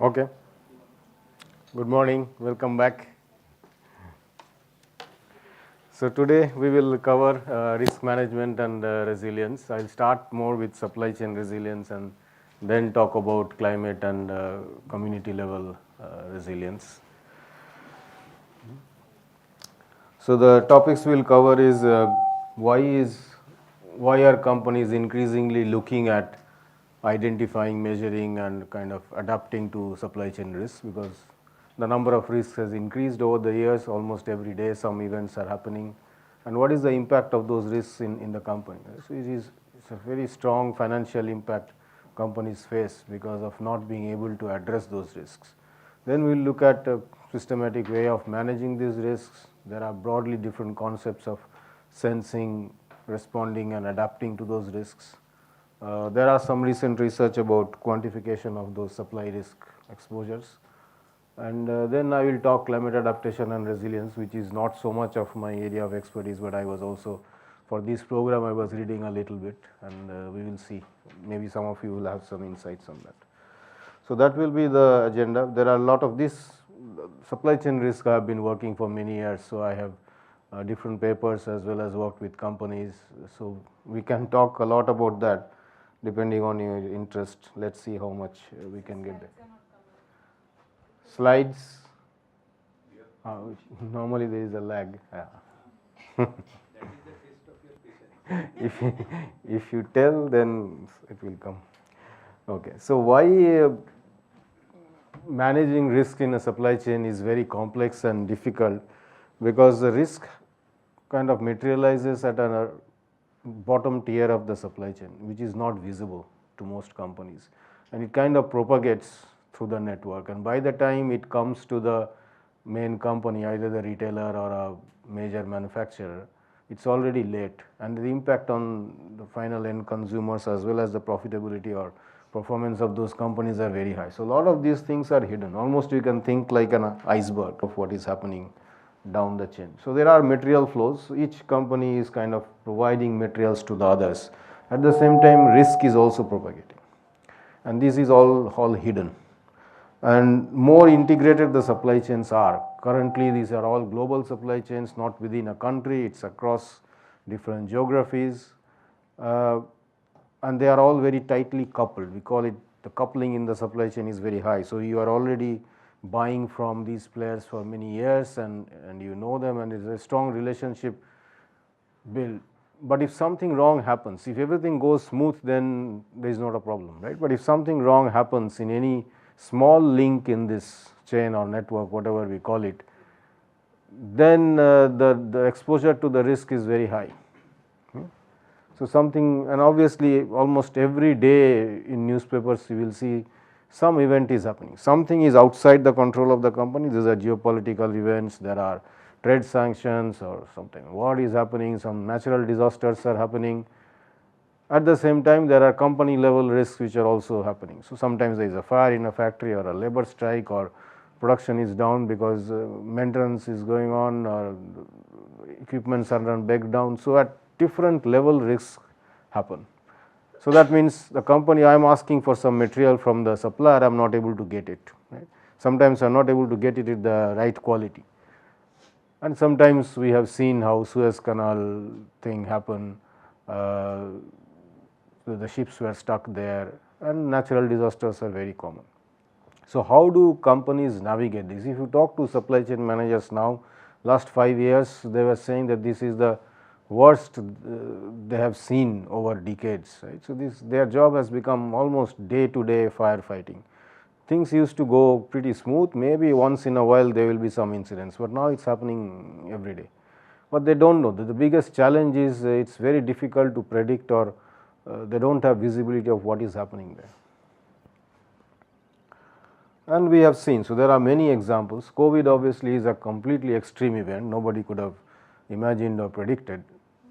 Okay. Good morning. Welcome back. So today we will cover risk management and resilience. I'll start more with supply chain resilience and then talk about climate and community level resilience. So the topics we'll cover is why are companies increasingly looking at identifying, measuring, and kind of adapting to supply chain risks, because the number of risks has increased over the years. Almost every day some events are happening, and what is the impact of those risks in the company. So it's a very strong financial impact companies face because of not being able to address those risks. Then we'll look at a systematic way of managing these risks. There are broadly different concepts of sensing, responding, and adapting to those risks. There are some recent research about quantification of those supply risk exposures. And then I will talk climate adaptation and resilience, which is not so much of my area of expertise, but I was also, for this program, I was reading a little bit, and we will see. Maybe some of you will have some insights on that. So that will be the agenda. There are a lot of this supply chain risk. I have been working for many years, so I have different papers as well as worked with companies. So we can talk a lot about that depending on your interest. Let's see how much we can get there. Slides. Normally there is a lag. if if you tell, then it will come. Okay. So why managing risk in a supply chain is very complex and difficult, because the risk kind of materializes at a bottom tier of the supply chain, which is not visible to most companies, and it kind of propagates through the network, and by the time it comes to the main company, either the retailer or a major manufacturer, it's already late, and the impact on the final end consumers as well as the profitability or performance of those companies are very high. So a lot of these things are hidden. Almost you can think like an iceberg of what is happening down the chain. So there are material flows. Each company is kind of providing materials to the others. At the same time, risk is also propagating, and this is all hidden. And more integrated the supply chains are. Currently, these are all global supply chains, not within a country. It's across different geographies. And they are all very tightly coupled. We call it, the coupling in the supply chain is very high. So you are already buying from these players for many years, and you know them, and there's a strong relationship built. But if something wrong happens, if everything goes smooth, then there is not a problem, right? But if something wrong happens in any small link in this chain or network, whatever we call it, then the exposure to the risk is very high. So something, and obviously almost every day in newspapers you will see some event is happening. Something is outside the control of the company. These are geopolitical events, there are trade sanctions or something. What is happening? Some natural disasters are happening. At the same time, there are company level risks which are also happening. So sometimes there is a fire in a factory, or a labor strike, or production is down because maintenance is going on, or equipments are run back down. So at different level risks happen. So that means the company, I am asking for some material from the supplier, I am not able to get it. Right? Sometimes I am not able to get it at the right quality. And sometimes we have seen how Suez Canal thing happened. The ships were stuck there, and natural disasters are very common. So how do companies navigate this? If you talk to supply chain managers now, last 5 years, they were saying that this is the worst they have seen over decades. Right? So their job has become almost day-to-day firefighting. Things used to go pretty smooth. Maybe once in a while there will be some incidents, but now it's happening every day. But they don't know. The biggest challenge is it's very difficult to predict, or they don't have visibility of what is happening there. And we have seen, so there are many examples. COVID obviously is a completely extreme event, nobody could have imagined or predicted.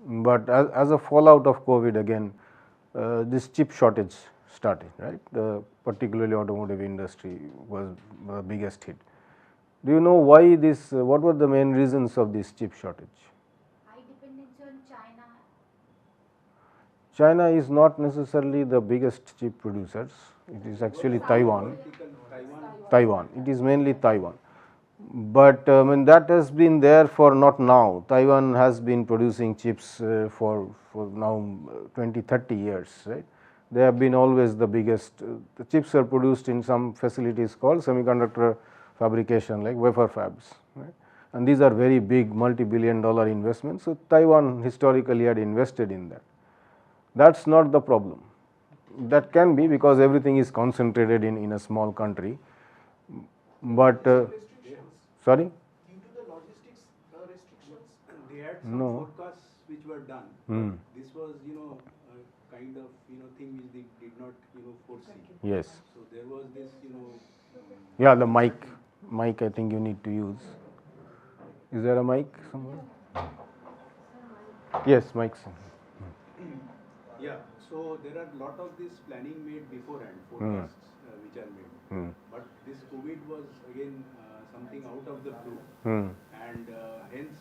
But as a fallout of COVID, again, this chip shortage started, right? Particularly automotive industry was the biggest hit. Do you know why this, what were the main reasons of this chip shortage? High dependency on China. China is not necessarily the biggest chip producers. It is actually Taiwan. Taiwan. It is mainly Taiwan. But that has been there for not now. Taiwan has been producing chips for now 20, 30 years, right? They have been always the biggest. The chips are produced in some facilities called semiconductor fabrication, like wafer fabs, right? And these are very big multi-billion-dollar investments. So Taiwan historically had invested in that. That's not the problem. That can be because everything is concentrated in a small country. But sorry? Due to the logistics restrictions, they had some No. forecasts which were done. Hmm. This was, kind of, thing which they did not, foresee. Yes. So there was this, Yeah, the mic. Mic I think you need to use. Is there a mic somewhere? Yes, mics. yeah. So there are a lot of this planning made beforehand, forecasts which are made. But this COVID was again something out of the blue, and hence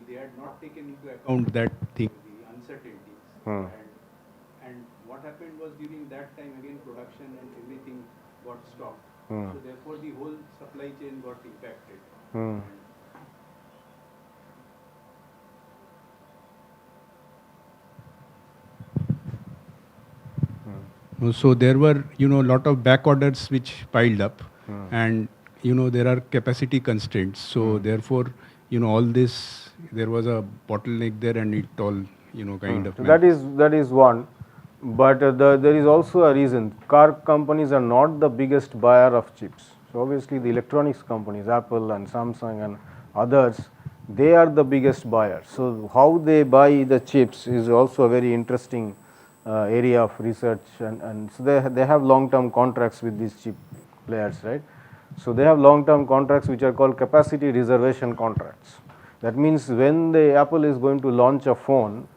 they had not taken into account that thing, the uncertainties. And what happened was during that time again production and everything got stopped. So therefore the whole supply chain got impacted. And so there were, lot of back orders which piled up, and there are capacity constraints. So therefore, all this, there was a bottleneck there, and it all, kind of. So that is one. But there is also a reason. Car companies are not the biggest buyer of chips. So obviously the electronics companies, Apple and Samsung and others, they are the biggest buyers. So how they buy the chips is also a very interesting area of research, and so they have long-term contracts with these chip players, right? So they have long-term contracts which are called capacity reservation contracts. That means when the Apple is going to launch a phone,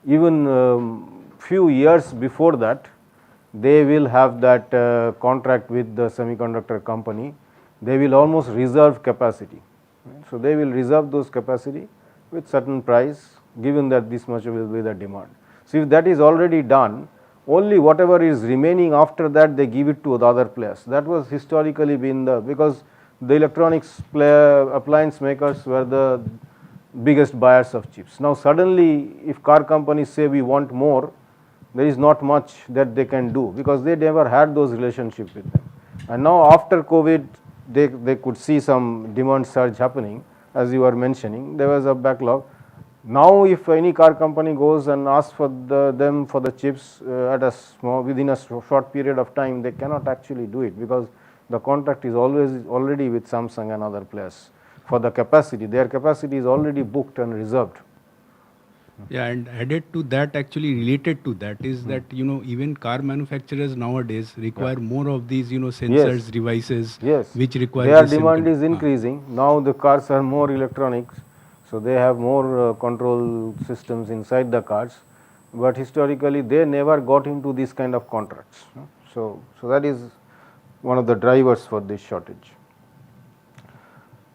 even few years before that, they will have that contract with the semiconductor company. They will almost reserve capacity. Right? So they will reserve those capacity with certain price, given that this much will be the demand. So if that is already done, only whatever is remaining after that they give it to the other players. That was historically been because the electronics appliance makers were the biggest buyers of chips. Now suddenly if car companies say we want more, there is not much that they can do because they never had those relationships with them. And now after COVID, they could see some demand surge happening, as you were mentioning. There was a backlog. Now if any car company goes and asks for them for the chips within a short period of time, they cannot actually do it because the contract is already with Samsung and other players for the capacity. Their capacity is already booked and reserved. Yeah, and added to that, actually related to that, is that even car manufacturers nowadays require more of these sensors, devices, which require their this demand is increasing. Now the cars are more electronics, so they have more control systems inside the cars. But historically, they never got into this kind of contracts. So that is one of the drivers for this shortage.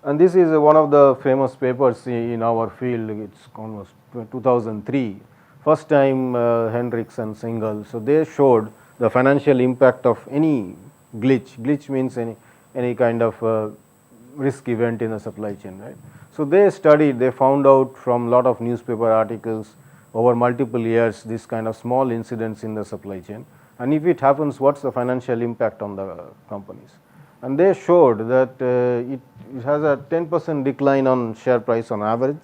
And this is one of the famous papers in our field. It's almost 2003. First time Hendricks and Singal. So they showed the financial impact of any glitch. Glitch means any kind of risk event in the supply chain, right? So they studied. They found out from lot of newspaper articles over multiple years this kind of small incidents in the supply chain. And if it happens, what's the financial impact on the companies? And they showed that it has a 10% decline on share price on average,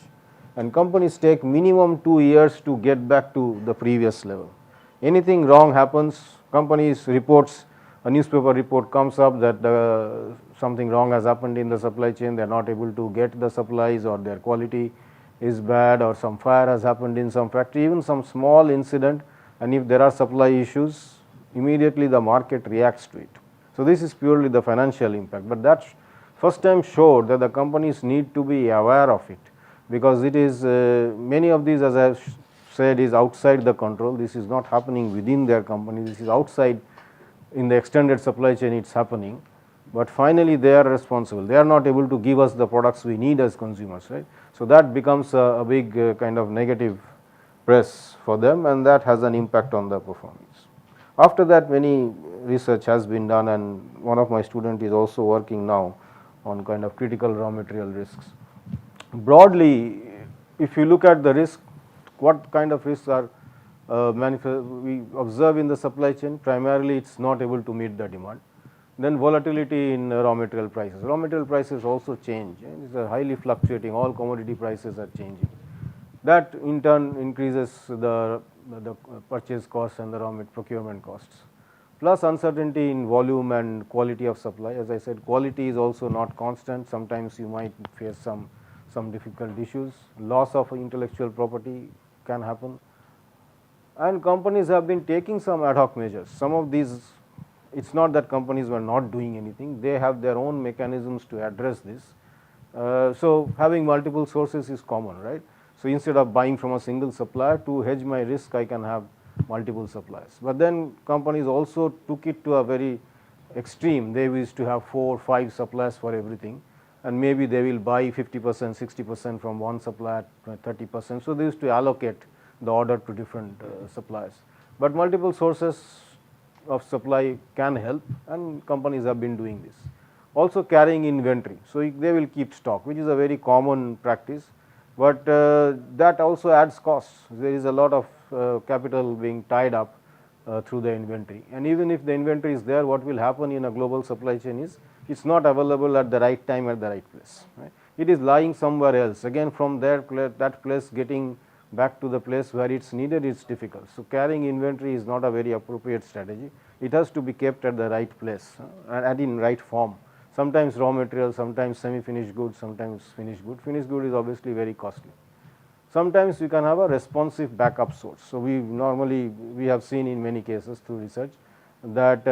and companies take minimum 2 years to get back to the previous level. Anything wrong happens, companies reports, a newspaper report comes up that something wrong has happened in the supply chain, they are not able to get the supplies, or their quality is bad, or some fire has happened in some factory, even some small incident, and if there are supply issues, immediately the market reacts to it. So this is purely the financial impact, but that first time showed that the companies need to be aware of it, because it is many of these, as I have said, is outside the control. This is not happening within their company. This is outside in the extended supply chain. It's happening, but finally they are responsible. They are not able to give us the products we need as consumers, right? So that becomes a big kind of negative press for them, and that has an impact on the performance. After that, many research has been done, and one of my students is also working now on kind of critical raw material risks. Broadly, if you look at the risk, what kind of risks are we observe in the supply chain? Primarily, it's not able to meet the demand. Then volatility in raw material prices. Raw material prices also change. It's highly fluctuating. All commodity prices are changing. That in turn increases the purchase costs and the raw material procurement costs. Plus uncertainty in volume and quality of supply. As I said, quality is also not constant. Sometimes you might face some difficult issues. Loss of intellectual property can happen. And companies have been taking some ad hoc measures. Some of these, it's not that companies were not doing anything. They have their own mechanisms to address this. So having multiple sources is common, right? So instead of buying from a single supplier, to hedge my risk, I can have multiple suppliers. But then companies also took it to a very extreme. They used to have 4 or 5 suppliers for everything, and maybe they will buy 50%, 60% from one supplier, 30%. So they used to allocate the order to different suppliers. But multiple sources of supply can help, and companies have been doing this. Also carrying inventory. So they will keep stock, which is a very common practice, but that also adds costs. There is a lot of capital being tied up through the inventory, and even if the inventory is there, what will happen in a global supply chain is it's not available at the right time at the right place. Right? It is lying somewhere else. Again, from there, that place getting back to the place where it's needed, it's difficult. So carrying inventory is not a very appropriate strategy. It has to be kept at the right place and in right form. Sometimes raw material, sometimes semi-finished goods, sometimes finished good. Finished good is obviously very costly. Sometimes we can have a responsive backup source. So we have seen in many cases through research that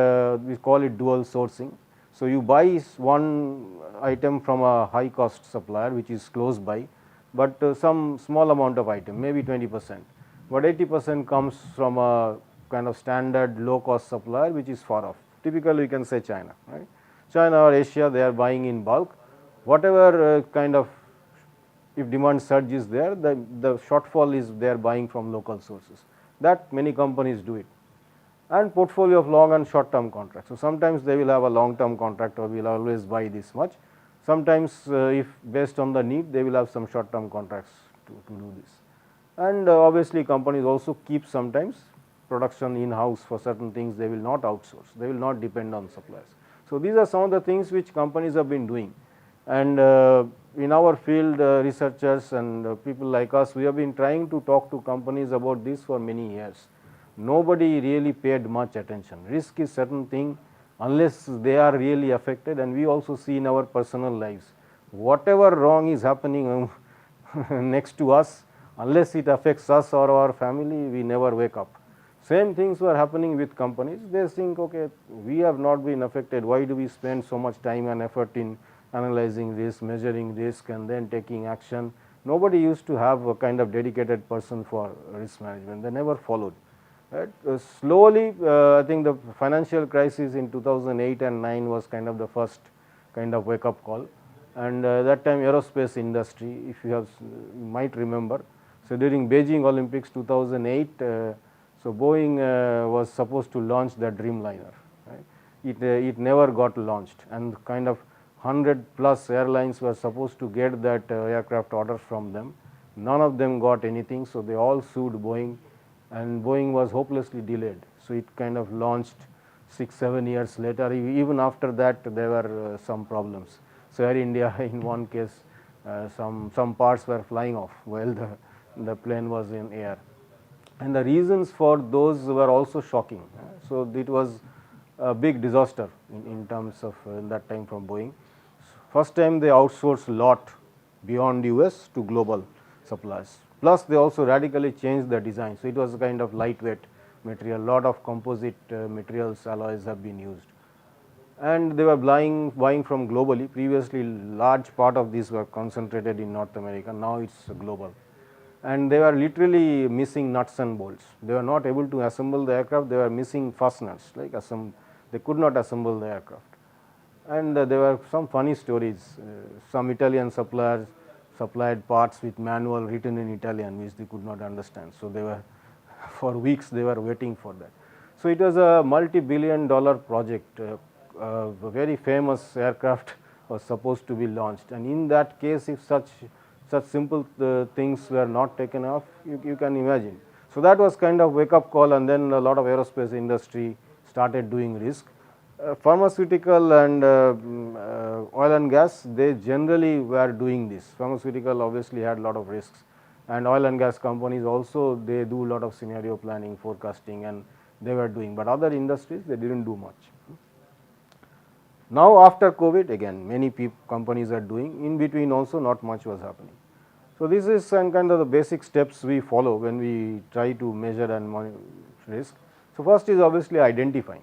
we call it dual sourcing. So you buy one item from a high cost supplier which is close by, but some small amount of item, maybe 20%, but 80% comes from a kind of standard low cost supplier which is far off. Typically we can say China, right? China or Asia, they are buying in bulk. Whatever kind of, if demand surge is there, the shortfall is they are buying from local sources. That many companies do it. And portfolio of long and short term contracts. So sometimes they will have a long term contract or will always buy this much. Sometimes if based on the need, they will have some short term contracts to do this. And obviously companies also keep sometimes production in house for certain things. They will not outsource, they will not depend on suppliers. So these are some of the things which companies have been doing, and in our field, researchers and people like us, we have been trying to talk to companies about this for many years. Nobody really paid much attention. Risk is certain thing unless they are really affected, and we also see in our personal lives, whatever wrong is happening next to us, unless it affects us or our family, we never wake up. Same things were happening with companies. They think, okay, we have not been affected. Why do we spend so much time and effort in analyzing risk, measuring risk, and then taking action? Nobody used to have a kind of dedicated person for risk management. They never followed. Right? Slowly, I think the financial crisis in 2008 and 9 was kind of the first kind of wake up call. And that time aerospace industry, if you might remember. So during Beijing Olympics 2008, so Boeing was supposed to launch the Dreamliner. Right? It never got launched, and kind of 100+ airlines were supposed to get that aircraft order from them. None of them got anything, so they all sued Boeing, and Boeing was hopelessly delayed. So it kind of launched 6-7 years later. Even after that, there were some problems. So Air India, in one case, some parts were flying off while the plane was in air. And the reasons for those were also shocking. So it was a big disaster in terms of that time from Boeing. First time they outsourced a lot beyond US to global suppliers. Plus they also radically changed the design. So it was a kind of lightweight material. Lot of composite materials, alloys have been used. And they were buying from globally. Previously, large part of these were concentrated in North America. Now it's global. And they were literally missing nuts and bolts. They were not able to assemble the aircraft. They were missing fasteners, like they could not assemble the aircraft. And there were some funny stories. Some Italian suppliers supplied parts with manual written in Italian, which they could not understand. So they were, for weeks they were waiting for that. So it was a multi-billion-dollar project. A very famous aircraft was supposed to be launched, and in that case, if such simple things were not taken off, you can imagine. So that was kind of wake-up call, and then a lot of aerospace industry started doing risk. Pharmaceutical and oil and gas, they generally were doing this. Pharmaceutical obviously had a lot of risks, and oil and gas companies also, they do a lot of scenario planning, forecasting, and they were doing, but other industries, they didn't do much. Now after COVID, again many companies are doing, in between also not much was happening. So this is some kind of the basic steps we follow when we try to measure and monitor risk. So first is obviously identifying,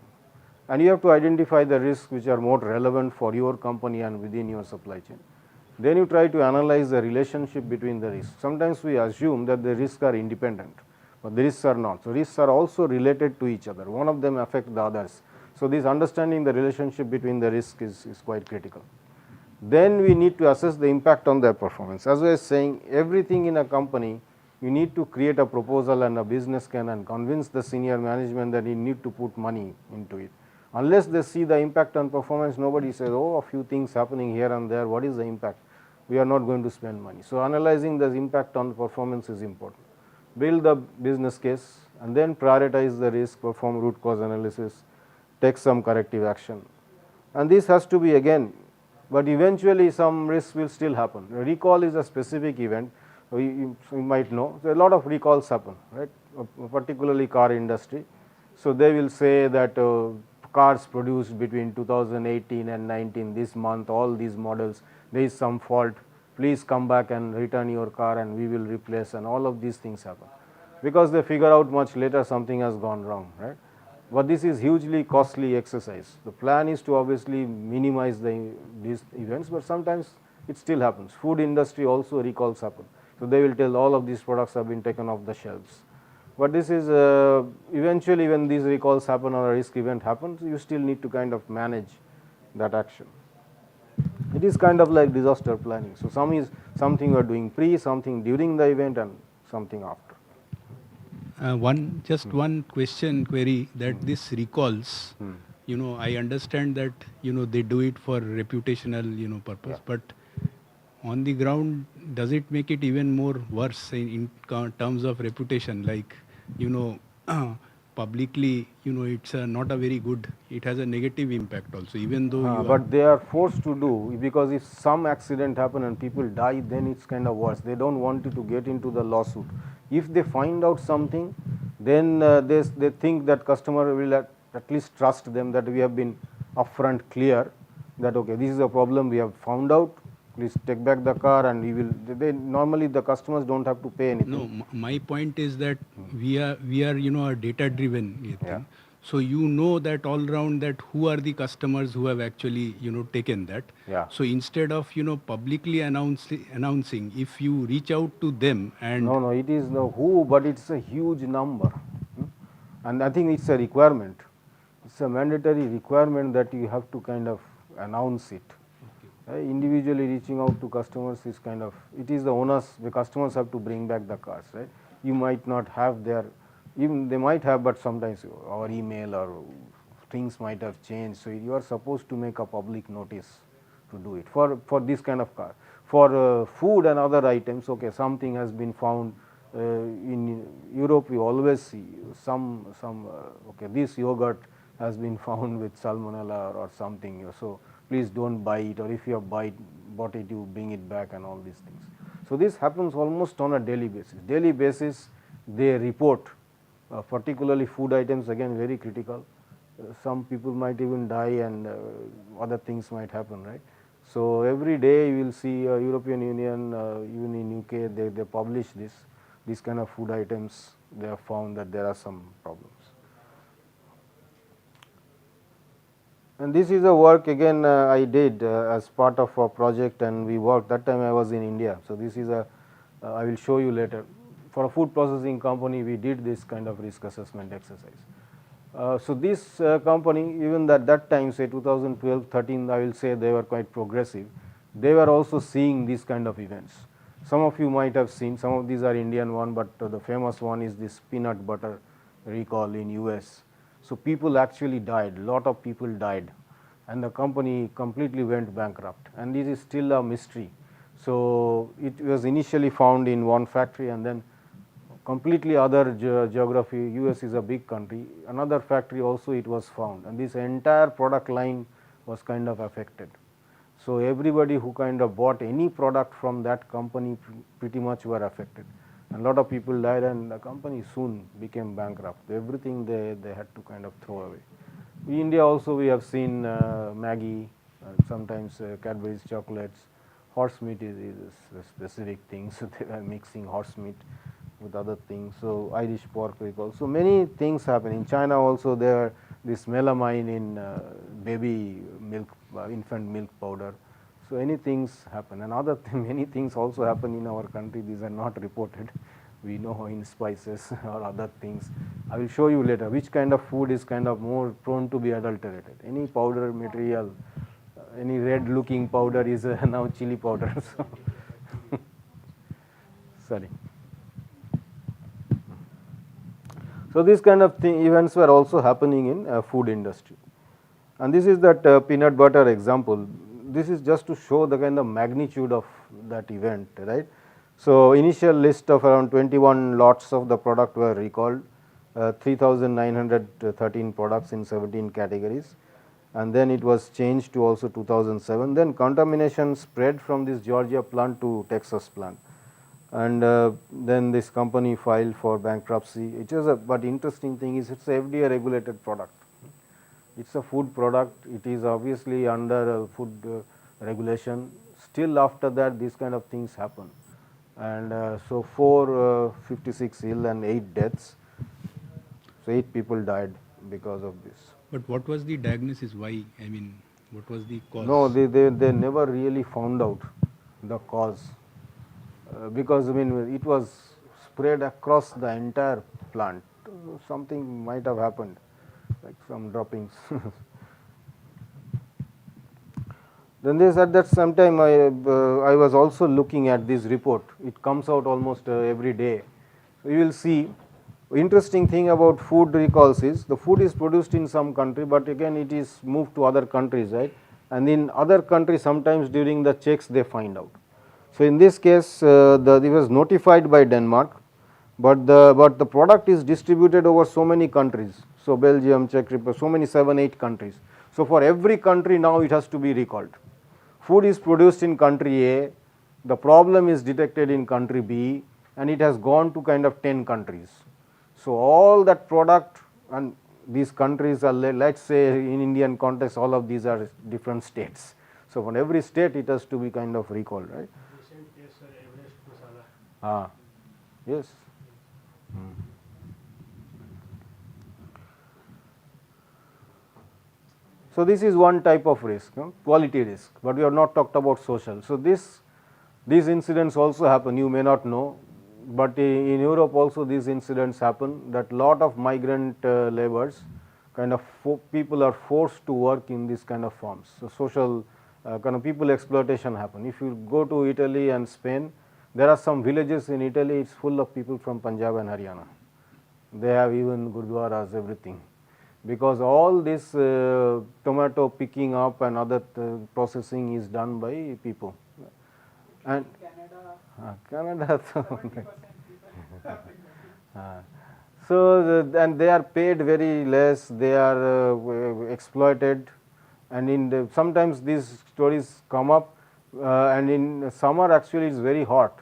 and you have to identify the risks which are more relevant for your company and within your supply chain. Then you try to analyze the relationship between the risks. Sometimes we assume that the risks are independent, but the risks are not. So risks are also related to each other. One of them affects the others. So this understanding the relationship between the risk is quite critical. Then we need to assess the impact on their performance. As I was saying, everything in a company, you need to create a proposal and a business can and convince the senior management that you need to put money into it. Unless they see the impact on performance, nobody says, oh, a few things happening here and there, what is the impact? We are not going to spend money. So analyzing the impact on performance is important. Build the business case and then prioritize the risk, perform root cause analysis, take some corrective action. And this has to be again, but eventually some risks will still happen. Recall is a specific event, you might know. So a lot of recalls happen, right? Particularly car industry. So they will say that cars produced between 2018 and 19 this month, all these models, there is some fault, please come back and return your car and we will replace, and all of these things happen because they figure out much later something has gone wrong, right? But this is hugely costly exercise. The plan is to obviously minimize these events, but sometimes it still happens. Food industry also recalls happen. So they will tell all of these products have been taken off the shelves. But this is eventually when these recalls happen or a risk event happens, you still need to kind of manage that action. It is kind of like disaster planning. So something you are doing pre, something during the event, and something after. One query that this recalls, I understand that, they do it for reputational, purpose, but on the ground, does it make it even more worse in terms of reputation? Like, publicly, it's not a very good, it has a negative impact also, even though but they are forced to do, because if some accident happen and people die, then it's kind of worse. They don't want to get into the lawsuit. If they find out something, then they think that customer will at least trust them that we have been upfront clear that okay, this is a problem we have found out, please take back the car and we will, normally the customers don't have to pay anything. No, my point is that we are a data driven thing. Yeah. So that all around that who are the customers who have actually taken that. Yeah. So instead of publicly announcing, if you reach out to them and No, it is the who, but it's a huge number, and I think it's a requirement. It's a mandatory requirement that you have to kind of announce it. Individually reaching out to customers is kind of, it is the owners, the customers have to bring back the cars, right? You might not have their, even they might have, but sometimes our email or things might have changed. So you are supposed to make a public notice to do it for this kind of car. For food and other items, okay, something has been found. In Europe, we always see some okay, this yogurt has been found with salmonella or something. So please don't buy it, or if you have bought it, you bring it back and all these things. So this happens almost on a daily basis. Daily basis, they report, particularly food items, again very critical. Some people might even die and other things might happen, right? So every day you will see European Union, even in UK, they publish these kind of food items. They have found that there are some problems. And this is a work again I did as part of a project, and we worked, that time I was in India. So this is I will show you later. For a food processing company, we did this kind of risk assessment exercise. So this company, even at that time, say 2012, 13, I will say they were quite progressive. They were also seeing these kind of events. Some of you might have seen, some of these are Indian one, but the famous one is this peanut butter recall in US. So people actually died, lot of people died, and the company completely went bankrupt, and this is still a mystery. So it was initially found in one factory, and then completely other geography. US is a big country, another factory also it was found, and this entire product line was kind of affected. So everybody who kind of bought any product from that company pretty much were affected, and a lot of people died, and the company soon became bankrupt. Everything they had to kind of throw away. In India also we have seen Maggi, sometimes Cadbury's chocolates. Horse meat is a specific thing, so they are mixing horse meat with other things. So Irish pork recall. So many things happen. In China also there are this melamine in baby milk, infant milk powder. So any things happen, and other many things also happen in our country. These are not reported. We know in spices or other things. I will show you later which kind of food is kind of more prone to be adulterated. Any powder material, any red looking powder is now chili powder. So sorry. So these kind of events were also happening in food industry, and this is that peanut butter example. This is just to show the kind of magnitude of that event, right? So initial list of around 21 lots of the product were recalled, 3,913 products in 17 categories, and then it was changed to also 2007. Then contamination spread from this Georgia plant to Texas plant, and then this company filed for bankruptcy. It is a, but interesting thing is it's a FDA regulated product. It's a food product. It is obviously under food regulation. Still after that these kind of things happen, and so 456 ill and 8 deaths. So 8 people died because of this. But what was the diagnosis? Why? I mean, what was the cause? No, they never really found out the cause. Because I mean it was spread across the entire plant. Something might have happened, like some droppings. Then there's at that same time I was also looking at this report. It comes out almost every day. So you will see. Interesting thing about food recalls is the food is produced in some country, but again it is moved to other countries, right? And in other countries sometimes during the checks they find out. So in this case it was notified by Denmark, but the product is distributed over so many countries. So Belgium, Czech Republic, so many 7-8 countries. So for every country now it has to be recalled. Food is produced in country A, the problem is detected in country B, and it has gone to kind of 10 countries. So all that product, and these countries are, let's say in Indian context, all of these are different states. So from every state it has to be kind of recalled, right? Recent case, Everest Masala. Ah, yes. So this is one type of risk, no? Quality risk, but we have not talked about social. So these incidents also happen. You may not know, but in Europe also these incidents happen. That lot of migrant laborers, kind of people are forced to work in this kind of forms. So social kind of people exploitation happen. If you go to Italy and Spain, there are some villages in Italy. It's full of people from Punjab and Haryana. They have even gurdwaras, everything. Because all this tomato picking up and other processing is done by people. And Canada. So and they are paid very less. They are exploited, and in sometimes these stories come up, and in summer actually it's very hot.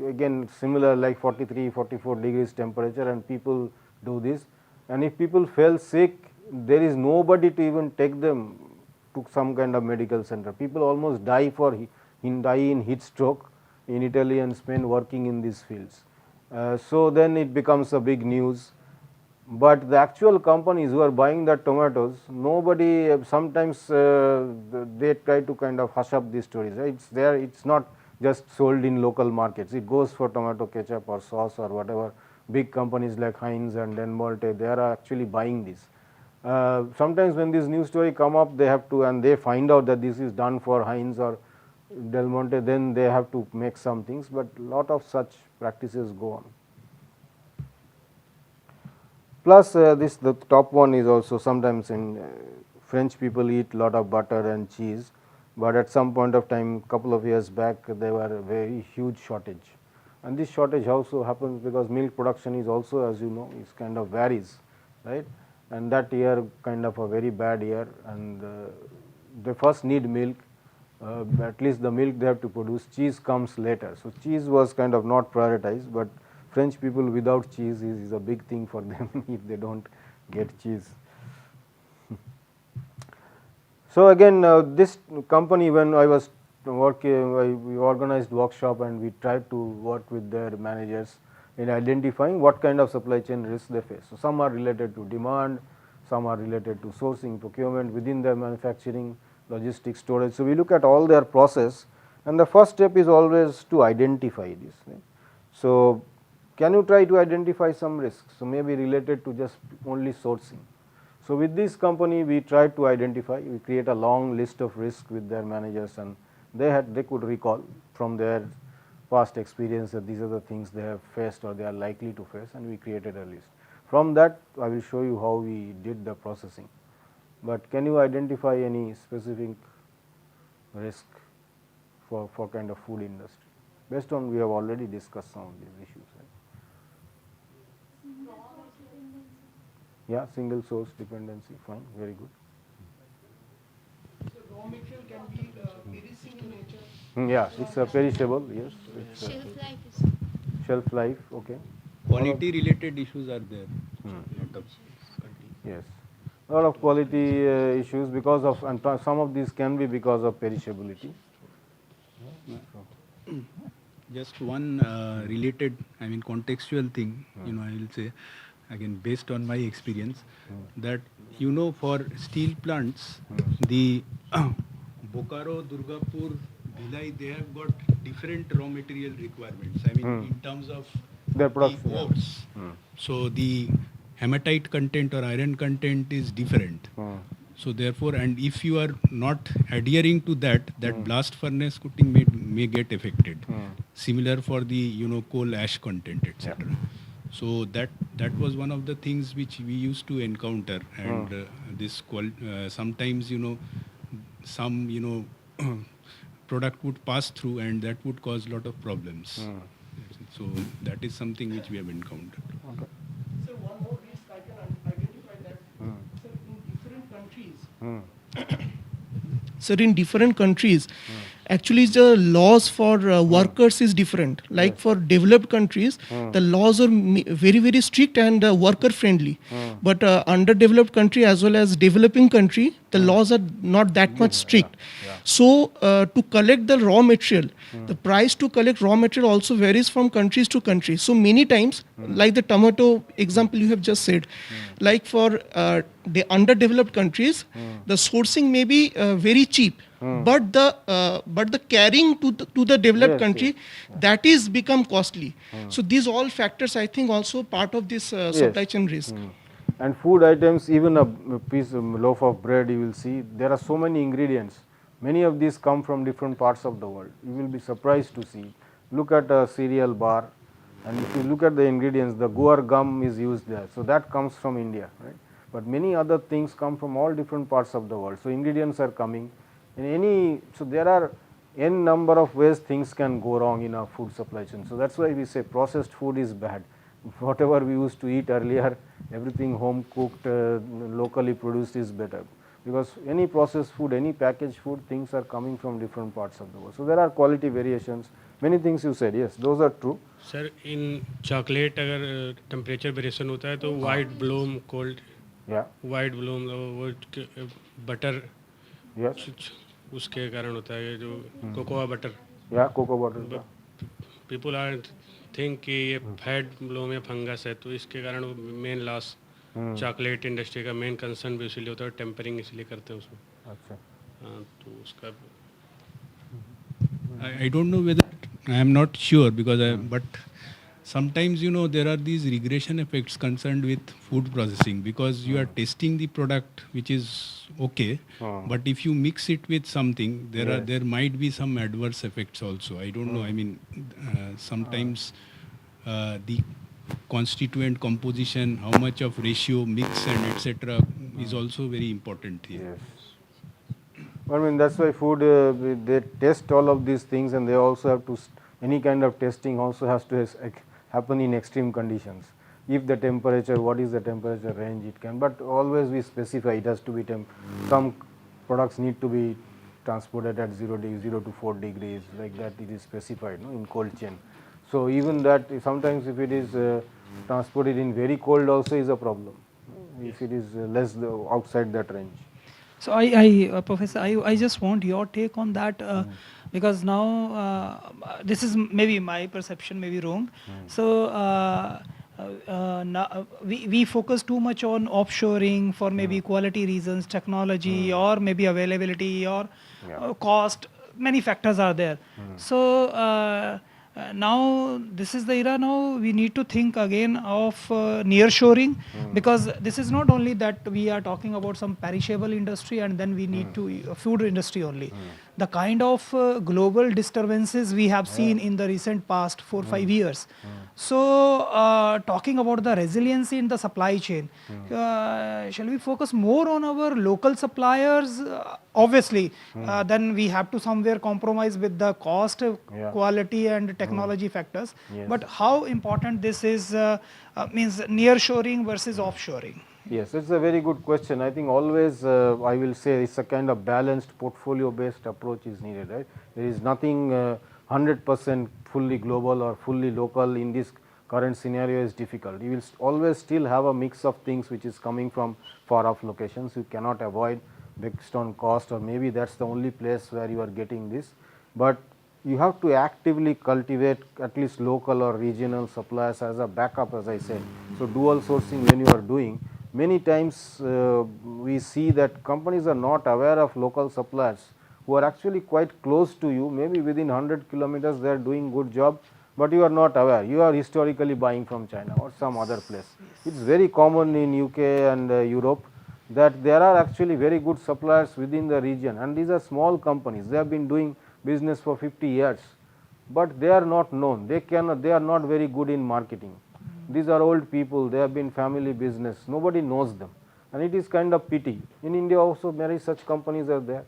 Again similar like 43, 44 degrees temperature, and people do this. And if people fell sick, there is nobody to even take them to some kind of medical center. People almost die in heat stroke in Italy and Spain working in these fields. So then it becomes a big news. But the actual companies who are buying the tomatoes, nobody, sometimes they try to kind of hush up these stories. Right? It's there, it's not just sold in local markets. It goes for tomato ketchup or sauce or whatever. Big companies like Heinz and Denmolte, they are actually buying this. Sometimes when this news story come up, they have to, and they find out that this is done for Heinz or Del Monte, then they have to make some things, but lot of such practices go on. Plus, the top one is also sometimes in French people eat lot of butter and cheese, but at some point of time, couple of years back, there were a very huge shortage, and this shortage also happens because milk production is also, as you know, is kind of varies, right? And that year kind of a very bad year, and they first need milk. At least the milk they have to produce. Cheese comes later, so cheese was kind of not prioritized, but French people without cheese is a big thing for them if they don't get cheese. So again, this company, when I was working, we organized workshop and we tried to work with their managers in identifying what kind of supply chain risks they face. So some are related to demand, some are related to sourcing, procurement within their manufacturing, logistics, storage. So we look at all their process, and the first step is always to identify this. Right? So can you try to identify some risks? So maybe related to just only sourcing. So with this company, we tried to identify. We create a long list of risks with their managers, and they could recall from their past experience that these are the things they have faced or they are likely to face, and we created a list. From that, I will show you how we did the processing. But can you identify any specific risk for kind of food industry? Based on we have already discussed some of these issues. Right? Yeah, single source dependency, fine, very good. So raw material can be perishing in nature. Yeah, it's a perishable, yes. It's Shelf life is shelf life, okay. Quality related issues are there. Lot of countries. Yes, a lot of quality issues because of, and some of these can be because of perishability. Just one related, I mean contextual thing, I will say again based on my experience that for steel plants, the Bokaro, Durgapur, Bhilai, they have got different raw material requirements. I mean in terms of Their the production. ores. So the hematite content or iron content is different. So therefore, and if you are not adhering to that, blast furnace cooking may get affected. Similar for the coal ash content, etc. So that was one of the things which we used to encounter, and this sometimes some product would pass through, and that would cause a lot of problems. So that is something which we have encountered. So one more risk I can identify that. So in different countries. Sir, in different countries, actually the laws for workers is different. Like for developed countries, the laws are very, very strict and worker friendly. But underdeveloped country as well as developing country, the laws are not that much strict. So to collect the raw material, the price to collect raw material also varies from countries to countries. So many times, like the tomato example you have just said, like for the underdeveloped countries, the sourcing may be very cheap, but the carrying to the developed country, that is become costly. So these all factors, I think, also part of this supply chain risk. And food items, even a piece of loaf of bread, you will see there are so many ingredients. Many of these come from different parts of the world. You will be surprised to see. Look at a cereal bar, and if you look at the ingredients, the guar gum is used there. So that comes from India, right? But many other things come from all different parts of the world. So ingredients are coming. So there are n number of ways things can go wrong in a food supply chain. So that's why we say processed food is bad. Whatever we used to eat earlier, everything home cooked, locally produced is better. Because any processed food, any packaged food, things are coming from different parts of the world. So there are quality variations. Many things you said, yes, those are true. Sir in chocolate अगर temperature variation होता है तो white bloom cold Yeah, white bloom वो butter yes, उसके कारण होता है जो cocoa butter yeah, cocoa butter. People are think कि ये फैट ब्लूम या फंगस है तो इसके कारण वो मेन लॉस चॉकलेट इंडस्ट्री का मेन कंसर्न भी इसीलिए होता है टेम्परिंग इसलिए करते हैं उसमें अच्छा. हाँ, तो उसका I don't know whether I am not sure because but sometimes there are these regression effects concerned with food processing, because you are testing the product which is okay, but if you mix it with something, there might be some adverse effects also. I don't know. I mean, sometimes the constituent composition, how much of ratio, mix and etc. is also very important here. Yes. I mean, that's why food, they test all of these things, and they also have to, any kind of testing also has to happen in extreme conditions. If the temperature, what is the temperature range it can, but always we specify it has to be some products need to be transported at 0 to 4 degrees, like that it is specified, no, in cold chain. So even that, sometimes if it is transported in very cold also is a problem, if it is less outside that range. So Professor, I just want your take on that, because now this is maybe my perception, maybe wrong. So now we focus too much on offshoring for maybe quality reasons, technology, or maybe availability, or cost. Many factors are there. So now this is the era. Now we need to think again of nearshoring, because this is not only that we are talking about some perishable industry and then we need to food industry only. The kind of global disturbances we have seen in the recent past 4-5 years. So talking about the resiliency in the supply chain, shall we focus more on our local suppliers? Obviously, then we have to somewhere compromise with the cost, quality and technology factors. Yes. But how important this is, means nearshoring versus offshoring? Yes, it's a very good question. I think always I will say it's a kind of balanced portfolio based approach is needed, right? There is nothing 100% fully global or fully local in this current scenario is difficult. You will always still have a mix of things which is coming from far off locations. You cannot avoid based on cost, or maybe that's the only place where you are getting this, but you have to actively cultivate at least local or regional suppliers as a backup, as I said. So dual sourcing when you are doing, many times we see that companies are not aware of local suppliers who are actually quite close to you, maybe within 100 kilometers they are doing good job, but you are not aware. You are historically buying from China or some other place. It's very common in UK and Europe that there are actually very good suppliers within the region, and these are small companies. They have been doing business for 50 years, but they are not known. They are not very good in marketing. These are old people, they have been family business, nobody knows them, and it is kind of pity. In India also many such companies are there.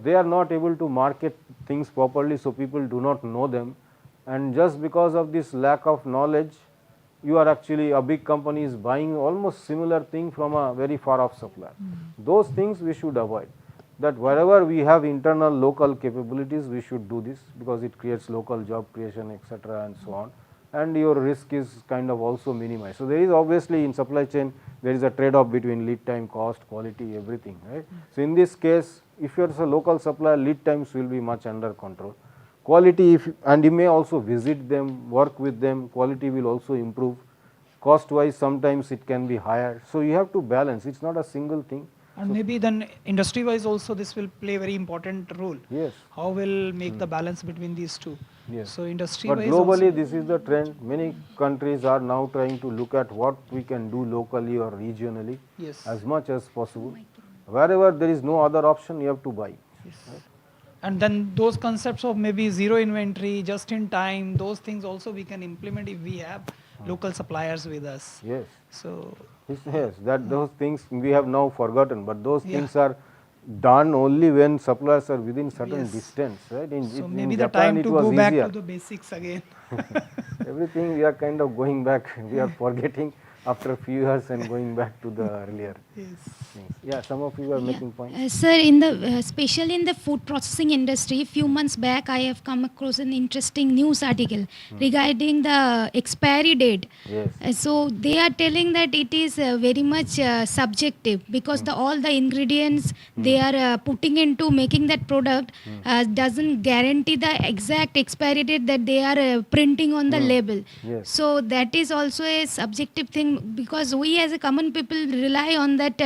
They are not able to market things properly, so people do not know them, and just because of this lack of knowledge, you are actually, a big company is buying almost similar thing from a very far off supplier. Those things we should avoid. That wherever we have internal local capabilities, we should do this, because it creates local job creation, etc. and so on, and your risk is kind of also minimized. So there is obviously in supply chain there is a trade off between lead time, cost, quality, everything, right? So in this case, if you are a local supplier, lead times will be much under control. Quality, and you may also visit them, work with them, quality will also improve. Cost wise sometimes it can be higher, so you have to balance, it's not a single thing. And maybe then industry wise also this will play a very important role. Yes. How will make the balance between these two? Yes. So industry But wise globally also, this is the trend. Many countries are now trying to look at what we can do locally or regionally yes. as much as possible. Wherever there is no other option, you have to buy. Yes. And then those concepts of maybe zero inventory, just in time, those things also we can implement if we have local suppliers with us. Yes. So Yes, that those things we have now forgotten, but those Yeah. things are done only when suppliers are within certain Yes. distance, right? so In maybe the Japan time it to was go back easier. to the basics again. Everything we are kind of going back, we are forgetting after a few years and going back to the earlier Yes. things. Yeah, some of you are making points. Sir, in the especially in the food processing industry, few months back I have come across an interesting news article regarding the expiry date. Yes. So they are telling that it is very much subjective, because all the ingredients they are putting into making that product doesn't guarantee the exact expiry date that they are printing on the label. Yes. So that is also a subjective thing, because we as a common people rely on that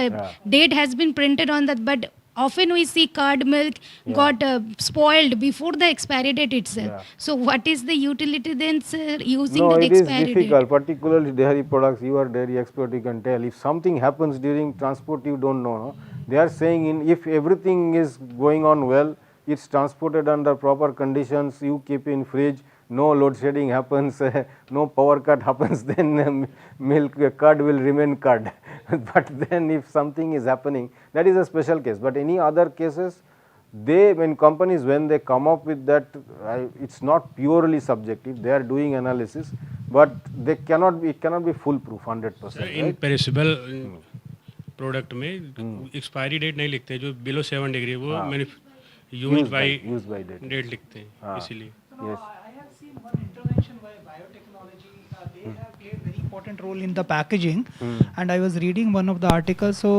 date has been printed on that, but often we see curd milk got spoiled before the expiry date itself. Yeah. So what is the utility then, sir, using No, the it is expiry difficult, particularly dairy products. You are dairy expert, you can tell. If something happens during transport, you don't know. No? They are saying if everything is going on well, it's transported under proper conditions, you keep in fridge, no load shedding happens, no power cut happens, then milk, curd will remain curd. But then if something is happening, that is a special case. But any other cases, when companies, when they come up with that, it's not purely subjective, they are doing analysis, but they cannot be, it cannot be foolproof 100%. इन Right? Perishable product में expiry date नहीं लिखते, जो below 7 degree वो use by Used by date. Date लिखते हैं, इसीलिए Yes. I have seen one intervention by biotechnology. They have played very important role in the packaging, and I was reading one of the articles. So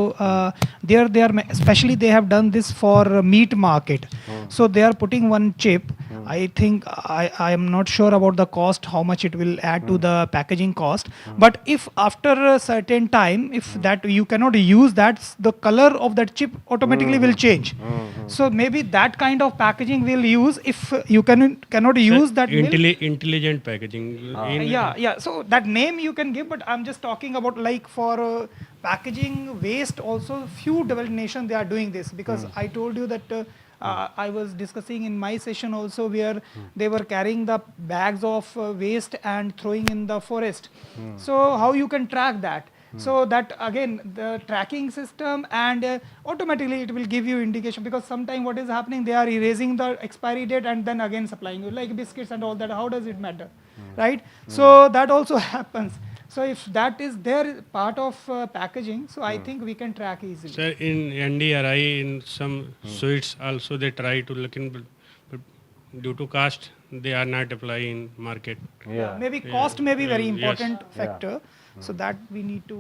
there they are, especially they have done this for meat market. So they are putting one chip. I think I am not sure about the cost, how much it will add to the packaging cost. But if after a certain time, if that you cannot use that, the color of that chip automatically will change. So maybe that kind of packaging will use if you cannot use that milk. Intelligent packaging Yeah. So that name you can give, but I'm just talking about like for packaging waste. Also, few developed nations they are doing this because I told you that I was discussing in my session also where they were carrying the bags of waste and throwing in the forest. So how you can track that? So that again the tracking system and automatically it will give you indication, because sometimes what is happening, they are erasing the expiry date and then again supplying you like biscuits and all that. How does it matter, right? So that also happens. So if that is their part of packaging, so I think we can track easily. Sir, in NDRI, in some sweets also they try to look in, but due to cost, they are not applying in market. Yeah. Maybe cost may be very Yes. important factor. So that we need to.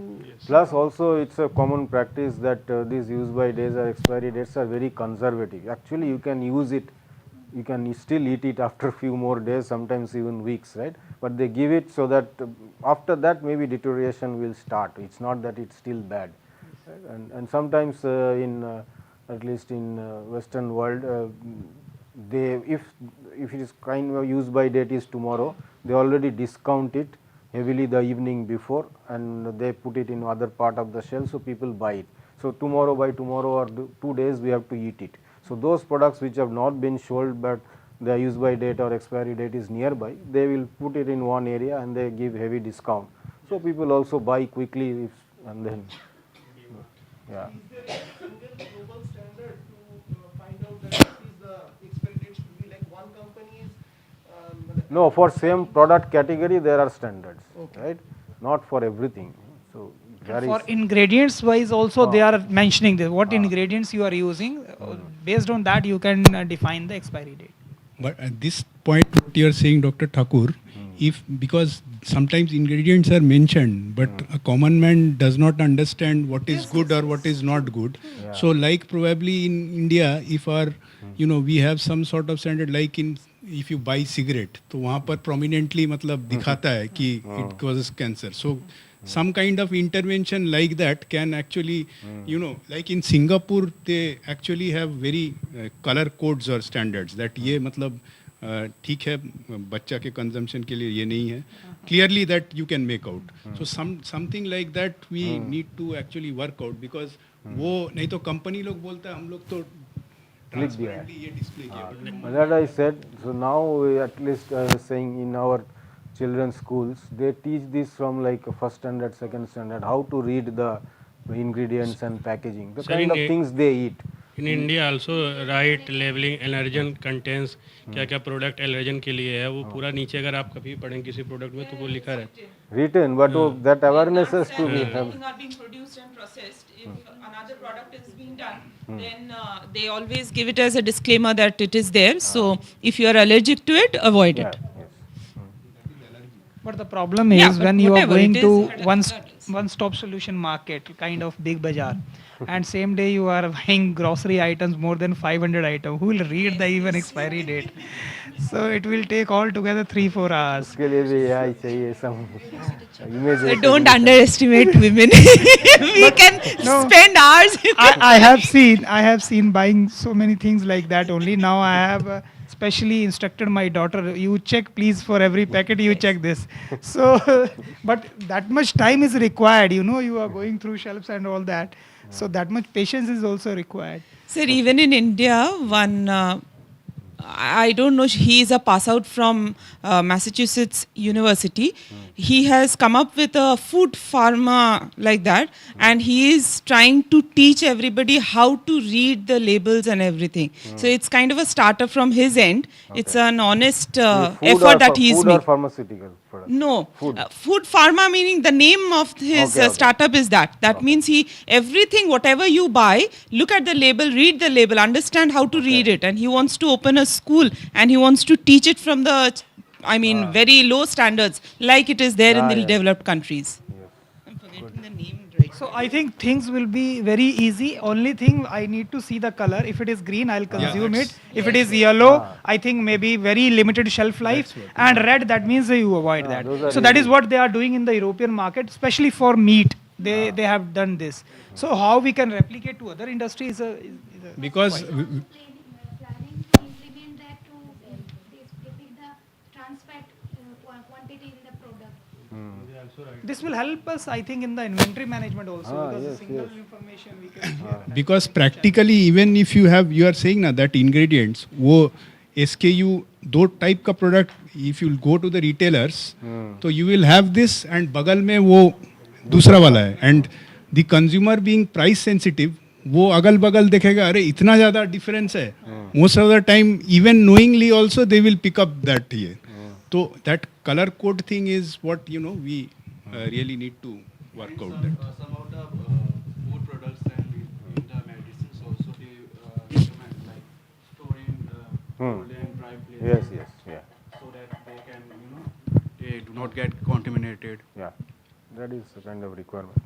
Plus also it's a common practice that these use by days or expiry dates are very conservative. Actually you can use it, you can still eat it after few more days, sometimes even weeks, right? But they give it so that after that maybe deterioration will start. It's not that it's still bad. And sometimes at least in Western world, they if it is kind of use by date is tomorrow, they already discount it heavily the evening before and they put it in other part of the shelf, so people buy it. So tomorrow, by tomorrow or 2 days we have to eat it. So those products which have not been sold but their use by date or expiry date is nearby, they will put it in one area and they give heavy discount. So people also buy quickly and then yeah. Is there a single global standard to find out that what is the expiry date should be, like one company is No, for same product category there are standards, right? Not for everything. So there For is ingredients wise also they are mentioning this, what ingredients you are using. Based on that you can define the expiry date. But at this point, what you are saying, Dr. Thakur, if because sometimes ingredients are mentioned, but a common man does not understand what is good or what is not good. So, like probably in India, if our, we have some sort of standard, like in if you buy cigarette, तो वहाँ पर prominently मतलब दिखाता है कि it causes cancer. So some kind of intervention like that can actually, like in Singapore, they actually have very color codes or standards that ये मतलब ठीक है बच्चा के consumption के लिए ये नहीं है. Clearly that you can make out. So something like that we need to actually work out, because वो नहीं तो company लोग बोलता है हम लोग तो transparently ये display किया. that I said. So now at least I was saying in our children's schools they teach this from like first standard, second standard, how to read the ingredients and packaging, the Sir, kind of in things they eat. In India also right labeling allergen contains क्या क्या product allergen के लिए है, वो पूरा नीचे अगर आप कभी पढ़ें किसी product में तो वो लिखा रहता है. Written, but that awareness has to be. Something are being produced and processed. If another product is being done, then they always give it as a disclaimer that it is there. So if you are allergic to it, avoid it. But the problem Yeah, is but when you are whatever going it to is, once one-stop solution market, kind of big bazaar, and same day you are buying grocery items more than 500 items. Who will read the even expiry date? So it will take altogether 3-4 hours. उसके लिए भी AI चाहिए some image So don't recognition. underestimate women. We can no. spend hours. I have seen buying so many things like that only. Now I have specially instructed my daughter, you check please for every packet, you check this. So, but that much time is required, you are going through shelves and all that. So that much patience is also required. Sir, even in India, I don't know, he is a pass out from Massachusetts University. He has come up with a food pharma like that, and he is trying to teach everybody how to read the labels and everything. So it's kind of a startup from his end. It's an honest effort that he is food or making. pharmaceutical product. No, Food. food pharma meaning the name of his Okay, okay. startup is that. That means everything, whatever you buy, look at the label, read the label, understand how to read it. And he wants to open a school and he wants to teach it from very low standards like it is there in the developed countries. I'm forgetting the name right. So I think things will be very easy. Only thing I need to see the color. If it is green, I'll consume it. If it is yellow, I think maybe very limited shelf life. And red, that means you avoid that. So that is what they are doing in the European market, especially for meat. They have done this. So how we can replicate to other industries? Because Planning to implement that to depict the trans fat quantity in the product. This will help us, I think, in the inventory management also, because the single information we can share. because practically even if you are saying na that ingredients वो SKU दो type का product, if you go to the retailers तो you will have this and बगल में वो दूसरा वाला है, and the consumer being price sensitive वो अगल बगल देखेगा अरे इतना ज़्यादा difference है, most of the time even knowingly also they will pick up that ये. So that color code thing is what we really need to work out that. Some of the food products and in the medicines also they recommend like storing cold and dry places. Yes, yeah. So that they can, they do not get contaminated. Yeah, that is a kind of requirement.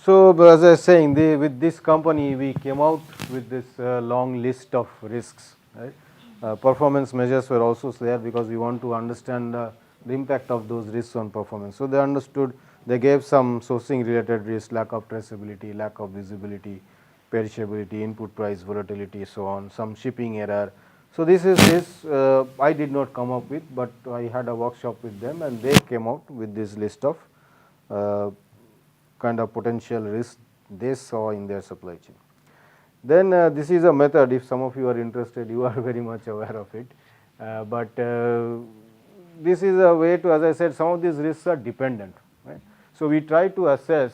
So, as I was saying, with this company, we came out with this long list of risks. Right? Performance measures were also there because we want to understand the impact of those risks on performance. So, they understood, they gave some sourcing related risks, lack of traceability, lack of visibility, perishability, input price volatility, so on, some shipping error. So, this I did not come up with, but I had a workshop with them and they came out with this list of kind of potential risks they saw in their supply chain. Then this is a method, if some of you are interested, you are very much aware of it, but this is a way to, as I said, some of these risks are dependent. Right? So, we try to assess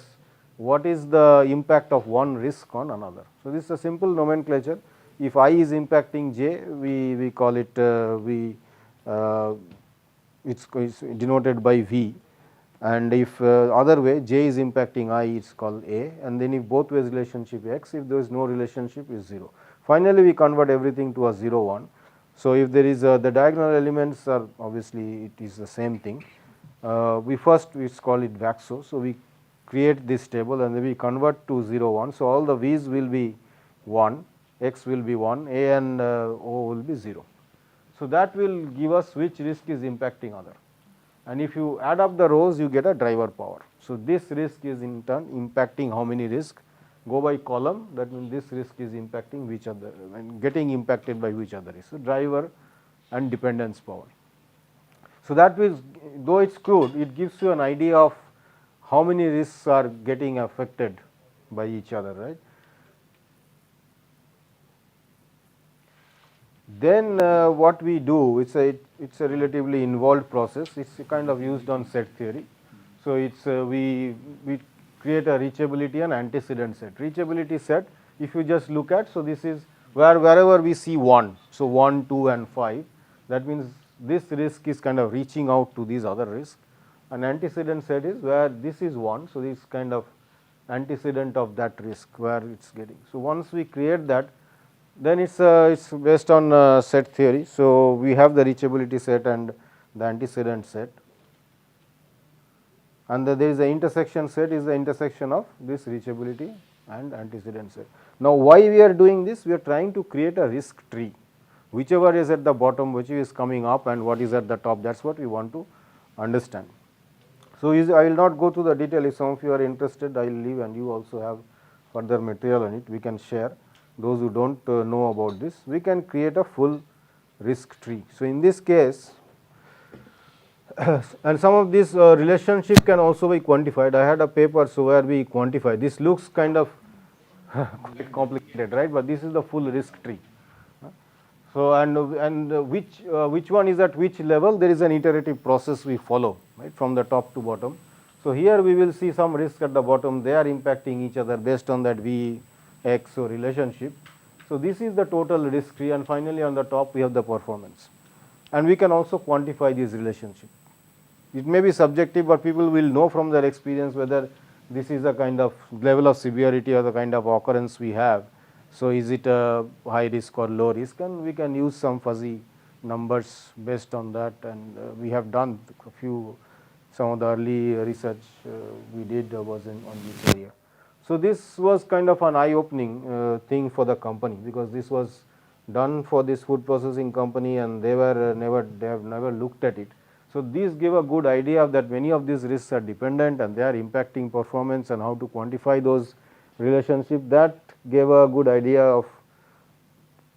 what is the impact of one risk on another. So, this is a simple nomenclature. If I is impacting J, we call it it's denoted by V, and if other way J is impacting I, it's called A, and then if both ways relationship X, if there is no relationship, is 0. Finally, we convert everything to a 0 1. So, if there is the diagonal elements are obviously it is the same thing. We call it VAXO. So, we create this table and then we convert to 0 1. So, all the V's will be 1, X will be 1, A and O will be 0. So, that will give us which risk is impacting other, and if you add up the rows you get a driver power. So, this risk is in turn impacting how many risk, go by column, that means this risk is impacting which other and getting impacted by which other risk. So, driver and dependence power. So, that is, though it is crude, it gives you an idea of how many risks are getting affected by each other, right. Then what we do, it's a relatively involved process. It's kind of used on set theory. So, it's we create a reachability and antecedent set. Reachability set, if you just look at, so this is wherever we see 1, so 1, 2 and 5, that means this risk is kind of reaching out to these other risks. An antecedent set is where this is 1, so this kind of antecedent of that risk where it's getting. So, once we create that, then it's based on set theory. So, we have the reachability set and the antecedent set. and there is the intersection set is the intersection of this reachability and antecedent set. Now, why we are doing this? We are trying to create a risk tree, whichever is at the bottom, which is coming up and what is at the top, that is what we want to understand. So, I will not go through the detail. If some of you are interested, I will leave, and you also have further material on it, we can share. Those who do not know about this, we can create a full risk tree. So, in this case, and some of this relationship can also be quantified. I had a paper, so where we quantify. This looks kind of quite complicated, right? But this is the full risk tree. So, and which one is at which level? There is an iterative process we follow, right, from the top to bottom. So, here we will see some risk at the bottom. They are impacting each other based on that V X or relationship. So, this is the total risk tree, and finally, on the top we have the performance, and we can also quantify this relationship. It may be subjective, but people will know from their experience whether this is a kind of level of severity or the kind of occurrence we have. So, is it a high risk or low risk, and we can use some fuzzy numbers based on that, and we have done a few, some of the early research we did was on this area. So, this was kind of an eye opening thing for the company, because this was done for this food processing company, and they have never looked at it. So, these give a good idea that many of these risks are dependent and they are impacting performance, and how to quantify those relationships. That gave a good idea of,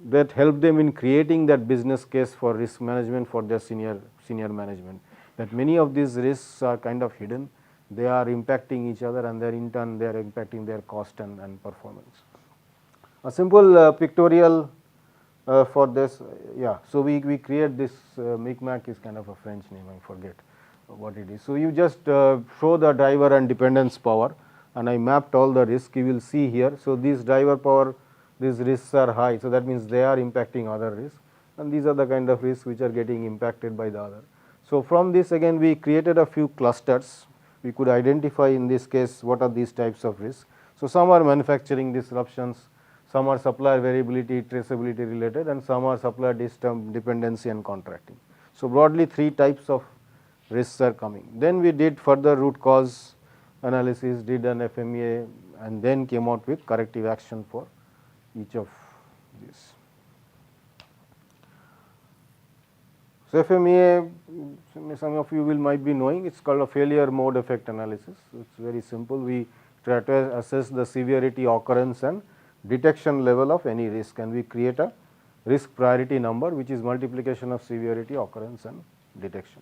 that helped them in creating that business case for risk management for their senior management, that many of these risks are kind of hidden, they are impacting each other, and in turn they are impacting their cost and performance. A simple pictorial for this, yeah. So, we create this, Micmac is kind of a French name, I forget what it is. So, you just show the driver and dependence power, and I mapped all the risk, you will see here. So, these driver power, these risks are high, so that means they are impacting other risks, and these are the kind of risks which are getting impacted by the other. So, from this again we created a few clusters. We could identify in this case what are these types of risks. So, some are manufacturing disruptions, some are supplier variability, traceability related, and some are supplier dependency and contracting. So, broadly 3 types of risks are coming. Then we did further root cause analysis, did an FMEA, and then came out with corrective action for each of these. So, FMEA, some of you might be knowing, it is called a failure mode effect analysis. It is very simple. We try to assess the severity, occurrence and detection level of any risk, and we create a risk priority number, which is multiplication of severity, occurrence and detection.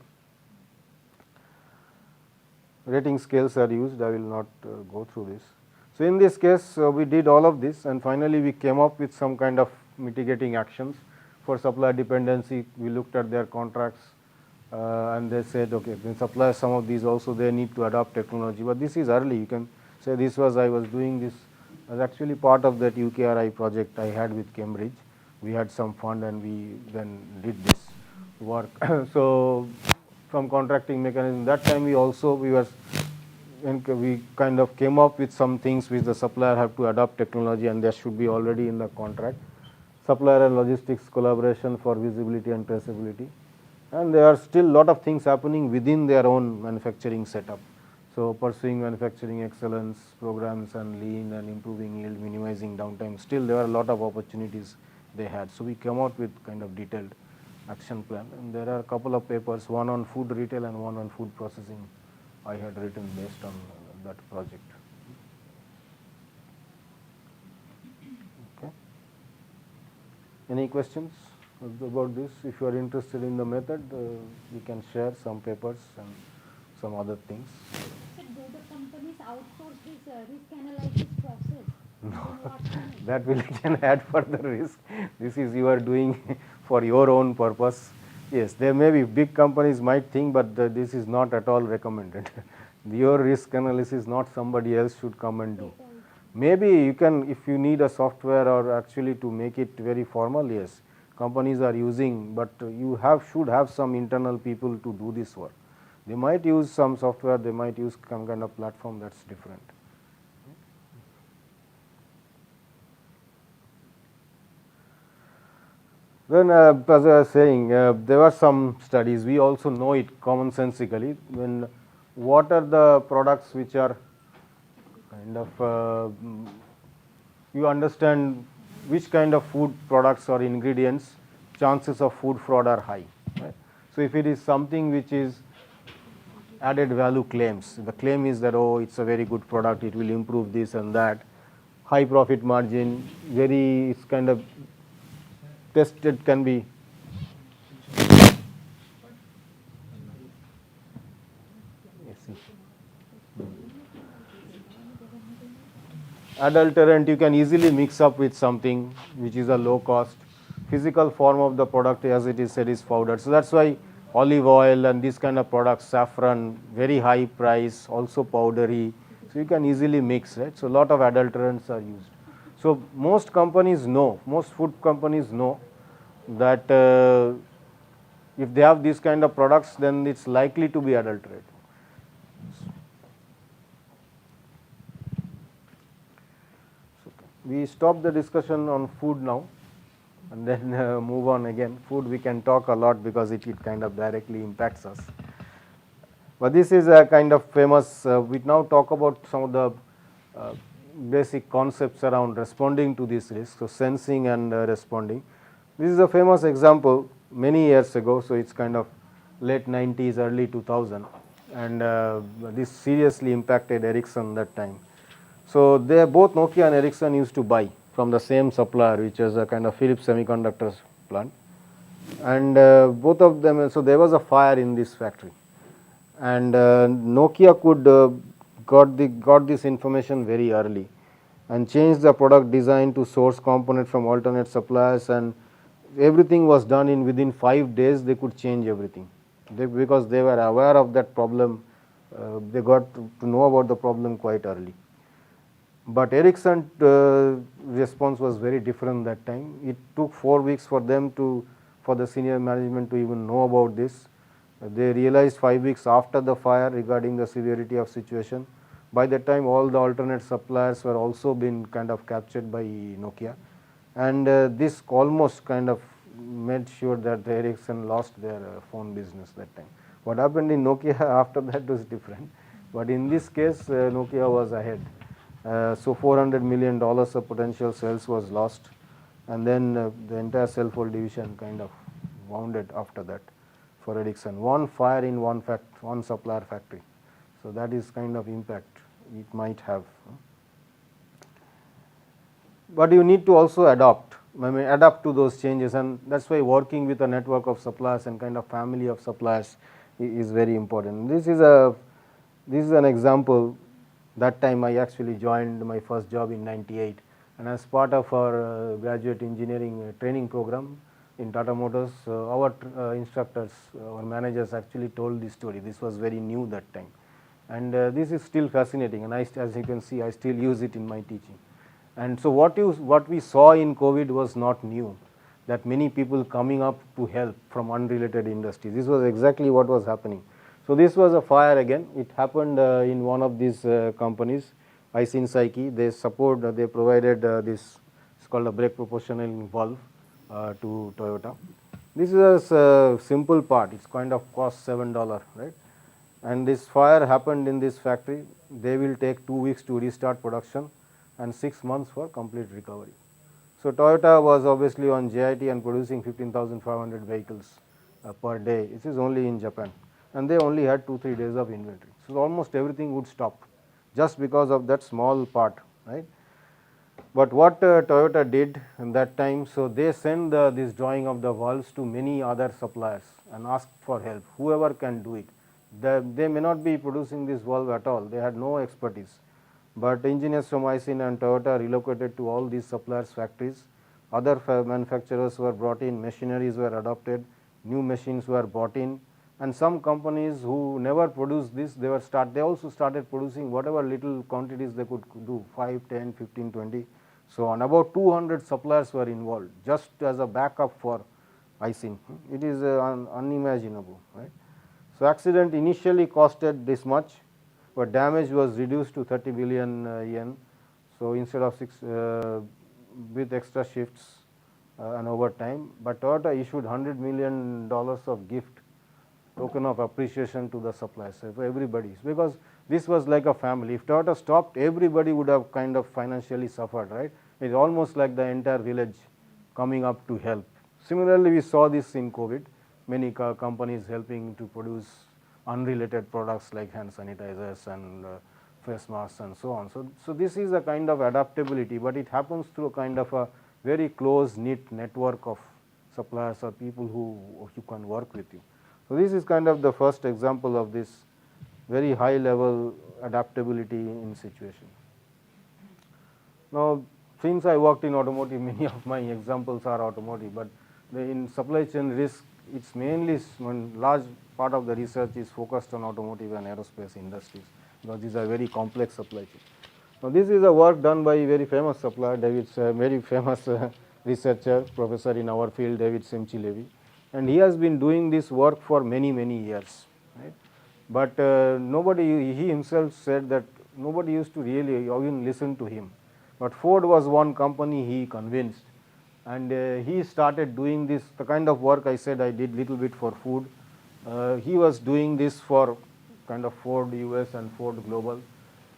Rating scales are used, I will not go through this. So, in this case we did all of this, and finally, we came up with some kind of mitigating actions. For supplier dependency, we looked at their contracts and they said, okay, then suppliers, some of these also they need to adopt technology, but this is early. You can say this was, I was doing this as actually part of that UKRI project I had with Cambridge. We had some fund and we then did this work. So, from contracting mechanism, that time we kind of came up with some things which the supplier have to adopt technology, and that should be already in the contract. Supplier and logistics collaboration for visibility and traceability, and there are still lot of things happening within their own manufacturing setup. So, pursuing manufacturing excellence programs and lean and improving yield, minimizing downtime, still there are a lot of opportunities they had. So, we came out with kind of detailed action plan, and there are a couple of papers, one on food retail and one on food processing I had written based on that project. Okay. Any questions about this? If you are interested in the method, we can share some papers and some other things. So, do the companies outsource this risk analysis process? No, that will can add further risk. This is you are doing for your own purpose. Yes, there may be big companies might think, but this is not at all recommended. Your risk analysis, not somebody else should come and do. Maybe you can, if you need a software or actually to make it very formal, yes, companies are using, but you should have some internal people to do this work. They might use some software, they might use some kind of platform, that is different. Then as I was saying, there were some studies, we also know it commonsensically, when what are the products which are kind of, you understand which kind of food products or ingredients chances of food fraud are high. Right? So if it is something which is added value claims, the claim is that, oh, it's a very good product, it will improve this and that, high profit margin, very, it's kind of tested, can be adulterant you can easily mix up with something which is a low cost. Physical form of the product, as it is said, is powdered. So that's why olive oil and these kind of products, saffron, very high price, also powdery. So you can easily mix, right? So a lot of adulterants are used. So most companies know, most food companies know that if they have these kind of products, then it's likely to be adulterated. We stop the discussion on food now and then move on again. Food we can talk a lot because it kind of directly impacts us. But this is a kind of famous, we now talk about some of the basic concepts around responding to this risk, so sensing and responding. This is a famous example many years ago, so it's kind of late 90s, early 2000, and this seriously impacted Ericsson that time. So they both Nokia and Ericsson used to buy from the same supplier, which was a kind of Philips Semiconductors plant, and both of them. So there was a fire in this factory, and Nokia could got this information very early, and changed the product design to source component from alternate suppliers, and everything was done in within 5 days. They could change everything because they were aware of that problem. They got to know about the problem quite early. But Ericsson response was very different that time. It took 4 weeks for them for the senior management to even know about this. They realized 5 weeks after the fire regarding the severity of situation. By that time, all the alternate suppliers were also been kind of captured by Nokia, and this almost kind of made sure that Ericsson lost their phone business that time. What happened in Nokia after that was different, but in this case, Nokia was ahead. So $400 million of potential sales was lost, and then the entire cell phone division kind of wounded after that for Ericsson. One fire in one supplier factory, so that is kind of impact it might have. But you need to also adapt to those changes, and that's why working with a network of suppliers and kind of family of suppliers is very important. This is an example. That time I actually joined my first job in 98, and as part of our graduate engineering training program in Tata Motors, our instructors, our managers actually told this story. This was very new that time, and this is still fascinating, and as you can see, I still use it in my teaching. And so what we saw in COVID was not new, that many people coming up to help from unrelated industries. This was exactly what was happening. So this was a fire again. It happened in one of these companies, Aisin Saiki. They provided this, it's called a brake proportional valve to Toyota. This is a simple part. It's kind of cost $7, right? And this fire happened in this factory. They will take 2 weeks to restart production and 6 months for complete recovery. So Toyota was obviously on JIT and producing 15,500 vehicles per day. This is only in Japan, and they only had 2-3 days of inventory. So almost everything would stop just because of that small part, right? But what Toyota did in that time, so they sent this drawing of the valves to many other suppliers and asked for help, whoever can do it. They may not be producing this valve at all, they had no expertise. But engineers from Aisin and Toyota relocated to all these suppliers' factories. Other manufacturers were brought in, machineries were adopted, new machines were bought in, and some companies who never produced this, they also started producing whatever little quantities they could do, 5, 10, 15, 20. So on about 200 suppliers were involved just as a backup for Aisin. It is unimaginable, right? So accident initially costed this much, but damage was reduced to 30 billion yen. So instead of 6 with extra shifts and overtime, but Toyota issued $100 million of gift token of appreciation to the suppliers, for everybody, because this was like a family. If Toyota stopped, everybody would have kind of financially suffered, right? It's almost like the entire village coming up to help. Similarly, we saw this in COVID, many companies helping to produce unrelated products like hand sanitizers and face masks and so on. So this is a kind of adaptability, but it happens through a kind of a very close knit network of suppliers or people who you can work with you. So this is kind of the first example of this very high level adaptability in situation. Now, since I worked in automotive, many of my examples are automotive, but in supply chain risk, it's mainly one large part of the research is focused on automotive and aerospace industries, because these are very complex supply chains. Now, this is a work done by a very famous supplier, very famous researcher, professor in our field, David Simchi-Levy, and he has been doing this work for many years, right? But he himself said that nobody used to really even listen to him. But Ford was one company he convinced, and he started doing this, the kind of work I said I did little bit for food. He was doing this for kind of Ford US and Ford Global.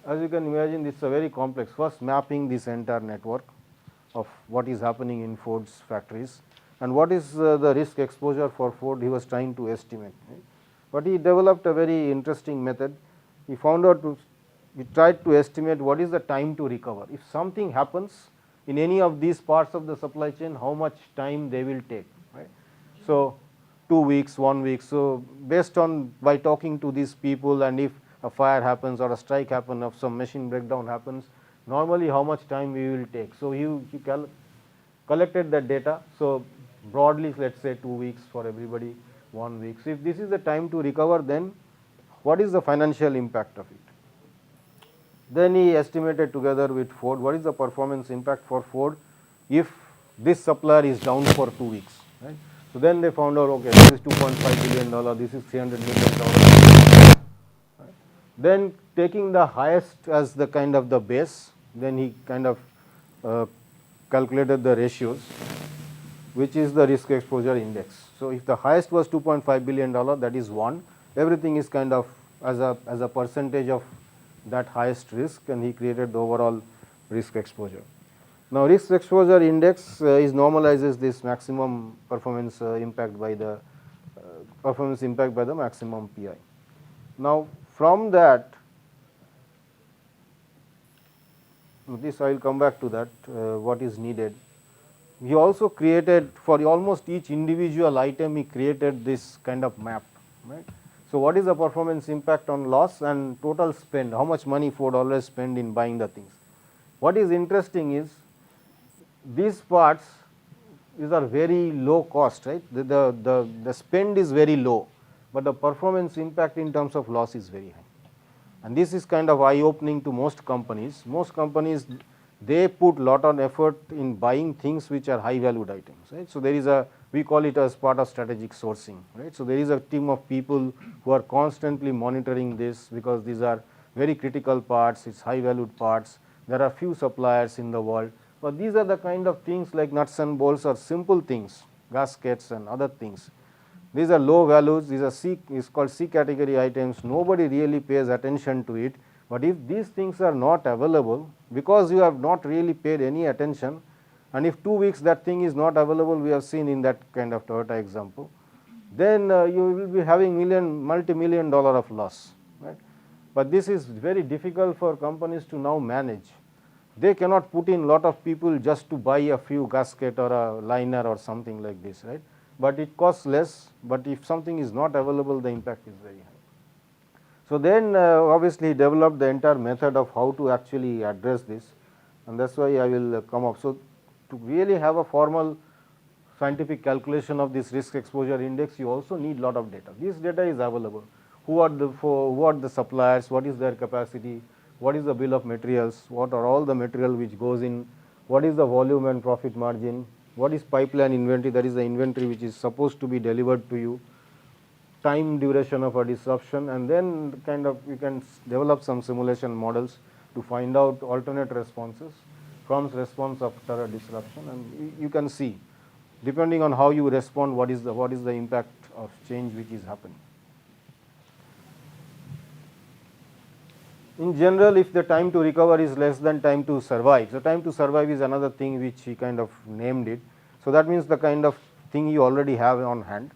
As you can imagine, it's a very complex. First, mapping this entire network of what is happening in Ford's factories and what is the risk exposure for Ford he was trying to estimate. Right? But he developed a very interesting method. He found out he tried to estimate what is the time to recover. If something happens in any of these parts of the supply chain, how much time they will take. Right? So 2 weeks, 1 week. So based on by talking to these people, and if a fire happens or a strike happens or some machine breakdown happens, normally how much time we will take. So he collected that data. So broadly, let's say 2 weeks for everybody, 1 week. So if this is the time to recover, then what is the financial impact of it? Then he estimated together with Ford what is the performance impact for Ford if this supplier is down for 2 weeks. Right? So then they found out, okay, this is $2.5 billion, this is $300 million. Right? Then taking the highest as the kind of the base, then he kind of calculated the ratios, which is the risk exposure index. So if the highest was $2.5 billion, that is 1, everything is kind of as a percentage of that highest risk, and he created the overall risk exposure. Now, risk exposure index is normalizes this maximum performance impact by the maximum PI. Now, from that, this I will come back to that, what is needed. He also created for almost each individual item, he created this kind of map, right. So, what is the performance impact on loss and total spend, how much money Ford always spend in buying the things. What is interesting is these parts, these are very low cost, right. The spend is very low, but the performance impact in terms of loss is very high. And this is kind of eye opening to most companies. Most companies, they put lot of effort in buying things which are high valued items, right. So, there is we call it as part of strategic sourcing, right. So, there is a team of people who are constantly monitoring this, because these are very critical parts, it's high valued parts. There are few suppliers in the world, but these are the kind of things like nuts and bolts or simple things, gaskets and other things. These are low values, these are is called C category items, nobody really pays attention to it. But if these things are not available, because you have not really paid any attention, and if 2 weeks that thing is not available, we have seen in that kind of Toyota example, then you will be having multi-million dollar of loss, right. But this is very difficult for companies to now manage. They cannot put in lot of people just to buy a few gasket or a liner or something like this, right. But it costs less, but if something is not available, the impact is very high. So then obviously developed the entire method of how to actually address this, and that is why I will come up. So to really have a formal scientific calculation of this risk exposure index, you also need lot of data. This data is available. Who are the suppliers, what is their capacity, what is the bill of materials, what are all the material which goes in, what is the volume and profit margin, what is pipeline inventory, that is the inventory which is supposed to be delivered to you, time duration of a disruption, and then kind of you can develop some simulation models to find out alternate responses from response after a disruption, and you can see depending on how you respond what is the impact of change which is happening. In general, if the time to recover is less than time to survive, so time to survive is another thing which he kind of named it. So that means the kind of thing you already have on hand.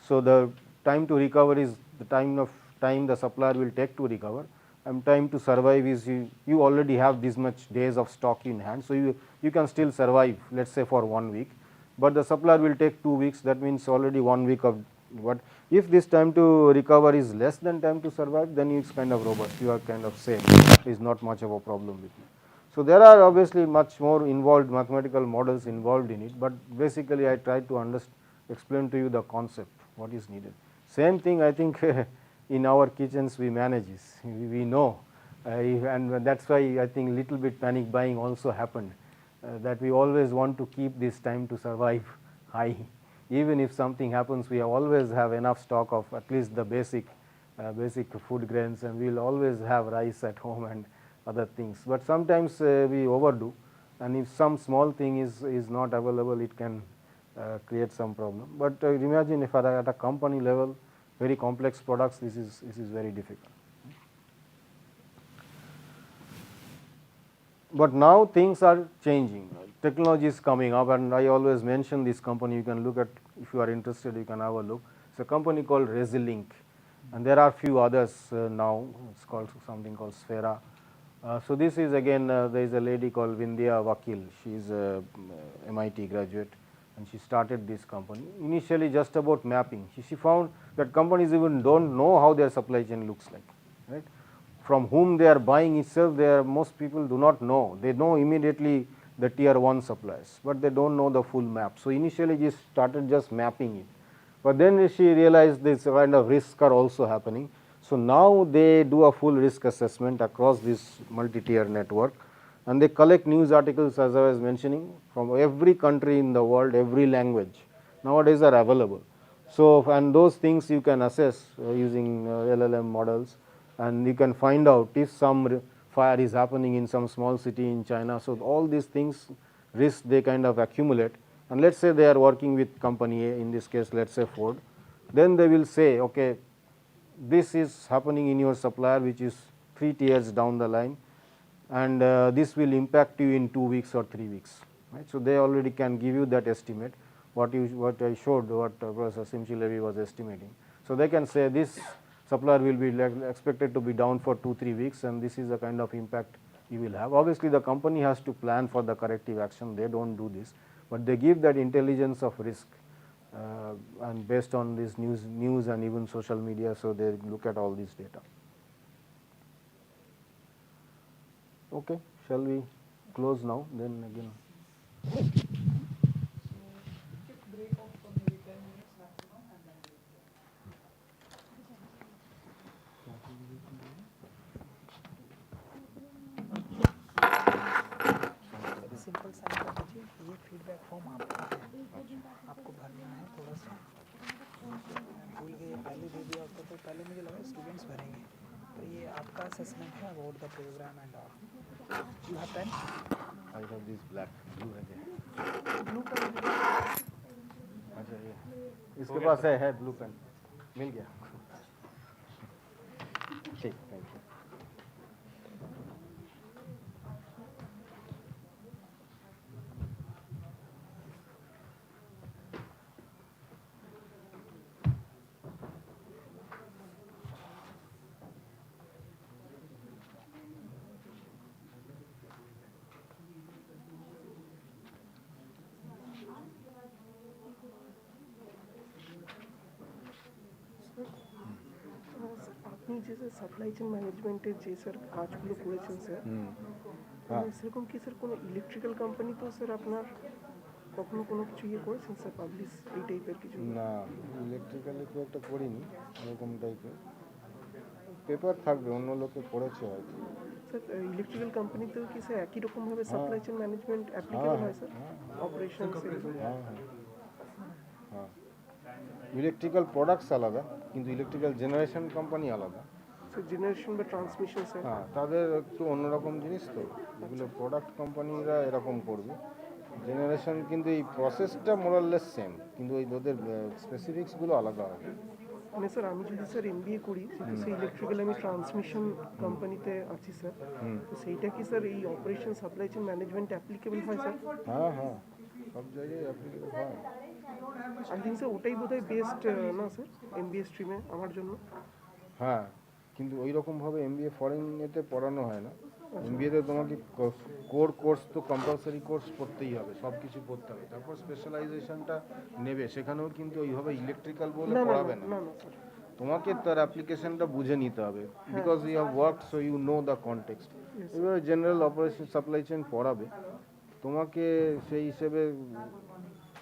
So the time to recover is the time the supplier will take to recover, and time to survive is you already have this much days of stock in hand. So you can still survive, let's say for 1 week, but the supplier will take 2 weeks. That means already 1 week of what. If this time to recover is less than time to survive, then it's kind of robust. You are kind of safe. There is not much of a problem with it. So there are obviously much more involved mathematical models involved in it, but basically I try to explain to you the concept, what is needed. Same thing I think in our kitchens we manage this. We know, and that's why I think little bit panic buying also happened. That we always want to keep this time to survive high. Even if something happens, we always have enough stock of at least the basic food grains, and we will always have rice at home and other things. But sometimes we overdo, and if some small thing is not available, it can create some problem. But imagine if at a company level, very complex products, this is very difficult. But now things are changing. Technology is coming up, and I always mention this company. You can look at, if you are interested, you can have a look. It's a company called Resilink, and there are few others now. It's called something called Sphera. So this is again, there is a lady called Vindhya Vakil. She is a MIT graduate, and she started this company. Initially just about mapping. She found that companies even don't know how their supply chain looks like, right? From whom they are buying itself, most people do not know. They know immediately the tier 1 suppliers, but they don't know the full map. So initially she started just mapping it, but then she realized this kind of risks are also happening. So now they do a full risk assessment across this multi-tier network, and they collect news articles, as I was mentioning, from every country in the world, every language nowadays are available. So, and those things you can assess using LLM models, and you can find out if some fire is happening in some small city in China. So all these things, risks, they kind of accumulate, and let's say they are working with company A, in this case let's say Ford, then they will say, okay, this is happening in your supplier which is 3 tiers down the line, and this will impact you in 2 weeks or 3 weeks, right? So they already can give you that estimate, what I showed, what Professor Simchi-Levy was estimating. So they can say this supplier will be expected to be down for 2-3 weeks, and this is the kind of impact you will have. Obviously the company has to plan for the corrective action. They don't do this, but they give that intelligence of risk, and based on this news and even social media, so they look at all this data. Okay, shall we close now, then again? Simple सा कर दीजिए, ये feedback form आपका है, आपको भरना है थोड़ा सा। भूल गए, पहले दे दिया होता तो पहले मुझे लगा स्टूडेंट्स भरेंगे, तो ये आपका असेसमेंट है about the programme and all. You have pen? I have this black blue है ब्लू पेन? अच्छा ये इसके पास है ब्लू पेन, मिल गया। ठीक, थैंक यू। আপনি যে সাপ্লাই চেইন ম্যানেজমেন্টের যে স্যার কাজগুলো করেছেন স্যার, সেরকম কি স্যার কোনো ইলেকট্রিক্যাল কোম্পানি তো স্যার আপনার কখনো কোনো কিছু ইয়ে করেছেন স্যার, পাবলিশ এই টাইপের কিছু? না, ইলেকট্রিক্যালি খুব একটা করিনি এরকম টাইপের। পেপার থাকবে, অন্য লোকে পড়েছে হয়তো। স্যার ইলেকট্রিক্যাল কোম্পানিতেও কি স্যার একই রকমভাবে সাপ্লাই চেইন ম্যানেজমেন্ট অ্যাপ্লিকেবল হয় স্যার? অপারেশন হ্যাঁ হ্যাঁ হ্যাঁ, ইলেকট্রিক্যাল প্রোডাক্টস আলাদা, কিন্তু ইলেকট্রিক্যাল জেনারেশন কোম্পানি আলাদা। স্যার জেনারেশন বা ট্রান্সমিশন স্যার? হ্যাঁ, তাদের একটু অন্যরকম জিনিস, তো এগুলো প্রোডাক্ট কোম্পানিরা এরকম করবে। জেনারেশন কিন্তু এই প্রসেসটা মোরাললেস সেম, কিন্তু ওই ওদের স্পেসিফিক্সগুলো আলাদা হবে। মানে স্যার আমি যদি স্যার এমবিএ করি যেহেতু সেই ইলেকট্রিক্যাল আমি ট্রান্সমিশন কোম্পানিতে আছি স্যার, তো সেইটা কি স্যার এই operation supply chain management applicable হয় স্যার? হ্যাঁ হ্যাঁ, সব জায়গায় অ্যাপ্লিকেবল হয়। আই থিঙ্ক স্যার ওটাই বোধহয় বেস্ট না স্যার এমবিএ স্ট্রিমে আমার জন্য। হ্যাঁ, কিন্তু ওই রকমভাবে এমবিএ ফরেনেতে পড়ানো হয় না। এমবিএতে তোমাকে কোর কোর্স তো কম্পালসারি কোর্স পড়তেই হবে, সব কিছু পড়তে হবে, তারপর স্পেশালাইজেশনটা নেবে। সেখানেও কিন্তু ওইভাবে ইলেকট্রিক্যাল বলে না না পড়াবে না না, না স্যার। তোমাকে তার অ্যাপ্লিকেশনটা বুঝে নিতে হবে, because you have work so you know the context. এবারে জেনারেল অপারেশন সাপ্লাই চেইন পড়াবে, তোমাকে সেই হিসেবে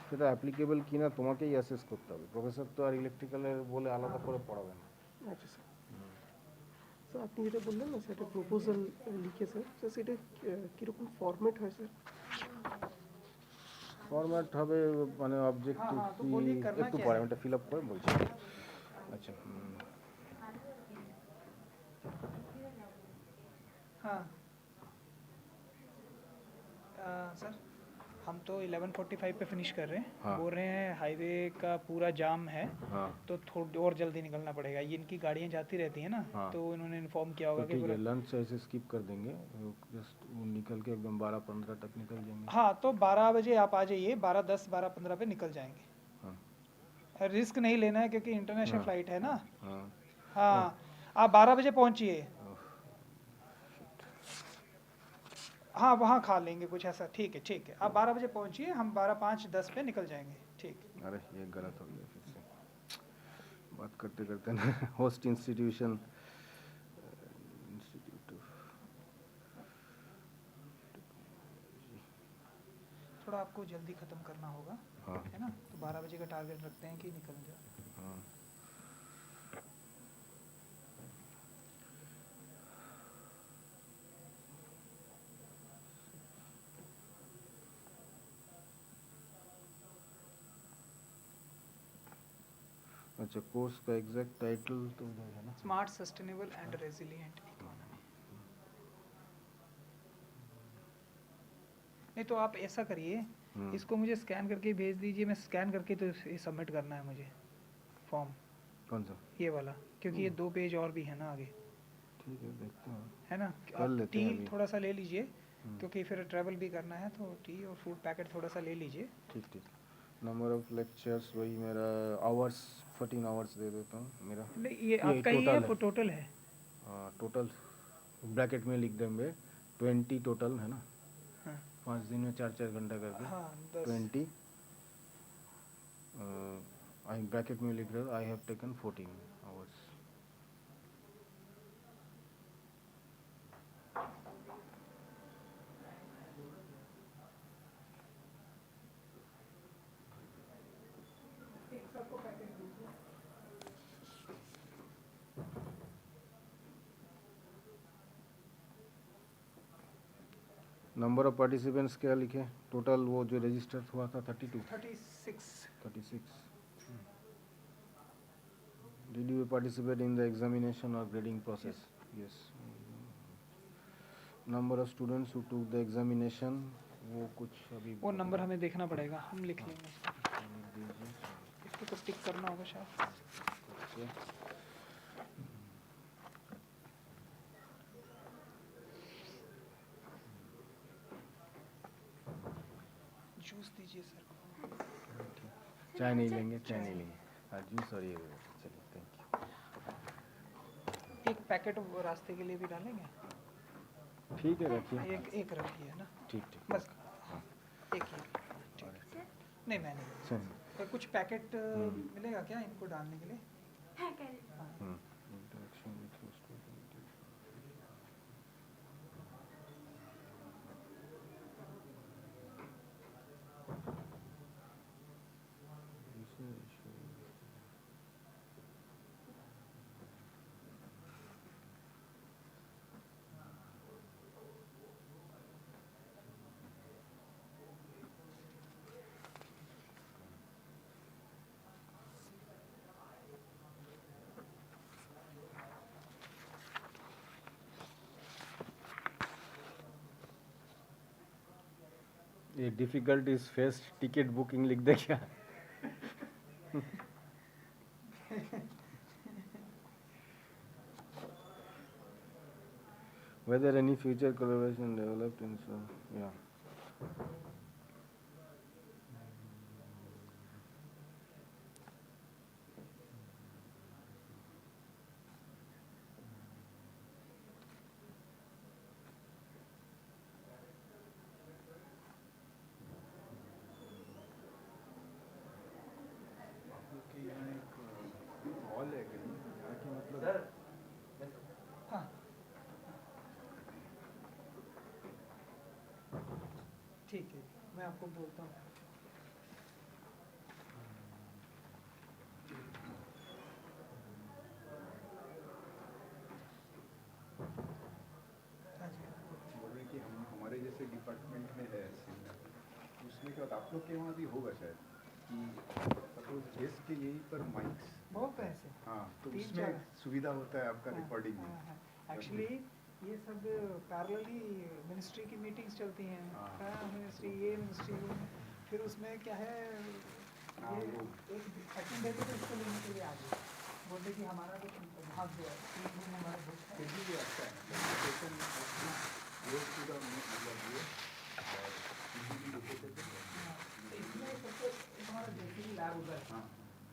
সেটা অ্যাপ্লিকেবল কিনা তোমাকেই অ্যাসেস করতে হবে। প্রফেসর তো আর ইলেকট্রিক্যালের বলে আলাদা করে পড়াবে না। আচ্ছা স্যার। স্যার আপনি যেটা বললেন না সেটা প্রপোজাল লিখে স্যার, স্যার সেটা কীরকম ফরম্যাট হয় স্যার? ফরম্যাট হবে মানে অবজেক্টিভ কি, একটু পরে আমি এটা ফিল আপ করে বলছি। আচ্ছা हाँ सर हम तो 11:45 पे फिनिश कर रहे हैं। हाँ। बोल रहे हैं हाईवे का पूरा जाम है, हाँ तो थोड़ी और जल्दी निकलना पड़ेगा। ये इनकी गाड़ियाँ जाती रहती हैं ना, हाँ। तो इन्होंने इन्फॉर्म किया तो होगा कि ठीक है, पूरा लंच ऐसे स्किप कर देंगे, जस्ट वो निकल के एकदम 12-15 तक निकल जाएंगे। हाँ, तो 12 बजे आप आ जाइए, 12:10 12:15 पे निकल जाएंगे। हाँ रिस्क नहीं लेना है क्योंकि इंटरनेशनल हाँ। फ्लाइट है ना। हाँ हाँ, आप 12 बजे पहुंचिए। हाँ वहाँ खा लेंगे कुछ ऐसा, ठीक है ठीक है। आप 12 बजे पहुंचिए, हम 12:05 10 पे निकल जाएंगे। ठीक है। अरे ये गलत हो गया फिर से, बात करते करते ना। होस्ट इंस्टीट्यूशन थोड़ा आपको जल्दी ख़त्म करना होगा, हाँ है ना, तो 12 बजे का टारगेट रखते हैं कि निकल जाए। हाँ। अच्छा, कोर्स का एग्जैक्ट टाइटल तो उधर है ना। Smart sustainable and resilient economy. नहीं तो आप ऐसा करिए, इसको मुझे स्कैन करके भेज दीजिए, मैं स्कैन करके तो ये सबमिट करना है मुझे फॉर्म, कौन सा? ये वाला, क्योंकि ये 2 पेज और भी है ना आगे, ठीक है, देखते हैं। है ना। कर आप लेते टी हैं अभी। थोड़ा सा ले लीजिए, क्योंकि फिर ट्रैवल भी करना है, तो टी और फूड पैकेट थोड़ा सा ले लीजिए। ठीक ठीक। नंबर ऑफ लेक्चर्स वही मेरा, आवर्स 14 आवर्स दे देता हूँ मेरा। नहीं ये आपका ही है, टोटल है। टोटल ब्रैकेट में लिख देंगे 20 टोटल, है ना। हाँ 5 दिन में 4-4 घंटा करके हाँ 10। 20। आई ब्रैकेट में लिख रहा हूँ, I have taken 14 hours. Number of participants क्या लिखे टोटल, वो जो रजिस्टर हुआ था 32 36। 36। Did you participate in the examination or grading process? Yes. Number of students who took the examination, वो कुछ अभी वो नंबर हमें देखना पड़ेगा, हम लिख लेंगे इसको, तो टिक करना होगा शायद। जूस दीजिए सर को। चाय नहीं लेंगे, चाय नहीं लेंगे, हाँ जूस और ये चलिए, थैंक यू। एक पैकेट वो रास्ते के लिए भी डालेंगे, ठीक है, रखिए। एक रखिए है ना, ठीक ठीक। बस एक ही, ठीक है। नहीं मैं नहीं, चलिए। तो कुछ पैकेट मिलेगा क्या इनको डालने के लिए? Interaction with host community. ये डिफिकल्टीज फेस्ड टिकट बुकिंग लिख दे क्या? Whether any future collaboration developed in so yeah. क्योंकि यहाँ एक हॉल है कहीं यहाँ की मतलब हाँ ठीक है मैं आपको बोलता हूँ हाँ जी बोल रहे हैं कि हम हमारे जैसे डिपार्टमेंट में है उसमें क्या होता है आप लोग के वहाँ भी होगा शायद कि सपोज गेस्ट के यहीं पर माइक्स बहुत पैसे हाँ तो तीन उसमें चार। सुविधा होता है आपका रिकॉर्डिंग में एक्चुअली ये सब पैरेलली मिनिस्ट्री की मीटिंग्स चलती हैं हाँ। मिनिस्ट्री ये मिनिस्ट्री वो फिर उसमें क्या है हाँ, ये वो। एक सेकंड डे पे तो इसको लेने के लिए आ गए बोलते कि हमारा कुछ भाग गया तीन दिन हमारे बुक है फिर भी ये अच्छा है लोकेशन रोज टू द मतलब ये और easily located है। तो इसमें सबसे एक हमारा जेसीबी लैब उधर है हाँ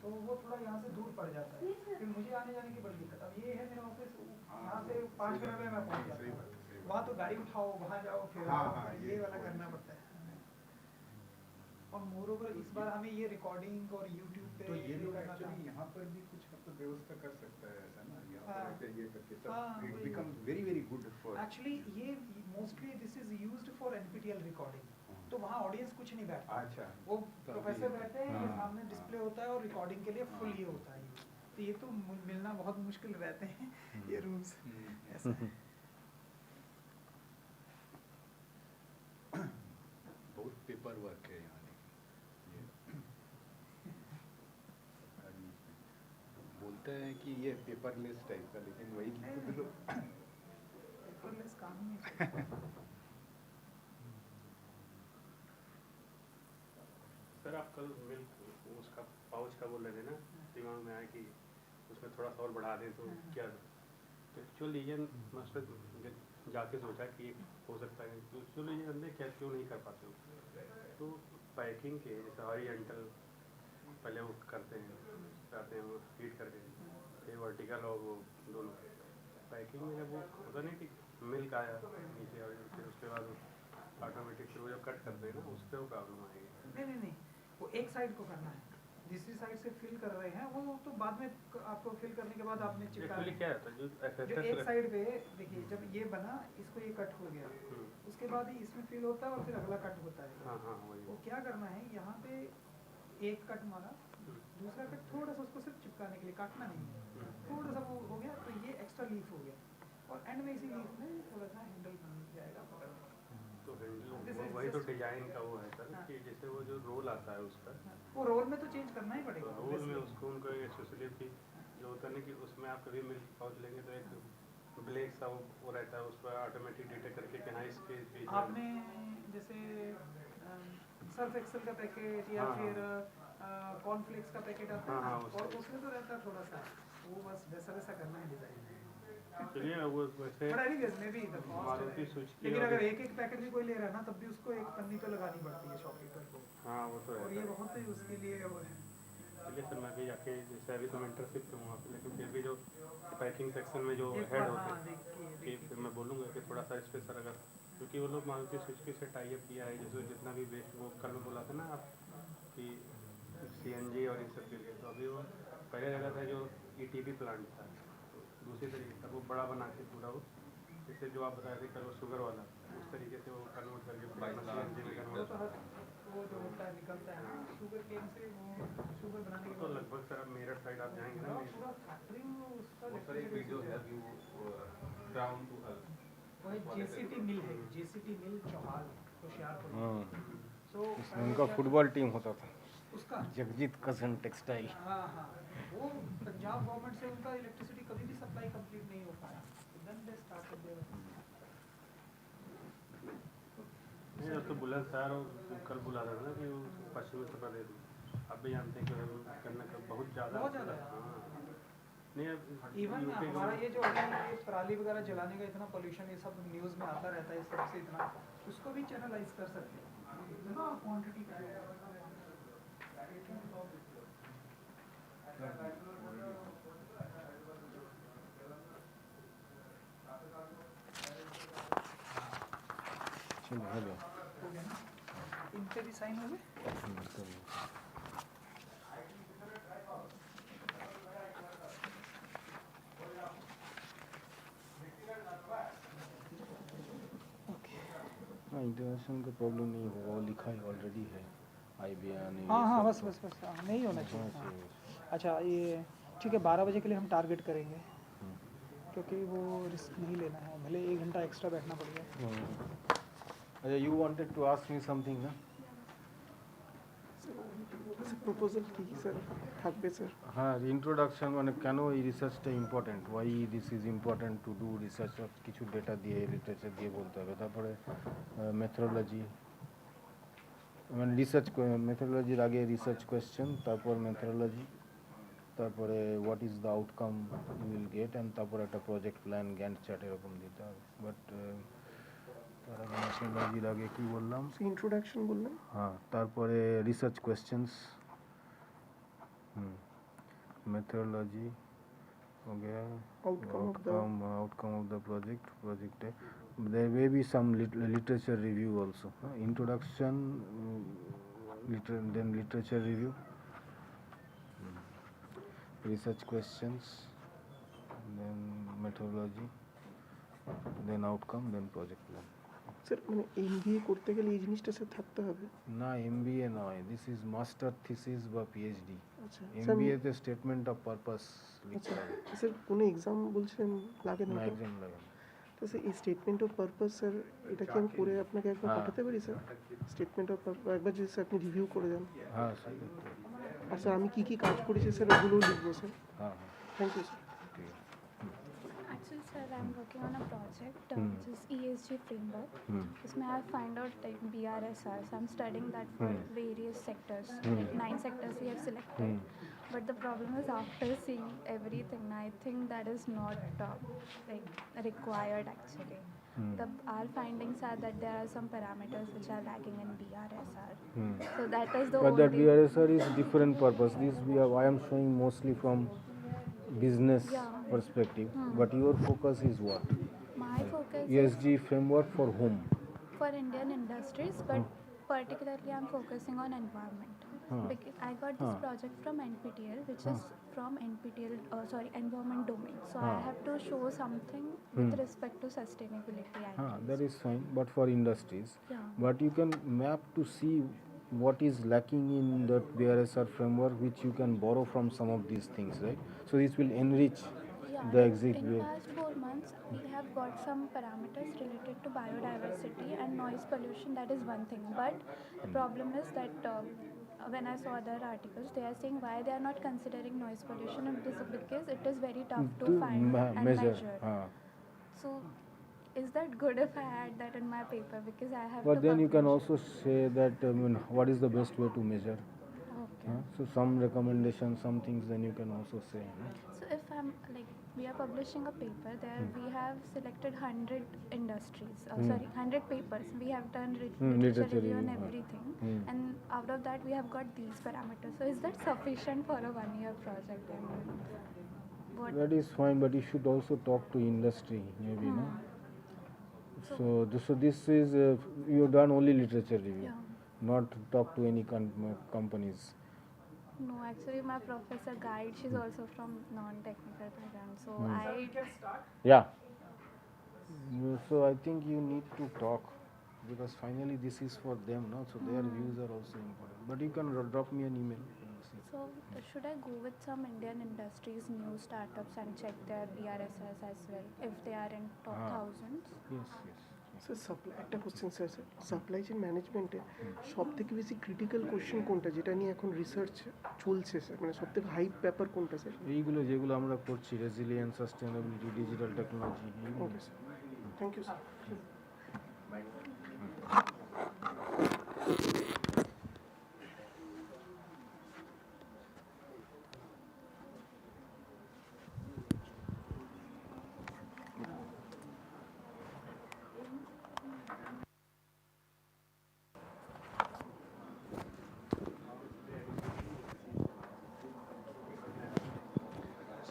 तो वो थोड़ा यहाँ से दूर पड़ जाता है फिर मुझे आने जाने की बड़ी दिक्कत अब ये है मेरा ऑफिस यहाँ से 5 मिनट में मैं पहुँच जाता सही हूँ बात है सही बात वहाँ तो गाड़ी उठाओ वहाँ जाओ फिर हाँ, आओ, हाँ, ये ये वाला बहुत करना पड़ता है और मोर ओवर इस बार हमें ये रिकॉर्डिंग और यूट्यूब पे तो ये लोग करना था। एक्चुअली यहाँ पर भी कुछ मतलब व्यवस्था कर सकता है ऐसा ना यहाँ हाँ। पर आके ये करके हाँ, तब इट वही। Becomes very very good for actually ये mostly this is used for NPTEL recording तो वहाँ ऑडियंस कुछ नहीं बैठता अच्छा वो तो प्रोफेसर अभी- बैठते हैं ये हाँ, सामने हाँ। डिस्प्ले होता है और रिकॉर्डिंग के लिए फुल ये होता है तो ये तो मिलना बहुत मुश्किल रहते हैं ये रूम्स ऐसा है बहुत पेपर वर्क है यहाँ लेकिन ये अभी बोलते हैं कि ये पेपरलेस टाइप का लेकिन वही खुद लोग पेपरलेस काम ही है सर आप कल मिल्क उसका पाउच का बोल रहे थे ना दिमाग में आया कि उसमें थोड़ा सा और बढ़ा दें तो क्या एक्चुअली ये मकसद जाके सोचा कि हो सकता है तो एक्चुअली ये हमने क्या क्यों नहीं कर पाते हो तो पैकिंग के जैसे हॉरिजॉन्टल पहले वो करते हैं वो फीड करके फिर वर्टिकल और वो दोनों पैकिंग में जब वो होता नहीं कि मिल्क आया नीचे और फिर उसके बाद ऑटोमेटिक फिर वो जब कट करते हैं ना उस पर वो प्रॉब्लम आएगी नहीं वो एक साइड को करना है दूसरी साइड से फिल कर रहे हैं वो तो बाद में आपको फिल करने के बाद आपने चिपका एक्चुअली क्या है जो जो एक साइड पे देखिए जब ये बना इसको ये कट हो गया उसके बाद ही इसमें फिल होता है और फिर अगला कट होता है हाँ हाँ वही वो क्या करना है यहाँ पे एक कट मारा दूसरा कट थोड़ा सा उसको सिर्फ चिपकाने के लिए काटना नहीं है थोड़ा सा वो हो गया तो ये एक्स्ट्रा लीफ हो गया और एंड में इसी लीफ में थोड़ा सा हैंडल बन जाएगा तो हैंडल वही तो डिजाइन का वो है सर कि जैसे वो जो रोल आता है उसका वो रोल में तो चेंज करना ही तो पड़ेगा रोल में उसको उनको स्पेशली कि जो होता है ना कि उसमें आप कभी मिल्क पाउच लेंगे तो एक ब्लैक सा वो रहता है उस पर ऑटोमेटिक डिटेक्ट करके कि हाँ इसके बीच में आपने जैसे सर्फ एक्सेल का पैकेट या हाँ, फिर कॉर्नफ्लेक्स का पैकेट आता है हाँ, ना, हाँ, और उसमें तो रहता है थोड़ा सा वो बस वैसा वैसा करना है डिजाइन चलिए वो वैसे but anyways may be the Maruti cost Suzuki लेकिन और- अगर एक एक पैकेट भी कोई ले रहा है ना तब भी उसको एक पन्नी तो लगानी पड़ती है शॉपकीपर को हाँ वो तो और है ये बहुत ही उसके लिए वो है चलिए सर मैं भी जाके जैसे अभी तो मैं इंटर्नशिप पे हूँ वहाँ पे लेकिन फिर भी जो पैकिंग सेक्शन में जो एक हेड बार होते हाँ हैं देखिए कि फिर मैं बोलूँगा कि थोड़ा सा इस पे सर अगर क्योंकि वो लोग मारुति सुजुकी से टाई अप किया है जैसे जितना भी वेस्ट वो कल में बोला था ना आप कि CNG और इन सब के लिए तो अभी वो पहले जगह था जो ETP प्लांट था तो दूसरी तरीके का वो बड़ा बना के पूरा वो जैसे जो आप बताए थे कल वो शुगर वाला उस तरीके से वो कन्वर्ट करके CNG में वो कन्वर्ट तो हर वो जो होता है निकलता है ना शुगर केन से वो शुगर बनाने के तो बाद लगभग सर आप मेरठ साइड आप जाएंगे ना पूरा फैक्ट्री में उसका सर एक वीडियो है व्यू डाउन टू अर्थ वो JCT मिल है JCT मिल चौहाल होशियारपुर सो उनका फुटबॉल टीम होता था उसका जगजीत कसन टेक्सटाइल हाँ वो पंजाब गवर्नमेंट से उनका इलेक्ट्रिसिटी कभी भी सप्लाई कंप्लीट नहीं हो पाया देन दे स्टार्टेड देयर नहीं अब तो बुलंद सर और कल बुला रहा था ना कि वो पश्चिमी उत्तर प्रदेश में आप भी जानते हैं कि गन्ना का बहुत ज़्यादा बहुत ज़्यादा है। हाँ नहीं अब इवन यूपी हमारा ये जो अभी ये पराली वगैरह जलाने का इतना पोल्यूशन ये सब न्यूज़ में आता रहता है, इस सबसे इतना, उसको भी चैनलाइज कर सकते हैं क्वांटिटी का। चलो हो गया। इन पे भी साइन हो गए। हाँ, इंटरनेशनल का प्रॉब्लम नहीं होगा, वो लिखा ही ऑलरेडी है IBN। हाँ हाँ बस बस बस हाँ, नहीं होना चाहिए। हाँ। अच्छा ये ठीक है, 12 बजे के लिए हम टारगेट करेंगे, क्योंकि वो रिस्क नहीं लेना है, भले 1 घंटा एक्स्ट्रा बैठना पड़ेगा। अच्छा, you wanted to ask me something ना? প্রপোজাল কি স্যার থাকবে স্যার? হ্যাঁ, ইন্ট্রোডাকশন মানে কেন এই রিসার্চটা important, why this is important to do research, কিছু ডেটা দিয়ে লিটারেচার দিয়ে বলতে হবে। তারপরে মেথোডোলজি, মানে রিসার্চ মেথোডোলজির আগে রিসার্চ কোয়েশ্চেন, তারপর মেথোডোলজি, তারপরে what is the outcome you will get, and তারপর একটা প্রজেক্ট প্ল্যান গ্যান্ট চার্ট এরকম দিতে হবে। বাট তার আগে মেথোডোলজির আগে কী বললাম? ইন্ট্রোডাকশন বললেন। हाँ, তারপরে রিসার্চ কোয়েশ্চেন্স, मेथोडोलॉजी हो गया, आउटकम ऑफ द प्रोजेक्ट है। There may be some literature review also, introduction, then literature review, research questions, then methodology, then outcome, then project plan। Sir মানে এমবিএ করতে গেলে এই জিনিসটা স্যার থাকতে হবে? না, এমবিএ নয়, দিস ইজ মাস্টার থিসিস বা পিএইচডি। আচ্ছা এমবিএ তে স্টেটমেন্ট অফ পারপাস লিখতে আচ্ছা হবে, স্যার কোনো এক্সাম বলছেন লাগে না না তো? এক্সাম লাগে না। তো স্যার এই স্টেটমেন্ট অফ পারপাস স্যার এটা কি আমি করে আপনাকে একবার হ্যাঁ। পাঠাতে পারি স্যার? স্টেটমেন্ট অফ পারপাস একবার যদি স্যার আপনি রিভিউ করে দেন। হ্যাঁ সেটা তো, আর স্যার আমি কী কী কাজ করেছি স্যার ওগুলোও লিখবো স্যার। হ্যাঁ থ্যাংক ইউ স্যার। ঠিক আছে। Actually, sir, I'm working on a project which is ESG framework. Usme I find out like BRSR. So I'm studying that for various sectors. Like 9 sectors we have selected. But the problem is after seeing everything, I think that is not like required actually. Our findings are that there are some parameters which are lacking in BRSR. So that is the But that only. BRSR is different purpose. This I am showing mostly from business perspective. But your focus is what? My focus is ESG framework for whom? for Indian industries, but particularly I'm focusing on environment. Because I got this project from NPTEL, which is from environment domain. So I have to show something with respect to sustainability. I guess. That is fine, but for industries. Yeah. But you can map to see what is lacking in that BRSR framework, which you can borrow from some of these things, right? So this will enrich Yeah, the like exit in way. past 4 months, we have got some parameters related to biodiversity and noise pollution. That is one thing. But the problem is that when I saw other articles, they are saying why they are not considering noise pollution, and it is because it is very tough to find and measure. So, is that good if I add that in my paper? Because I have But to then you can publish. also say that what is the best way to measure. Okay. So some recommendations, some things, then you can also say. So if I'm like, we are publishing a paper there, we have selected 100 industries, 100 papers. We have done literature review and everything, and out of that we have got these parameters. So is that sufficient for a 1-year project? I mean, what? That is fine, but you should also talk to industry, maybe, no? So this is you have done only literature review, Yeah. not talk to any companies. No, actually my professor guide, she's also from non-technical background. So Yeah. So I think you need to talk, because finally this is for them, no? So their views are also important. But you can drop me an email. So should I go with some Indian industries, new startups, and check their BRSS as well if they are in top thousands? Yes. Sir supply একটা question sir supply chain ম্যানেজমেন্টে সব থেকে বেশি critical question কোনটা, যেটা নিয়ে এখন research চলছে স্যার, মানে সব থেকে হাইপ ব্যাপার কোনটা স্যার? এইগুলো যেগুলো আমরা করছি, resilience, sustainability, digital technology. Okay sir, thank you sir.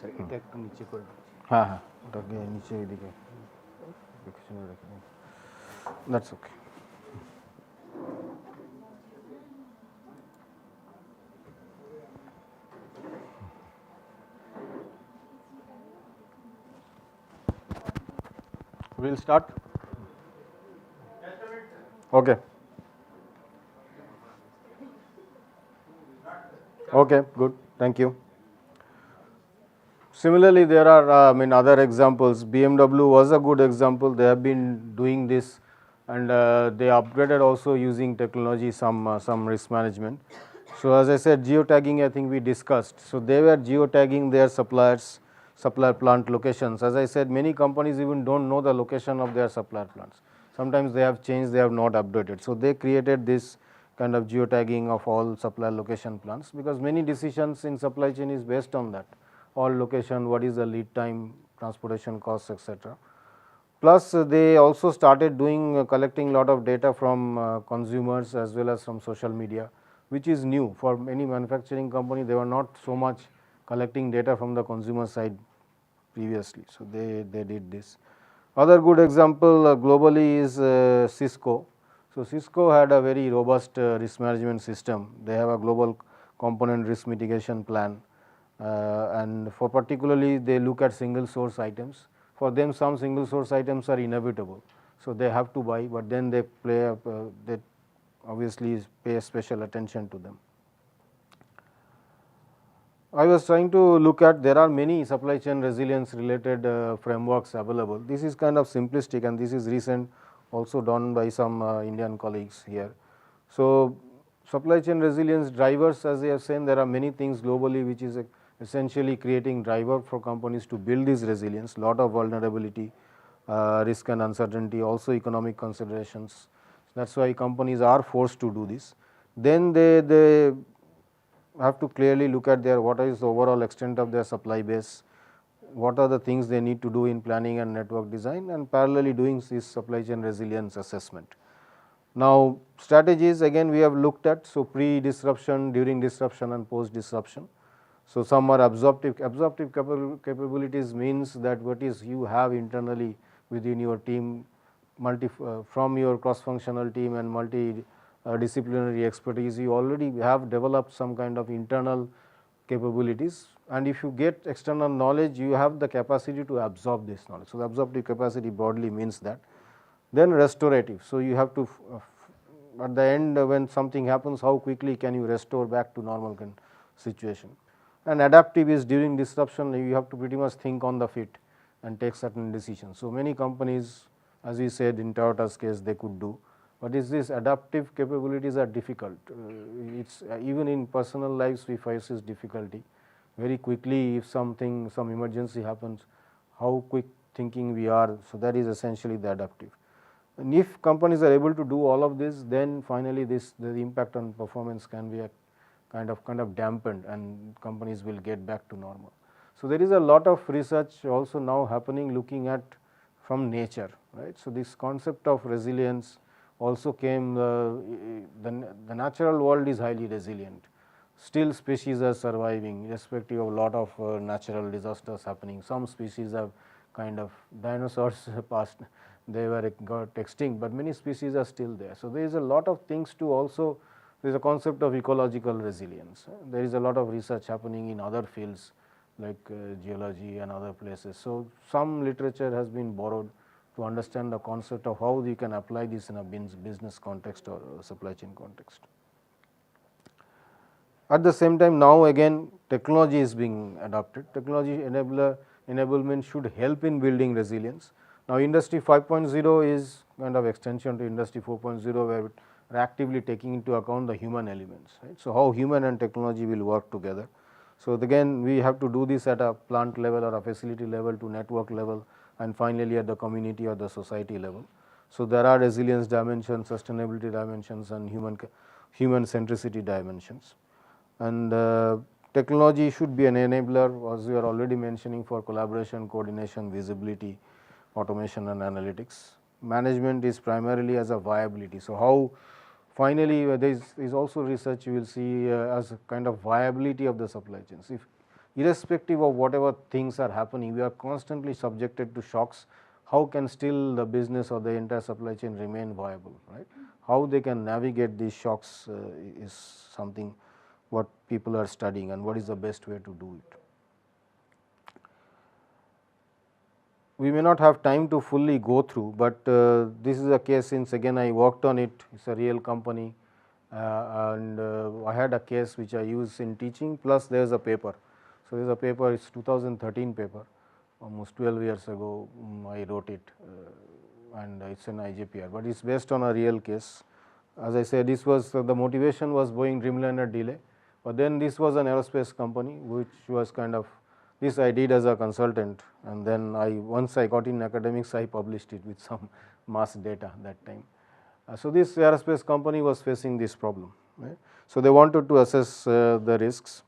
Sir এটা একটু নিচে করে দিচ্ছি। হ্যাঁ হ্যাঁ ওটাকে নিচে এদিকে পিছনে রেখে দিন। That's okay. We'll start. Okay. Okay, good. Thank you. Similarly, there are other examples. BMW was a good example. They have been doing this, and they upgraded also using technology, some risk management. So as I said, geotagging, I think we discussed. So they were geotagging their supplier plant locations. As I said, many companies even don't know the location of their supplier plants. Sometimes they have changed, they have not updated. So they created this kind of geotagging of all supplier location plants, because many decisions in supply chain is based on that. All location, what is the lead time, transportation costs, etc. Plus they also started doing collecting lot of data from consumers as well as from social media, which is new for many manufacturing company. They were not so much collecting data from the consumer side previously. So they did this. Other good example globally is Cisco. So Cisco had a very robust risk management system. They have a global component risk mitigation plan. And for particularly they look at single source items. For them, some single source items are inevitable, so they have to buy, but then they they obviously pay special attention to them. I was trying to look at, there are many supply chain resilience related frameworks available. This is kind of simplistic, and this is recent, also done by some Indian colleagues here. So supply chain resilience drivers, as I have said, there are many things globally which is essentially creating driver for companies to build this resilience, lot of vulnerability, risk and uncertainty, also economic considerations. That is why companies are forced to do this. Then they have to clearly look at their, what is the overall extent of their supply base, what are the things they need to do in planning and network design, and parallelly doing this supply chain resilience assessment. Now strategies, again we have looked at, so pre-disruption, during disruption and post-disruption. So some are absorptive capabilities, means that what is you have internally within your team, from your cross-functional team and multi-disciplinary expertise, you already have developed some kind of internal capabilities, and if you get external knowledge, you have the capacity to absorb this knowledge. So the absorptive capacity broadly means that. Then restorative, so you have to at the end when something happens, how quickly can you restore back to normal situation. And adaptive is, during disruption you have to pretty much think on the feet and take certain decisions. So many companies, as we said in Toyota's case, they could do, but is this adaptive capabilities are difficult. It's even in personal lives we face this difficulty very quickly. If some emergency happens, how quick thinking we are. So that is essentially the adaptive. And if companies are able to do all of this, then finally the impact on performance can be a kind of dampened, and companies will get back to normal. So there is a lot of research also now happening looking at from nature, right. So this concept of resilience also came, the natural world is highly resilient, still species are surviving irrespective of a lot of natural disasters happening. Some species have kind of, dinosaurs passed, they got extinct, but many species are still there. So there is a lot of things to also, there is a concept of ecological resilience. There is a lot of research happening in other fields like geology and other places. So some literature has been borrowed to understand the concept of how you can apply this in a business context or supply chain context. At the same time, now again technology is being adopted. Technology enablement should help in building resilience. Now Industry 5.0 is kind of extension to Industry 4.0, where we are actively taking into account the human elements, right. So how human and technology will work together. So again we have to do this at a plant level or a facility level to network level, and finally at the community or the society level. So there are resilience dimensions, sustainability dimensions, and human centricity dimensions. And technology should be an enabler, as we are already mentioning, for collaboration, coordination, visibility, automation and analytics. Management is primarily as a viability. So how finally there is also research you will see as a kind of viability of the supply chains. irrespective of whatever things are happening, we are constantly subjected to shocks. How can still the business or the entire supply chain remain viable, right? How they can navigate these shocks is something what people are studying, and what is the best way to do it. We may not have time to fully go through, but this is a case, since again I worked on it, it is a real company, and I had a case which I use in teaching, plus there is a paper. So, there is a paper, it is 2013 paper, almost 12 years ago I wrote it, and it is an IJPR, but it is based on a real case. As I said, this was the motivation was Boeing Dreamliner delay, but then this was an aerospace company which was kind of, this I did as a consultant, and then once I got in academics, I published it with some mass data that time. So, this aerospace company was facing this problem, right. So, they wanted to assess the risks,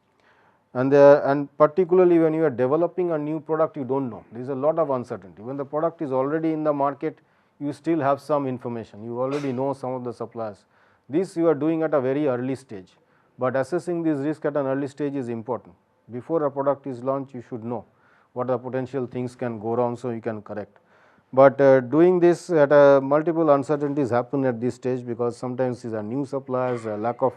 and particularly when you are developing a new product, you do not know, there is a lot of uncertainty. When the product is already in the market, you still have some information, you already know some of the suppliers. This you are doing at a very early stage, but assessing this risk at an early stage is important. Before a product is launched, you should know what the potential things can go wrong, so you can correct. But doing this at multiple uncertainties happen at this stage, because sometimes these are new suppliers, a lack of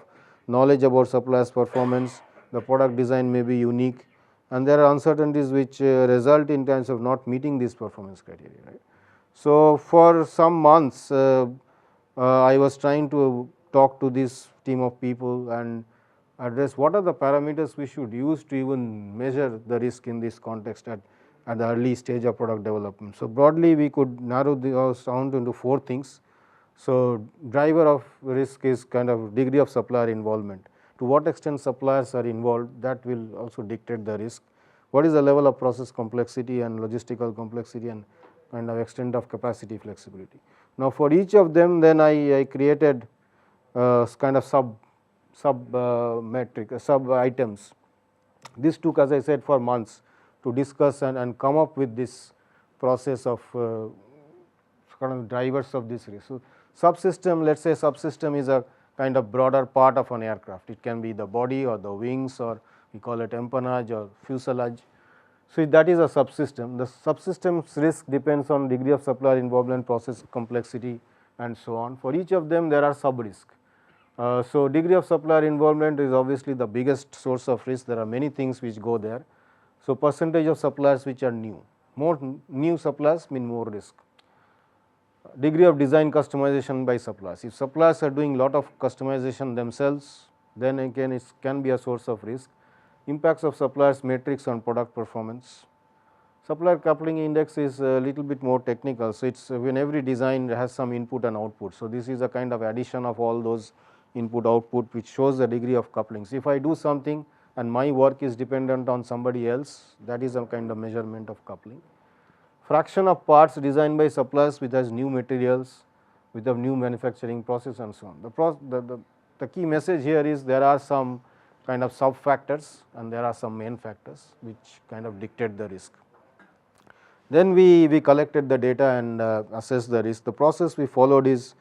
knowledge about suppliers' performance, the product design may be unique, and there are uncertainties which result in terms of not meeting these performance criteria, right. So, for some months I was trying to talk to this team of people and address what are the parameters we should use to even measure the risk in this context at the early stage of product development. So, broadly we could narrow this down into 4 things. So, driver of risk is kind of degree of supplier involvement. To what extent suppliers are involved, that will also dictate the risk. What is the level of process complexity and logistical complexity and kind of extent of capacity flexibility. Now, for each of them, then I created kind of sub items. This took, as I said, for months to discuss and come up with this process of kind of drivers of this risk. So, subsystem, let us say subsystem is a kind of broader part of an aircraft. It can be the body or the wings, or we call it empennage or fuselage. So, that is a subsystem. The subsystem's risk depends on degree of supplier involvement, process complexity, and so on. For each of them, there are sub risk. So, degree of supplier involvement is obviously the biggest source of risk. There are many things which go there. So, percentage of suppliers which are new, more new suppliers mean more risk. Degree of design customization by suppliers. If suppliers are doing lot of customization themselves, then again it can be a source of risk. Impacts of suppliers matrix on product performance. Supplier coupling index is a little bit more technical. So, it is when every design has some input and output. So, this is a kind of addition of all those input output which shows the degree of couplings. If I do something and my work is dependent on somebody else, that is a kind of measurement of coupling. Fraction of parts designed by suppliers which has new materials, with a new manufacturing process, and so on. The key message here is there are some kind of sub factors and there are some main factors which kind of dictate the risk. Then we collected the data and assessed the risk. The process we followed is,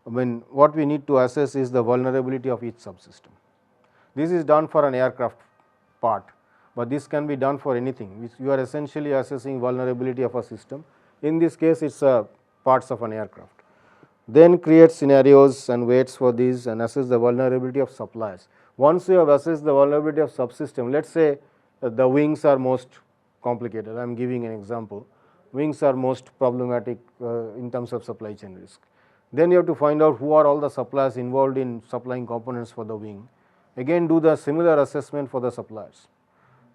what we need to assess is the vulnerability of each subsystem. This is done for an aircraft part, but this can be done for anything, which you are essentially assessing vulnerability of a system. In this case, it is parts of an aircraft. Then create scenarios and weights for these and assess the vulnerability of suppliers. Once you have assessed the vulnerability of subsystem, let us say the wings are most complicated, I am giving an example, wings are most problematic in terms of supply chain risk. Then you have to find out who are all the suppliers involved in supplying components for the wing. Again, do the similar assessment for the suppliers.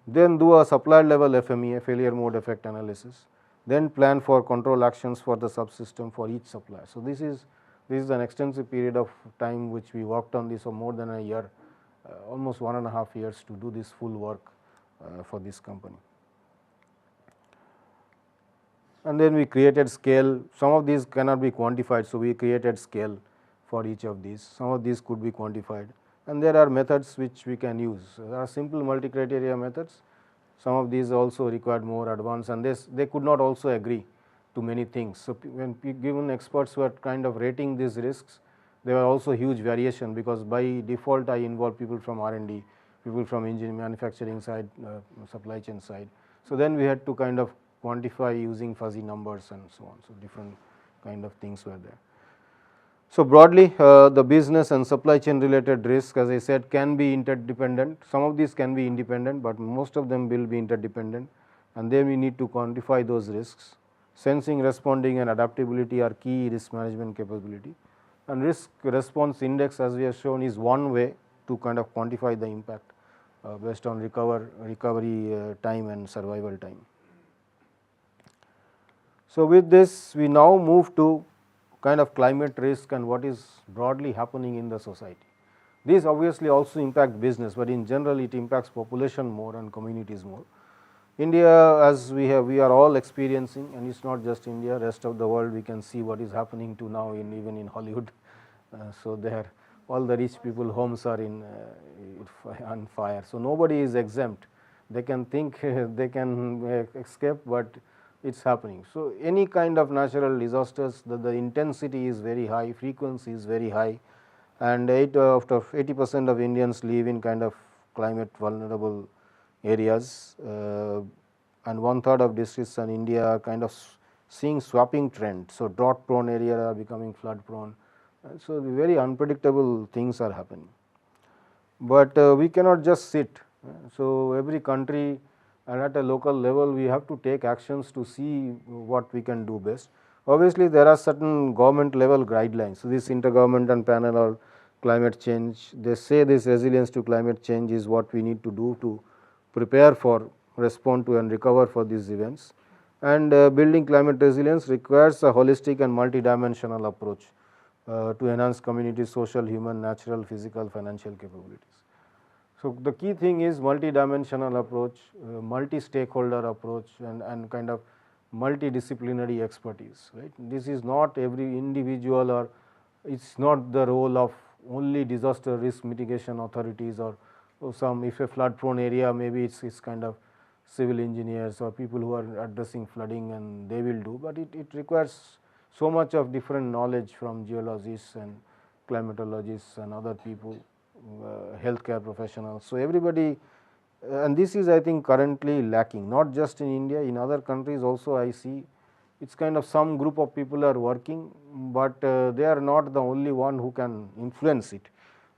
Then do a supplier level FMEA, failure mode effect analysis. Then plan for control actions for the subsystem for each supplier. So, this is an extensive period of time which we worked on this for more than a year, almost 1.5 years to do this full work for this company. And then we created scale. Some of these cannot be quantified, so we created scale for each of these. Some of these could be quantified, and there are methods which we can use. There are simple multi-criteria methods. Some of these also required more advanced, and they could not also agree to many things. So, when given experts were kind of rating these risks, there were also huge variation, because by default I involve people from R&D, people from engineering, manufacturing side, supply chain side. So then we had to kind of quantify using fuzzy numbers and so on. So different kind of things were there. So broadly, the business and supply chain related risk, as I said, can be interdependent. Some of these can be independent, but most of them will be interdependent, and then we need to quantify those risks. Sensing, responding and adaptability are key risk management capability, and risk response index, as we have shown, is one way to kind of quantify the impact based on recovery time and survival time. So with this, we now move to kind of climate risk and what is broadly happening in the society. These obviously also impact business, but in general it impacts population more and communities more. India, as we are all experiencing, and it's not just India, rest of the world, we can see what is happening to now even in Hollywood. So there, all the rich people homes are on fire. So nobody is exempt. They can think they can escape, but it's happening. So any kind of natural disasters, the intensity is very high, frequency is very high, and 80% of Indians live in kind of climate vulnerable areas, and 1/3 of districts in India are kind of seeing swapping trend. So drought prone areas are becoming flood prone, so very unpredictable things are happening. But we cannot just sit. So every country and at a local level we have to take actions to see what we can do best. Obviously there are certain government level guidelines. So this intergovernmental panel on climate change, they say this resilience to climate change is what we need to do to prepare for, respond to and recover for these events. And building climate resilience requires a holistic and multidimensional approach to enhance community social, human, natural, physical, financial capabilities. So the key thing is multidimensional approach, multi-stakeholder approach, and kind of multidisciplinary expertise, right. This is not every individual, or it's not the role of only disaster risk mitigation authorities, or some, if a flood prone area, maybe it's kind of civil engineers or people who are addressing flooding, and they will do, but it requires so much of different knowledge from geologists and climatologists and other people, healthcare professionals. So everybody, and this is I think currently lacking, not just in India, in other countries also I see it's kind of some group of people are working, but they are not the only one who can influence it.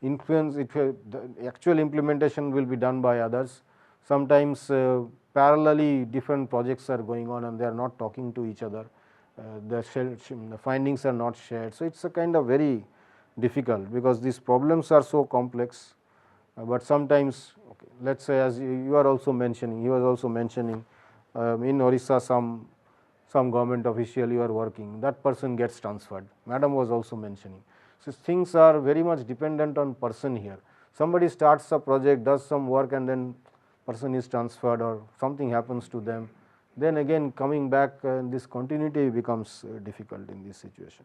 The actual implementation will be done by others. Sometimes parallelly different projects are going on and they are not talking to each other. The findings are not shared. So it's a kind of very difficult, because these problems are so complex, but sometimes, okay, let's say, as you are also mentioning, he was also mentioning, in Orissa some government official you are working, that person gets transferred. Madam was also mentioning. So things are very much dependent on person here. Somebody starts a project, does some work, and then person is transferred or something happens to them. Then again coming back, this continuity becomes difficult in this situation.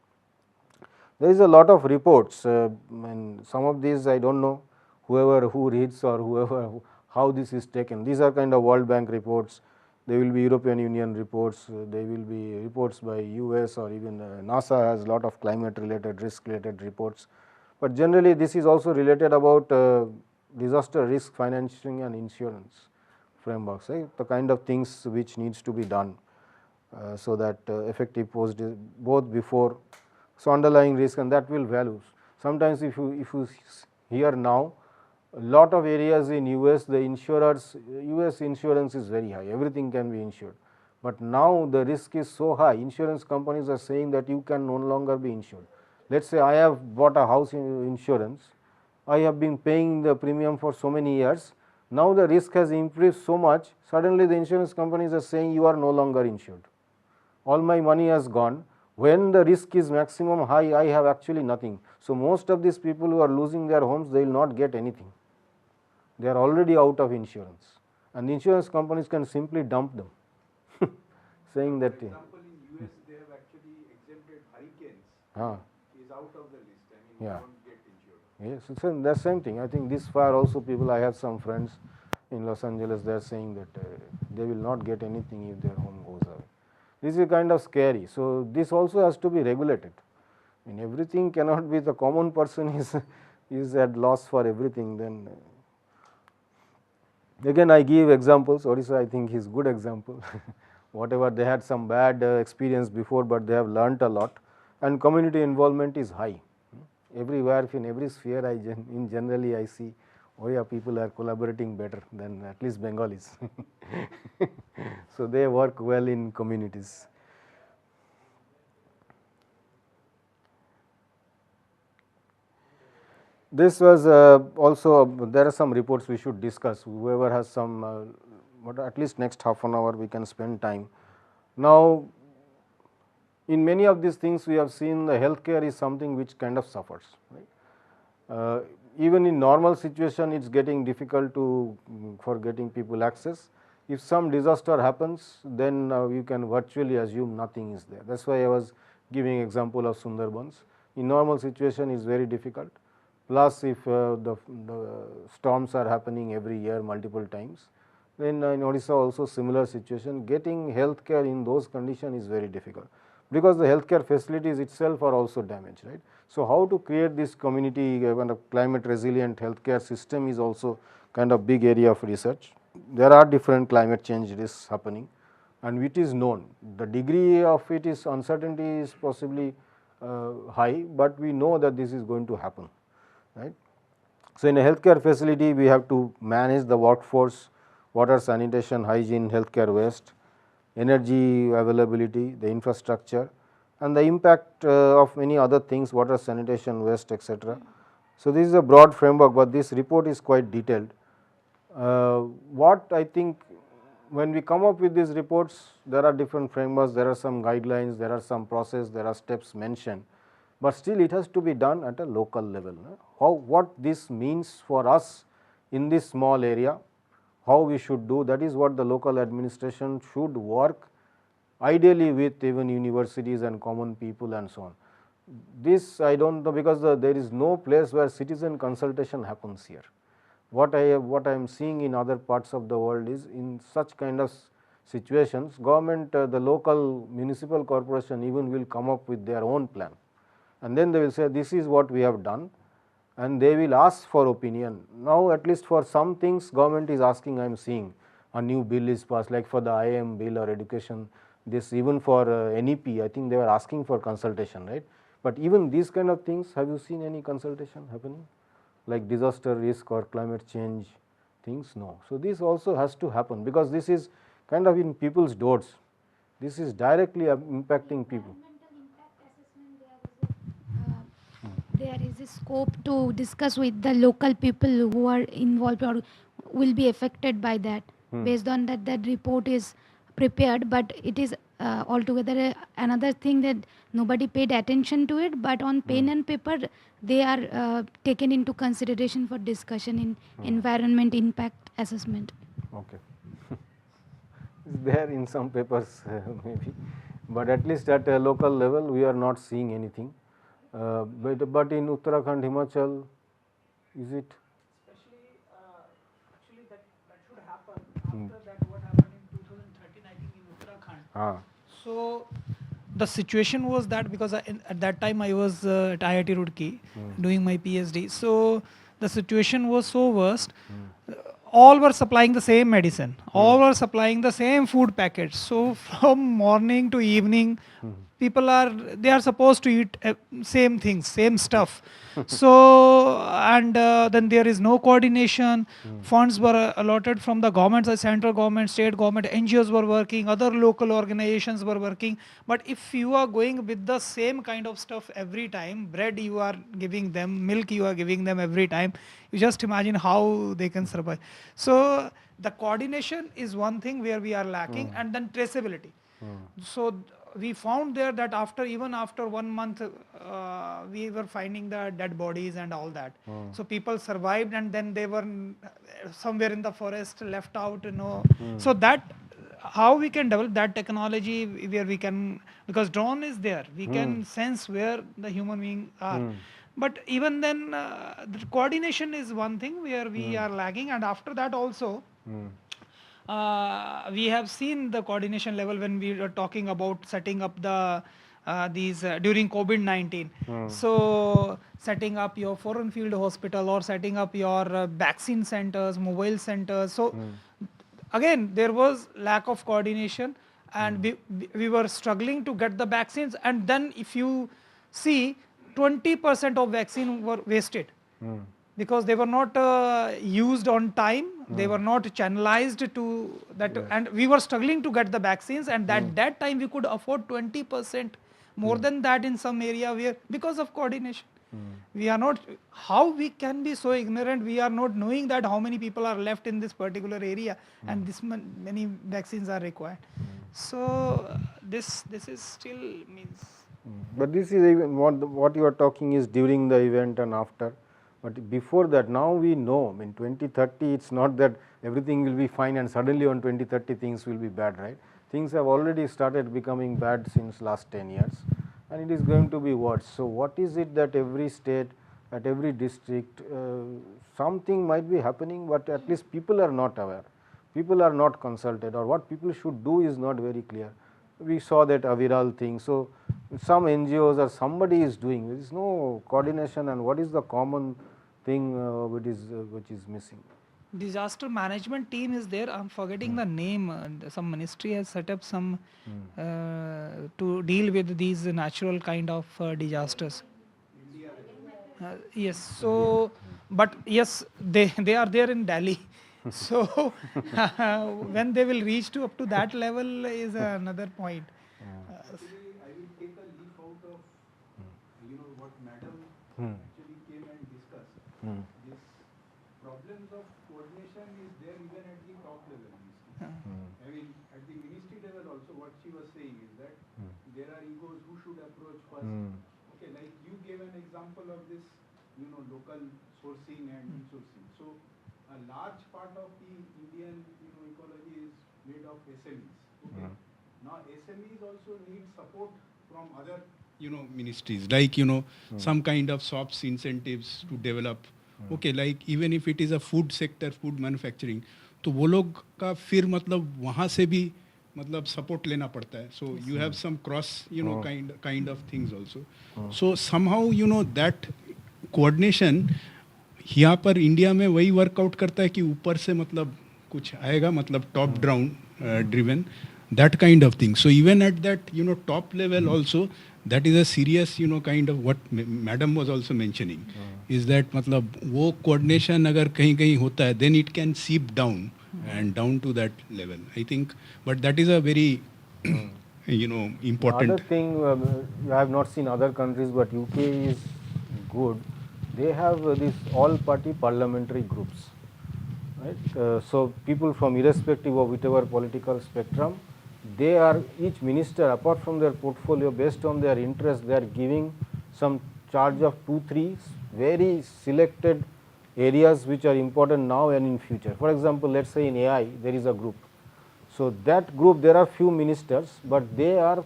There is a lot of reports, and some of these I don't know who reads or whoever how this is taken. These are kind of World Bank reports. There will be European Union reports. There will be reports by US, or even NASA has a lot of climate related, risk related reports. But generally this is also related about disaster risk financing and insurance frameworks, right? The kind of things which needs to be done so that effective post both before. So underlying risk, and that will values. Sometimes if you hear now, a lot of areas in US, the insurers, US insurance is very high, everything can be insured. But now the risk is so high, insurance companies are saying that you can no longer be insured. Let's say I have bought a house insurance, I have been paying the premium for so many years, now the risk has increased so much, suddenly the insurance companies are saying you are no longer insured. All my money has gone. When the risk is maximum high, I have actually nothing. So most of these people who are losing their homes, they will not get anything. They are already out of insurance, and the insurance companies can simply dump them, saying that. For example, in US they have actually exempted hurricanes. Is out of the list. I mean, Yeah. you don't get insured. Yes, it's the same thing. I think this fire also people. I have some friends in Los Angeles. They are saying that they will not get anything if their home goes away. This is kind of scary. So this also has to be regulated. I mean, everything cannot be, the common person is at loss for everything. Then Again, I give examples. Odisha, I think, is good example. Whatever they had some bad experience before, but they have learnt a lot, and community involvement is high. Everywhere, in every sphere, in generally I see Oriya people are collaborating better than at least Bengalis. So they work well in communities. This was also, there are some reports we should discuss. Whoever has some, at least next half an hour we can spend time. Now, in many of these things we have seen the healthcare is something which kind of suffers. Right? Even in normal situation, it's getting difficult for getting people access. If some disaster happens, then you can virtually assume nothing is there. That's why I was giving example of Sundarbans. In normal situation, it's very difficult. Plus, if the storms are happening every year multiple times, then in Odisha also similar situation. Getting healthcare in those conditions is very difficult, because the healthcare facilities itself are also damaged, right. So, how to create this community kind of climate resilient healthcare system is also kind of big area of research. There are different climate change risks happening, and it is known. The degree of it is uncertainty is possibly high, but we know that this is going to happen. Right. So, in a healthcare facility, we have to manage the workforce, water, sanitation, hygiene, healthcare waste, energy availability, the infrastructure, and the impact of many other things, water, sanitation, waste, etc. So, this is a broad framework, but this report is quite detailed. What I think, when we come up with these reports, there are different frameworks, there are some guidelines, there are some process, there are steps mentioned, but still it has to be done at a local level. What this means for us in this small area, how we should do, that is what the local administration should work, ideally with even universities and common people and so on. This I do not know, because there is no place where citizen consultation happens here. What I am seeing in other parts of the world is, in such kind of situations, government, the local municipal corporation even will come up with their own plan, and then they will say this is what we have done, and they will ask for opinion. Now, at least for some things government is asking, I am seeing a new bill is passed, like for the IIM bill or education, this even for NEP, I think they were asking for consultation, right. But even these kind of things, have you seen any consultation happening, like disaster risk or climate change things? No. So, this also has to happen, because this is kind of in people's doors, this is directly impacting people. There is a scope to discuss with the local people who are involved or will be affected by that. Based on that report is prepared, but it is altogether another thing that nobody paid attention to it, but on pen and paper they are taken into consideration for discussion in environment impact assessment. Okay. It's there in some papers maybe, but at least at a local level we are not seeing anything. But in Uttarakhand, Himachal, is it? Actually that should happen after that what happened in 2013, I think, in Uttarakhand. So the situation was that, because at that time I was at IIT Roorkee doing my PhD. So the situation was so worst. All were supplying the same medicine, all were supplying the same food packets. So from morning to evening, people are supposed to eat same things, same stuff. So and then there is no coordination. Funds were allotted from the government, the central government, state government, NGOs were working, other local organizations were working. But if you are going with the same kind of stuff every time, bread you are giving them, milk you are giving them every time, you just imagine how they can survive. So the coordination is one thing where we are lacking, and then traceability. So we found there that even after 1 month, we were finding the dead bodies and all that. So people survived, and then they were somewhere in the forest left out, So that, how we can develop that technology where we can, because drone is there, we can sense where the human beings are. But even then, the coordination is one thing where we are lagging, and after that also, we have seen the coordination level when we are talking about setting up the these during COVID-19. So setting up your foreign field hospital or setting up your vaccine centers, mobile centers. So again, there was lack of coordination, and we were struggling to get the vaccines. And then if you see, 20% of vaccine were wasted because they were not used on time, they were not channelized to that, and we were struggling to get the vaccines, and that time we could afford 20% more than that in some area where, because of coordination. We are not, how we can be so ignorant, we are not knowing that how many people are left in this particular area and this many vaccines are required. So this is still means. But this is even what you are talking is during the event and after. But before that, now we know in 2030 it's not that everything will be fine and suddenly on 2030 things will be bad, right? Things have already started becoming bad since last 10 years, and it is going to be worse. So what is it that every state, at every district, something might be happening, but at least people are not aware, people are not consulted, or what people should do is not very clear. We saw that Aviral thing. So some NGOs or somebody is doing, there is no coordination, and what is the common thing which is missing? Disaster management team is there. I'm forgetting the name. Some ministry has set up some to deal with these natural kind of disasters. Yes. So, but yes, they are there in Delhi. So when they will reach to up to that level is another point. Actually, I will take a leaf out of what Madam actually came and discussed. This problems of coordination is there even at the top level. I mean, at the ministry level also, what she was saying is that there are egos who should approach first. Okay, like you gave an example of this, local sourcing and insourcing. So a large part of the Indian ecology is made of SMEs. Okay. Now SMEs also need support from other ministries, like some kind of soft incentives to develop. Okay, like even if it is a food sector, food manufacturing, तो वो लोग का फिर मतलब वहाँ से भी मतलब support लेना पड़ता है. So you have some cross kind of things also. So somehow that coordination यहाँ पर इंडिया में वही वर्कआउट करता है कि ऊपर से मतलब कुछ आएगा, मतलब top down driven, that kind of thing. So even at that top level also, that is a serious kind of what madam was also mentioning, is that मतलब वो coordination अगर कहीं कहीं होता है, then it can seep down and down to that level, I think. But that is a very important. Other thing, I have not seen other countries, but UK is good. They have these all-party parliamentary groups, right? So people from irrespective of whichever political spectrum, they are, each minister apart from their portfolio, based on their interest, they are giving some charge of 2-3 very selected areas which are important now and in future. For example, let us say in AI there is a group. So that group, there are few ministers, but they are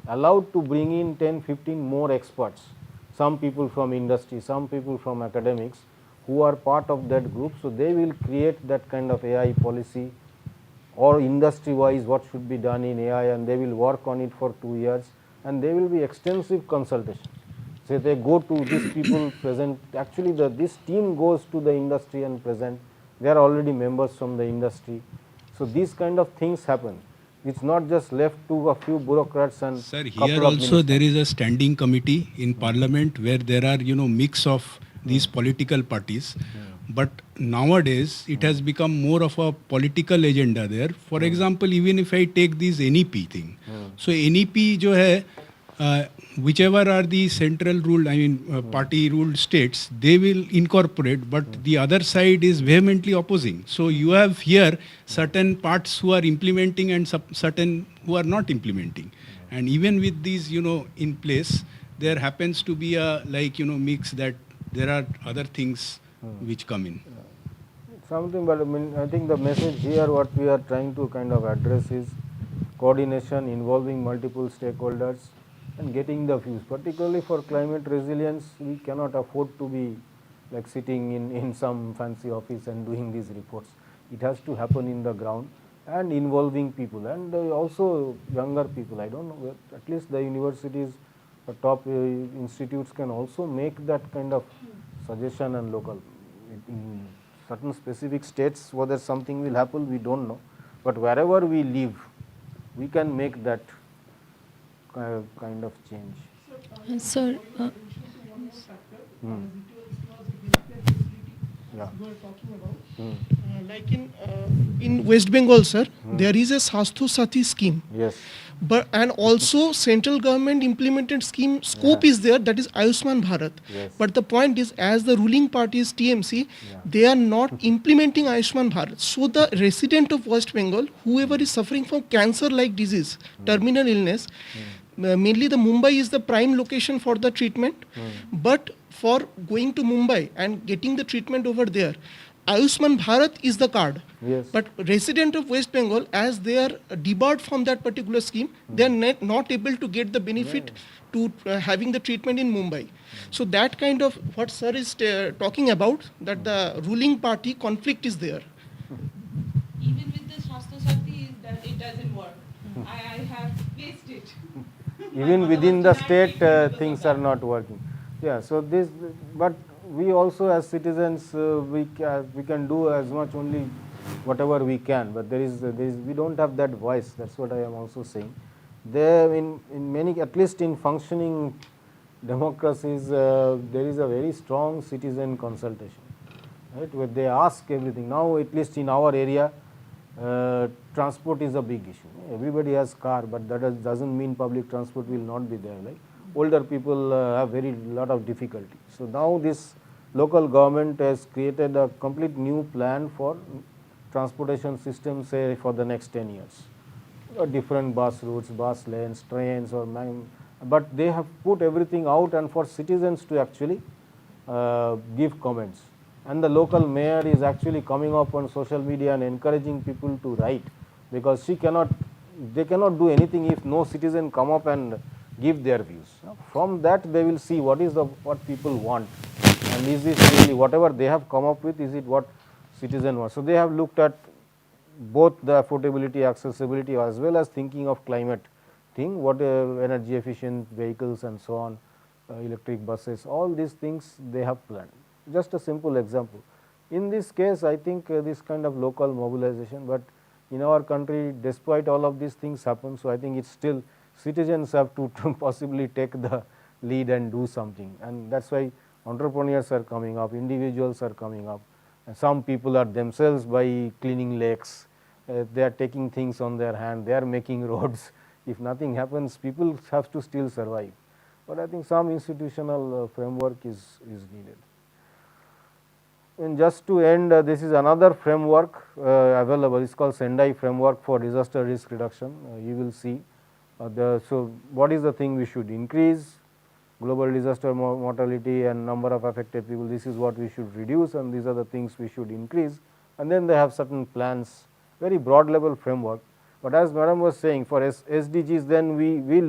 allowed to bring in 10-15 more experts, some people from industry, some people from academics who are part of that group. So they will create that kind of AI policy, or industry wise what should be done in AI, and they will work on it for 2 years, and there will be extensive consultation. So they go to these people present, actually this team goes to the industry and present, they are already members from the industry. So these kind of things happen. It's not just left to a few bureaucrats and Sir, couple here of also ministers. there is a standing committee in parliament where there are mix of these political parties. But nowadays it has become more of a political agenda there. For example, even if I take this NEP thing, so NEP जो है, whichever are the central ruled, I mean party ruled states, they will incorporate, but the other side is vehemently opposing. So you have here certain parts who are implementing and certain who are not implementing. And even with these in place, there happens to be a mix that there are other things which come in. Something, but I think the message here what we are trying to kind of address is coordination involving multiple stakeholders and getting the views. Particularly for climate resilience, we cannot afford to be like sitting in some fancy office and doing these reports. It has to happen in the ground, and involving people, and also younger people. I don't know, at least the universities, the top institutes can also make that kind of suggestion and local. In certain specific states whether something will happen we don't know, but wherever we live we can make that kind of change. Sir, Yeah. you are talking about. Like in West Bengal, sir, there is a Sasthu Sati scheme. Yes. But and also central government implemented scheme scope is there, that is Ayushman Bharat. Yes. But the point is, as the ruling party is TMC, they are not implementing Ayushman Bharat. So the resident of West Bengal, whoever is suffering from cancer-like disease, terminal illness, mainly the Mumbai is the prime location for the treatment. But for going to Mumbai and getting the treatment over there, Ayushman Bharat is the card. Yes. But resident of West Bengal, as they are debarred from that particular scheme, they are not able to get the benefit to having the treatment in Mumbai. So that kind of what sir is talking about, that the ruling party conflict is there. Even with the Shastra Shakti, that it doesn't work. I have faced it. Even within the state things are not working. Yeah, so this, but we also as citizens we can do as much only whatever we can, but there is we don't have that voice. That's what I am also saying. There in many, at least in functioning democracies, there is a very strong citizen consultation, right, where they ask everything. Now at least in our area, transport is a big issue. Everybody has car, but that doesn't mean public transport will not be there. Like older people have very lot of difficulty. So now this local government has created a complete new plan for transportation system, say for the next 10 years. Different bus routes, bus lanes, trains, but they have put everything out and for citizens to actually give comments. And the local mayor is actually coming up on social media and encouraging people to write, because they cannot do anything if no citizen come up and give their views. From that they will see what people want, and is this really whatever they have come up with, is it what citizen wants. So they have looked at both the affordability, accessibility, as well as thinking of climate thing, what energy efficient vehicles and so on, electric buses, all these things they have planned. Just a simple example. In this case, I think this kind of local mobilization, but in our country, despite all of these things happen, so I think it's still citizens have to possibly take the lead and do something, and that's why entrepreneurs are coming up, individuals are coming up, and some people are themselves by cleaning lakes, they are taking things on their hand, they are making roads. If nothing happens, people have to still survive, but I think some institutional framework is needed. And just to end, this is another framework available. It's called Sendai Framework for Disaster Risk Reduction. You will see. So, what is the thing we should increase? Global disaster mortality and number of affected people. This is what we should reduce, and these are the things we should increase. And then they have certain plans, very broad level framework. But as Madam was saying, for SDGs, then we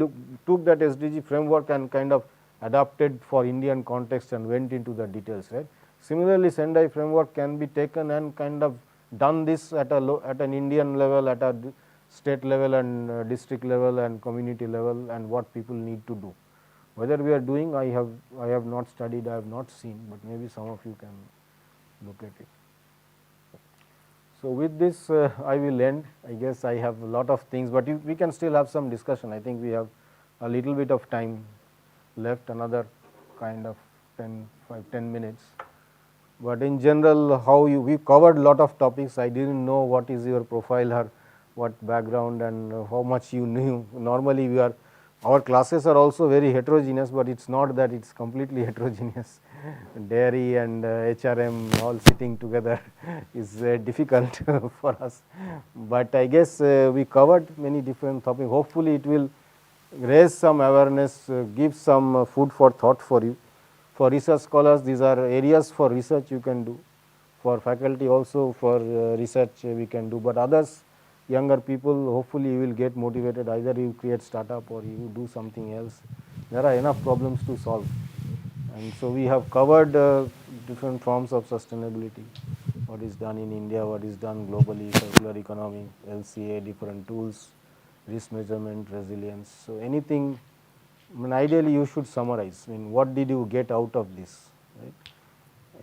took that SDG framework and kind of adapted for Indian context and went into the details, right? Similarly, Sendai framework can be taken and kind of done this at an Indian level, at a state level and district level and community level, and what people need to do. Whether we are doing, I have not studied, I have not seen, but maybe some of you can look at it. So with this, I will end. I guess I have a lot of things, but we can still have some discussion. I think we have a little bit of time left, another kind of 10 minutes. But in general, we covered a lot of topics. I didn't know what is your profile or what background and how much you knew. Normally our classes are also very heterogeneous, but it's not that it's completely heterogeneous. Dairy and HRM all sitting together is difficult for us. But I guess we covered many different topics. Hopefully it will raise some awareness, give some food for thought for you. For research scholars, these are areas for research you can do. For faculty also, for research we can do. But others, younger people, hopefully you will get motivated. Either you create startup or you do something else. There are enough problems to solve. And so we have covered different forms of sustainability. what is done in India, what is done globally, circular economy, LCA, different tools, risk measurement, resilience. So, anything, I mean, ideally you should summarize. I mean, what did you get out of this, right?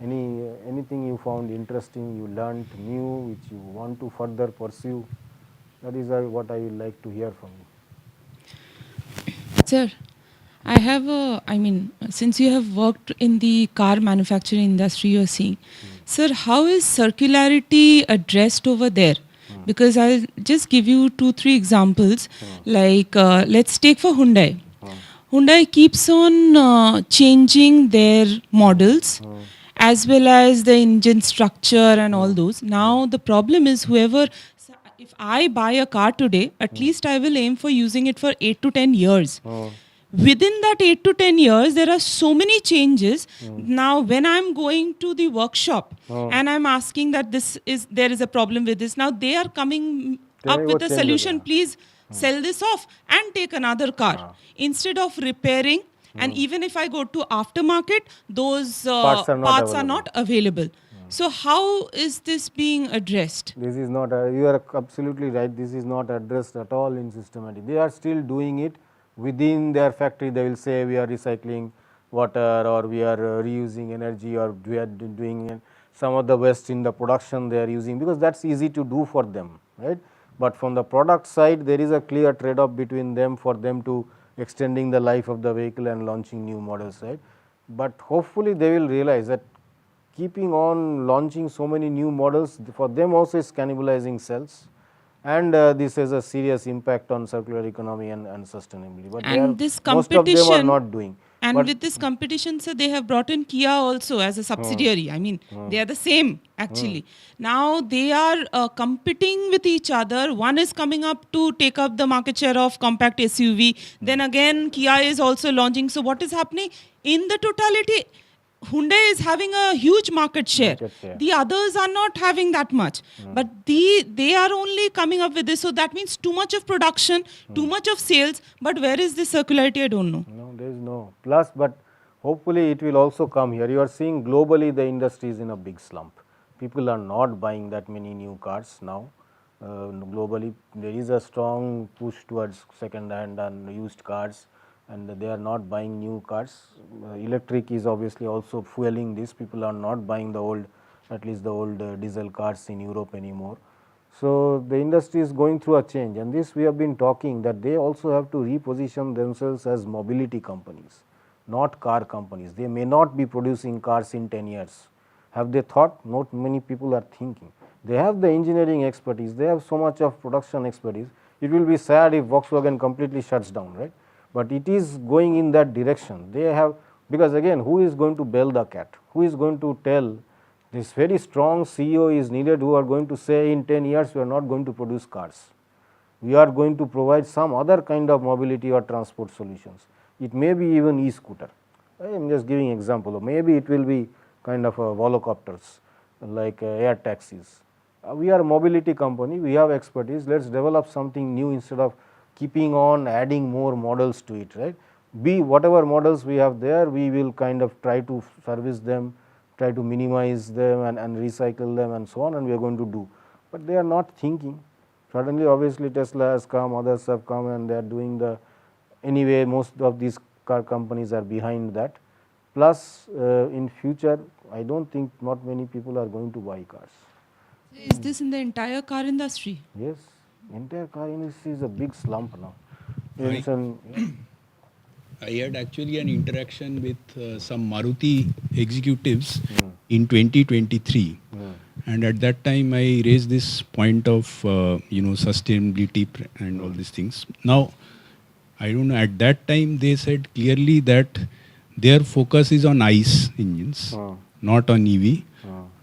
Anything you found interesting, you learnt new, which you want to further pursue. That is what I would like to hear from you. Sir, I have since you have worked in the car manufacturing industry, you are seeing, sir, how is circularity addressed over there? Because I'll just give you 2-3 examples. Like, let's take for Hyundai. Hyundai keeps on changing their models as well as the engine structure and all those. Now, the problem is if I buy a car today, at least I will aim for using it for 8 to 10 years. Within that 8 to 10 years, there are so many changes. Now, when I'm going to the workshop and I'm asking that there is a problem with this, now they are coming up with a solution. Please sell this off and take another car. Instead of repairing, and even if I go to aftermarket, those parts are not available. So how is this being addressed? This is not, you are absolutely right, this is not addressed at all in systematic. They are still doing it within their factory. They will say we are recycling water, or we are reusing energy, or we are doing some of the waste in the production they are using, because that is easy to do for them, right. But from the product side, there is a clear trade off between them for them to extending the life of the vehicle and launching new models, right. But hopefully they will realize that keeping on launching so many new models, for them also is cannibalizing cells, and this has a serious impact on circular economy and sustainability. But most of them are not doing. And with this competition, sir, they have brought in Kia also as a subsidiary. I mean, they are the same actually. Now they are competing with each other. One is coming up to take up the market share of compact SUV. Then again, Kia is also launching. So what is happening? In the totality, Hyundai is having a huge market share. The others are not having that much. But they are only coming up with this. So that means too much of production, too much of sales. But where is the circularity? I don't know. No, there is no. Plus, but hopefully it will also come here. You are seeing globally the industry is in a big slump. People are not buying that many new cars now. Globally, there is a strong push towards second hand and used cars, and they are not buying new cars. Electric is obviously also fueling this. People are not buying the old, at least the old diesel cars in Europe anymore. So the industry is going through a change, and this we have been talking that they also have to reposition themselves as mobility companies, not car companies. They may not be producing cars in 10 years. Have they thought? Not many people are thinking. They have the engineering expertise, they have so much of production expertise. It will be sad if Volkswagen completely shuts down, right? But it is going in that direction. They have, because again, who is going to bail the cat? Who is going to tell? This very strong CEO is needed who are going to say in 10 years we are not going to produce cars. We are going to provide some other kind of mobility or transport solutions. It may be even e-scooter. I am just giving example. Maybe it will be kind of volocopters like air taxis. We are a mobility company, we have expertise, let us develop something new instead of keeping on adding more models to it, right. Whatever models we have there, we will kind of try to service them, try to minimize them and recycle them and so on, and we are going to do. But they are not thinking. Suddenly obviously Tesla has come, others have come, and they are doing anyway most of these car companies are behind that. Plus in future I don't think not many people are going to buy cars. Is this in the entire car industry? Yes, entire car industry is a big slump now. I had actually an interaction with some Maruti executives in 2023, and at that time I raised this point of sustainability and all these things. Now, I don't know, at that time they said clearly that their focus is on ICE engines, not on EV.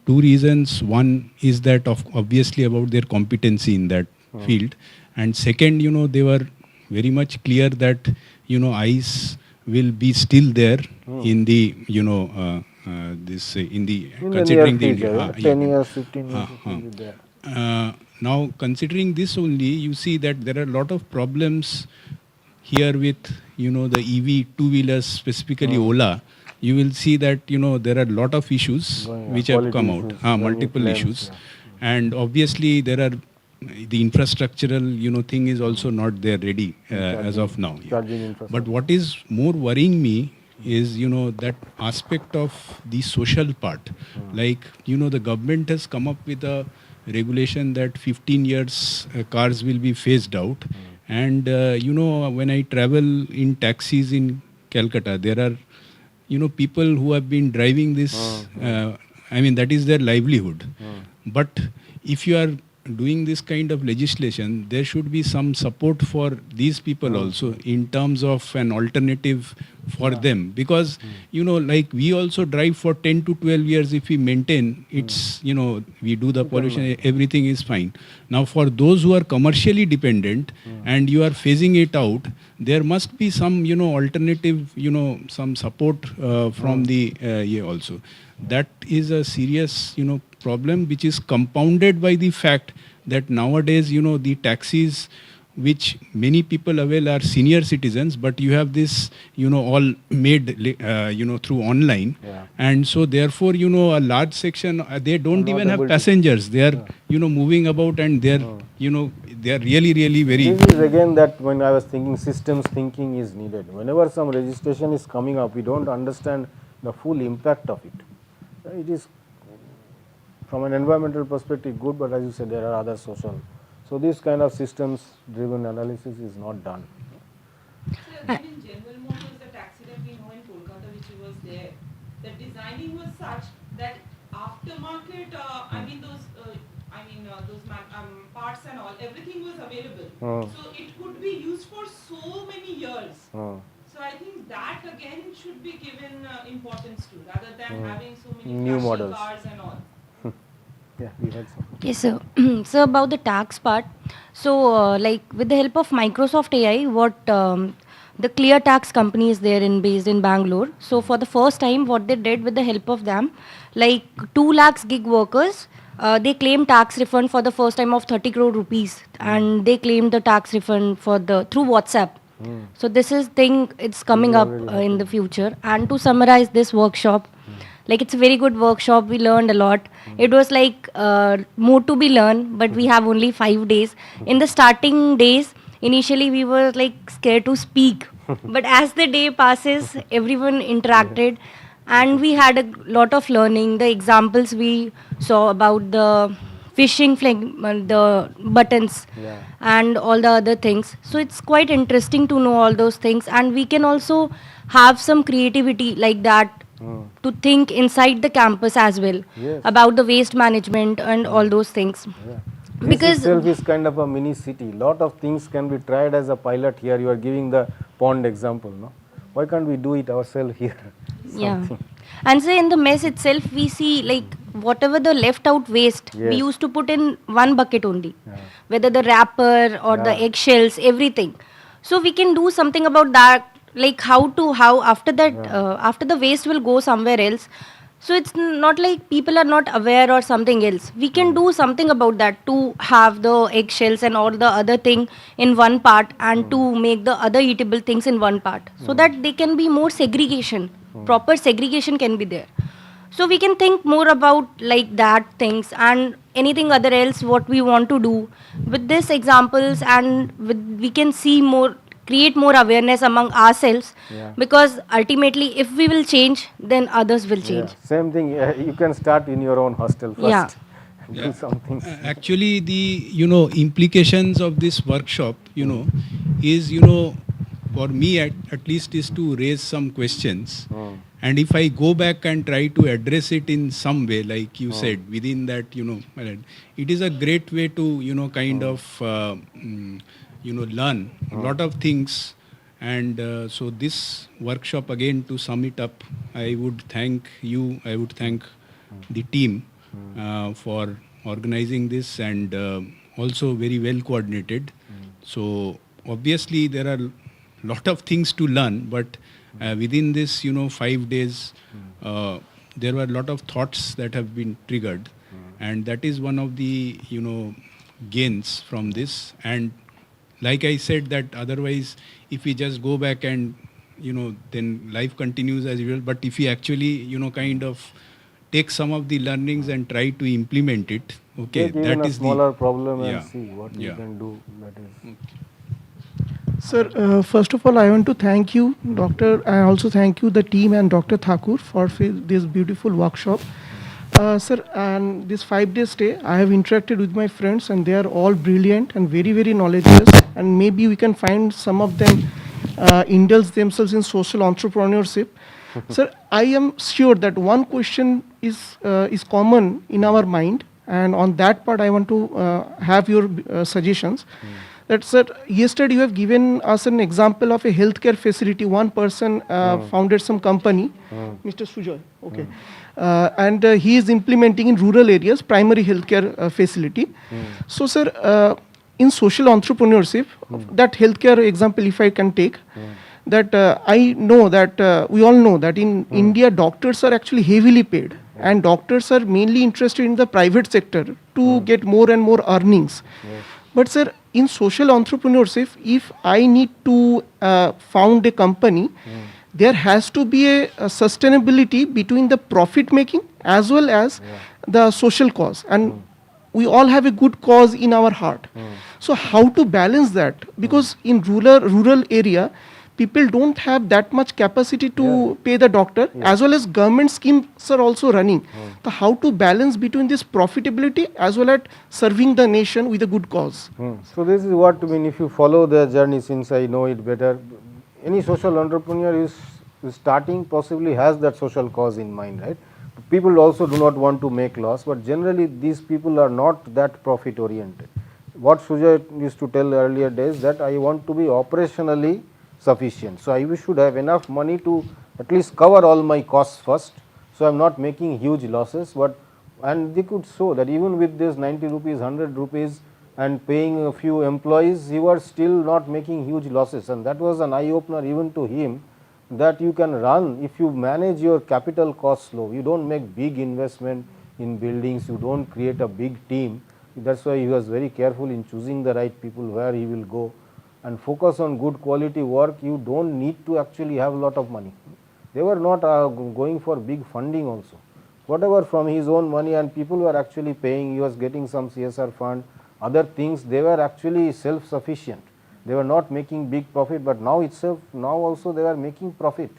Two reasons. One is that obviously about their competency in that field, and second, they were very much clear that ICE will be still there in the considering the future, 10 years, 15 years it will be there. Now considering this only, you see that there are a lot of problems here with the EV two-wheelers, specifically Ola, you will see that, you know, there are a lot of issues which have quality come out, issues, many multiple claims, issues. And obviously there are, the infrastructural, you know, thing is also not there ready as of now. Charging infrastructure. But what is more worrying me is, you know, that aspect of the social part. Like, you know, the government has come up with a regulation that 15 years cars will be phased out. And, you know, when I travel in taxis in Calcutta, there are, you know, people who have been driving this, I mean, that is their livelihood. But if you are doing this kind of legislation, there should be some support for these people also in terms of an alternative for them. Because, you know, like we also drive for 10 to 12 years if we maintain, it's, you know, we do the pollution, everything is fine. Now for those who are commercially dependent and you are phasing it out, there must be some, you know, alternative, you know, some support from the also. That is a serious, you know, problem which is compounded by the fact that nowadays, you know, the taxis which many people avail are senior citizens, but you have this, you know, all made, you know, through online. And so therefore, you know, a large section, they don't even have passengers. They are, you know, moving about and they're, you know, they are really, really very... This is again that when I was thinking systems thinking is needed. Whenever some registration is coming up, we don't understand the full impact of it. It is from an environmental perspective good, but as you said, there are other social. So this kind of systems driven analysis is not done. So again, in General Motors, the taxi that we know in Kolkata, which was there, the designing was such that aftermarket, those parts and all, everything was available. So it could be used for so many years. So I think that again should be given importance to, rather than having so many New flashy models. cars and all. Yeah, we had some. Yes, sir. So about the tax part, so like with the help of Microsoft AI, what the Clear Tax company is there based in Bangalore. So for the first time, what they did with the help of them, like 2 lakhs gig workers, they claimed tax refund for the first time of 30 crore rupees, and they claimed the tax refund for through WhatsApp. So this is thing, it's coming up in the future. And to summarize this workshop, like it's a very good workshop. We learned a lot. It was like more to be learned, but we have only 5 days. In the starting days, initially we were like scared to speak, but as the day passes, everyone interacted, and we had a lot of learning. The examples we saw about the fishing the buttons and all the other things. So it's quite interesting to know all those things, and we can also have some creativity like that to think inside the campus as well about the waste management and all those things. This itself is kind of a mini city. Lot of things can be tried as a pilot here. You are giving the pond example, no? Why can't we do it ourselves here? Yeah. And so in the mess itself, we see like whatever the left out waste, we used to put in one bucket only, whether the wrapper or the eggshells, everything. So we can do something about that, like how after that, after the waste will go somewhere else. So it's not like people are not aware or something else. We can do something about that to have the eggshells and all the other thing in one part, and to make the other eatable things in one part, so that they can be more segregation. Proper segregation can be there. So we can think more about like that things, and anything other else what we want to do with these examples, and we can see more, create more awareness among ourselves, because ultimately if we will change, then others will change. Same thing, you can start in your own hostel first. Do something. Actually, the, you know, implications of this workshop, you know, is, you know, for me at least is to raise some questions. And if I go back and try to address it in some way, like you said, within that, you know, it is a great way to, you know, kind of, you know, learn a lot of things. And so this workshop, again, to sum it up, I would thank you, I would thank the team for organizing this, and also very well coordinated. So obviously there are lot of things to learn, but within this, you know, 5 days, there were a lot of thoughts that have been triggered, and that is one of the, you know, gains from this. And like I said, that otherwise, if we just go back and then life continues as usual. But if you actually, kind of take some of the learnings and try to implement it, okay, Take even that a is smaller problem yeah. and see what you Yeah. can do. That is. Sir, first of all, I want to thank you, Doctor. I also thank you, the team, and Dr. Thakur for this beautiful workshop. Sir, and this 5 day stay, I have interacted with my friends, and they are all brilliant and very, very knowledgeable. And maybe we can find some of them indulge themselves in social entrepreneurship. Sir, I am sure that one question is common in our mind, and on that part, I want to have your suggestions. That sir, yesterday you have given us an example of a healthcare facility. One person founded some company, Mr. Sujoy. Okay, and he is implementing in rural areas primary healthcare facility. So, sir, in social entrepreneurship, that healthcare example, if I can take, that I know that we all know that in India, doctors are actually heavily paid, and doctors are mainly interested in the private sector to get more and more earnings. But sir, in social entrepreneurship, if I need to found a company, there has to be a sustainability between the profit making as well as the social cause, and we all have a good cause in our heart. So how to balance that? Because in rural area, people don't have that much capacity to pay the doctor, as well as government schemes are also running. So how to balance between this profitability as well as serving the nation with a good cause? So this is what I mean. If you follow their journey, since I know it better, any social entrepreneur is starting possibly has that social cause in mind, right? People also do not want to make loss, but generally these people are not that profit oriented. What Sujay used to tell earlier days, that I want to be operationally sufficient. So I should have enough money to at least cover all my costs first. So I am not making huge losses, but and they could show that even with this 90 rupees, 100 rupees and paying a few employees, you are still not making huge losses, and that was an eye opener even to him, that you can run if you manage your capital costs low. You don't make big investment in buildings, you don't create a big team. That's why he was very careful in choosing the right people where he will go, and focus on good quality work. You don't need to actually have a lot of money. They were not going for big funding also. Whatever from his own money, and people were actually paying, he was getting some CSR fund, other things, they were actually self-sufficient. They were not making big profit, but now itself, now also they are making profit.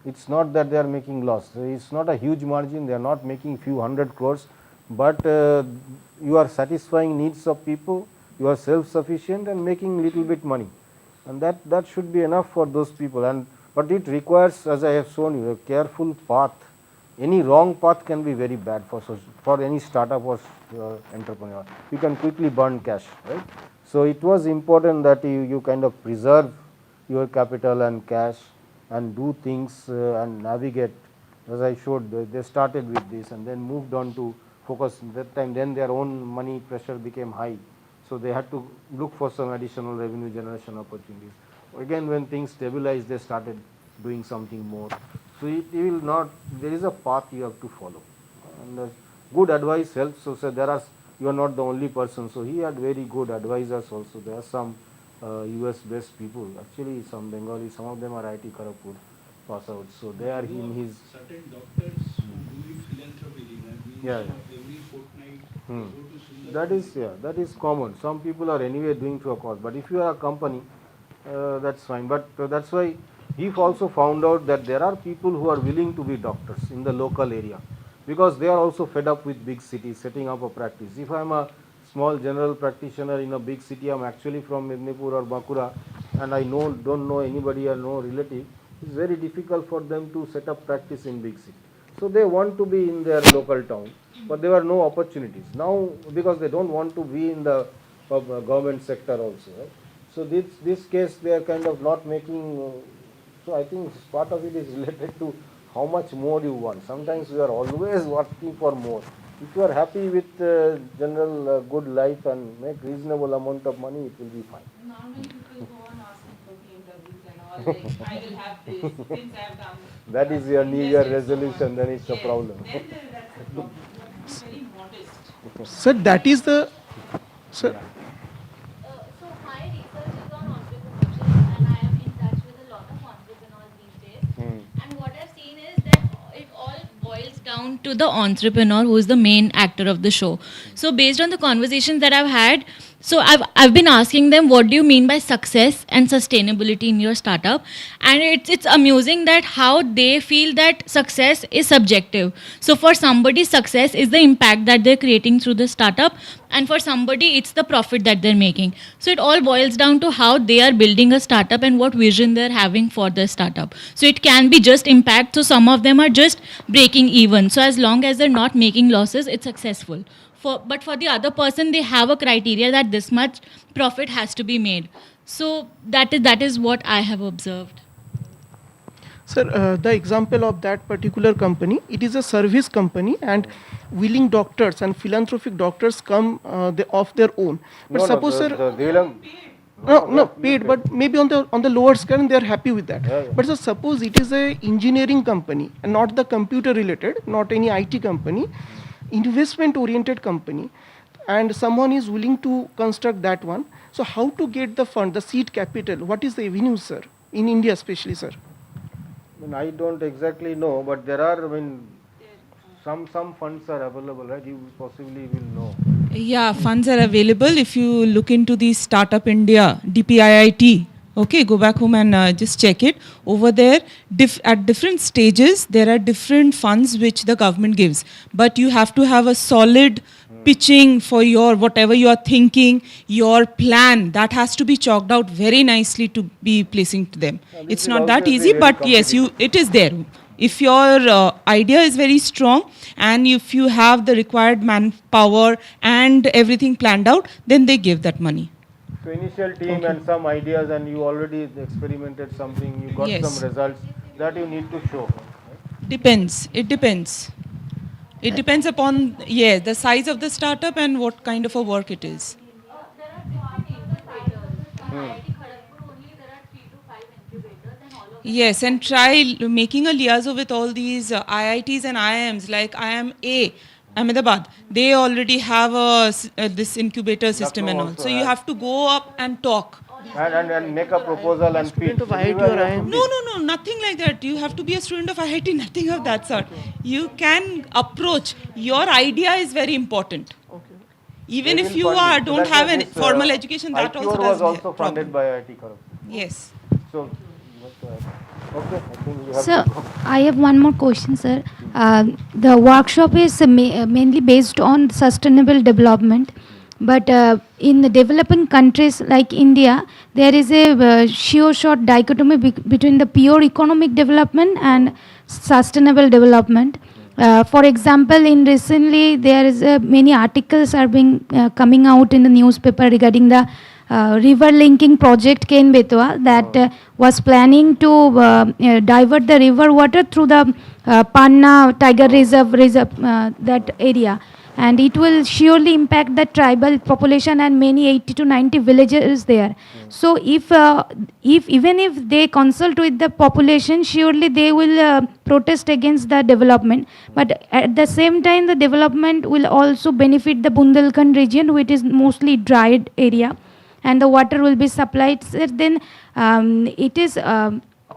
It's not that they are making loss. It's not a huge margin, they are not making few 100 crores, but you are satisfying needs of people, you are self-sufficient and making little bit money, and that should be enough for those people. And but it requires, as I have shown you, a careful path. Any wrong path can be very bad for any startup or entrepreneur. You can quickly burn cash, right? So it was important that you kind of preserve your capital and cash and do things and navigate. As I showed, they started with this and then moved on to focus. That time, then their own money pressure became high, so they had to look for some additional revenue generation opportunities. Again, when things stabilized, they started doing something more. So it will not. There is a path you have to follow, and good advice helps. So there are. You are not the only person. So he had very good advisors also. There are some US based people, actually some Bengali, some of them are IIT Kharagpur pass out. So they are in his. Certain doctors who do it philanthropically, every fortnight. That is common. Some people are anyway doing to a cause, but if you are a company, that's fine. But that's why he also found out that there are people who are willing to be doctors in the local area, because they are also fed up with big cities, setting up a practice. If I am a small general practitioner in a big city, I am actually from Mednipur or Bankura, and I don't know anybody or no relative, it's very difficult for them to set up practice in big city. So they want to be in their local town, but there were no opportunities. Now, because they don't want to be in the government sector also, right? So this case, they are kind of not making. So I think part of it is related to how much more you want. Sometimes you are always working for more. If you are happy with general good life and make reasonable amount of money, it will be fine. Normally people go on asking for PMWs and all, like, I will have this, since I have done this. That is your New Year resolution, then it's a problem. Then that's the problem. It's very modest. Sir, that is the. Sir, So my research is on entrepreneurship, and I am in touch with a lot of entrepreneurs down to the entrepreneur who is the main actor of the show. So based on the conversations that I've had, so I've been asking them, what do you mean by success and sustainability in your startup? And it's amusing that how they feel that success is subjective. So for somebody, success is the impact that they're creating through the startup, and for somebody, it's the profit that they're making. So it all boils down to how they are building a startup and what vision they're having for the startup. So it can be just impact. So some of them are just breaking even. So as long as they're not making losses, it's successful. But for the other person, they have a criteria that this much profit has to be made. So that is what I have observed. Sir, the example of that particular company, it is a service company, and willing doctors and philanthropic doctors come of their own. But suppose, sir, no, paid, but maybe on the lower scale, and they are happy with that. But so suppose it is a engineering company and not the computer related, not any IT company, investment oriented company, and someone is willing to construct that one. So how to get the fund, the seed capital? What is the avenue, sir, in India especially, sir? I don't exactly know, but there are, some funds are available, right? You possibly will know. Yeah, funds are available. If you look into the Startup India, DPIIT, okay, go back home and just check it. Over there, at different stages, there are different funds which the government gives. But you have to have a solid pitching for your whatever you are thinking, your plan, that has to be chalked out very nicely to be placing to them. It's not that easy, but yes, it is there. If your idea is very strong and if you have the required manpower and everything planned out, then they give that money. So initial team and some ideas, and you already experimented something, you got some results that you need to show. Depends. It depends. It depends upon, the size of the startup and what kind of a work it is. Yes, and try making a liaison with all these IITs and IIMs like IIM Ahmedabad. They already have this incubator system and all. So you have to go up and talk. And make a proposal and pitch. No, nothing like that. You have to be a student of IIT, nothing of that sort. You can approach. Your idea is very important. Even if you don't have any formal education, that IQR also was does also funded by IIT Kharagpur. Yes. So, okay, I think you have Sir, to go. I have one more question, sir. The workshop is mainly based on sustainable development, but in the developing countries like India, there is a sure-shot dichotomy between the pure economic development and sustainable development. For example, in recently there is many articles are being coming out in the newspaper regarding the river linking project Ken Betwa that was planning to divert the river water through the Panna Tiger Reserve that area, and it will surely impact the tribal population and many 80 to 90 villages there. So if even if they consult with the population, surely they will protest against the development, but at the same time the development will also benefit the Bundelkhand region, which is mostly dried area, and the water will be supplied. Then it is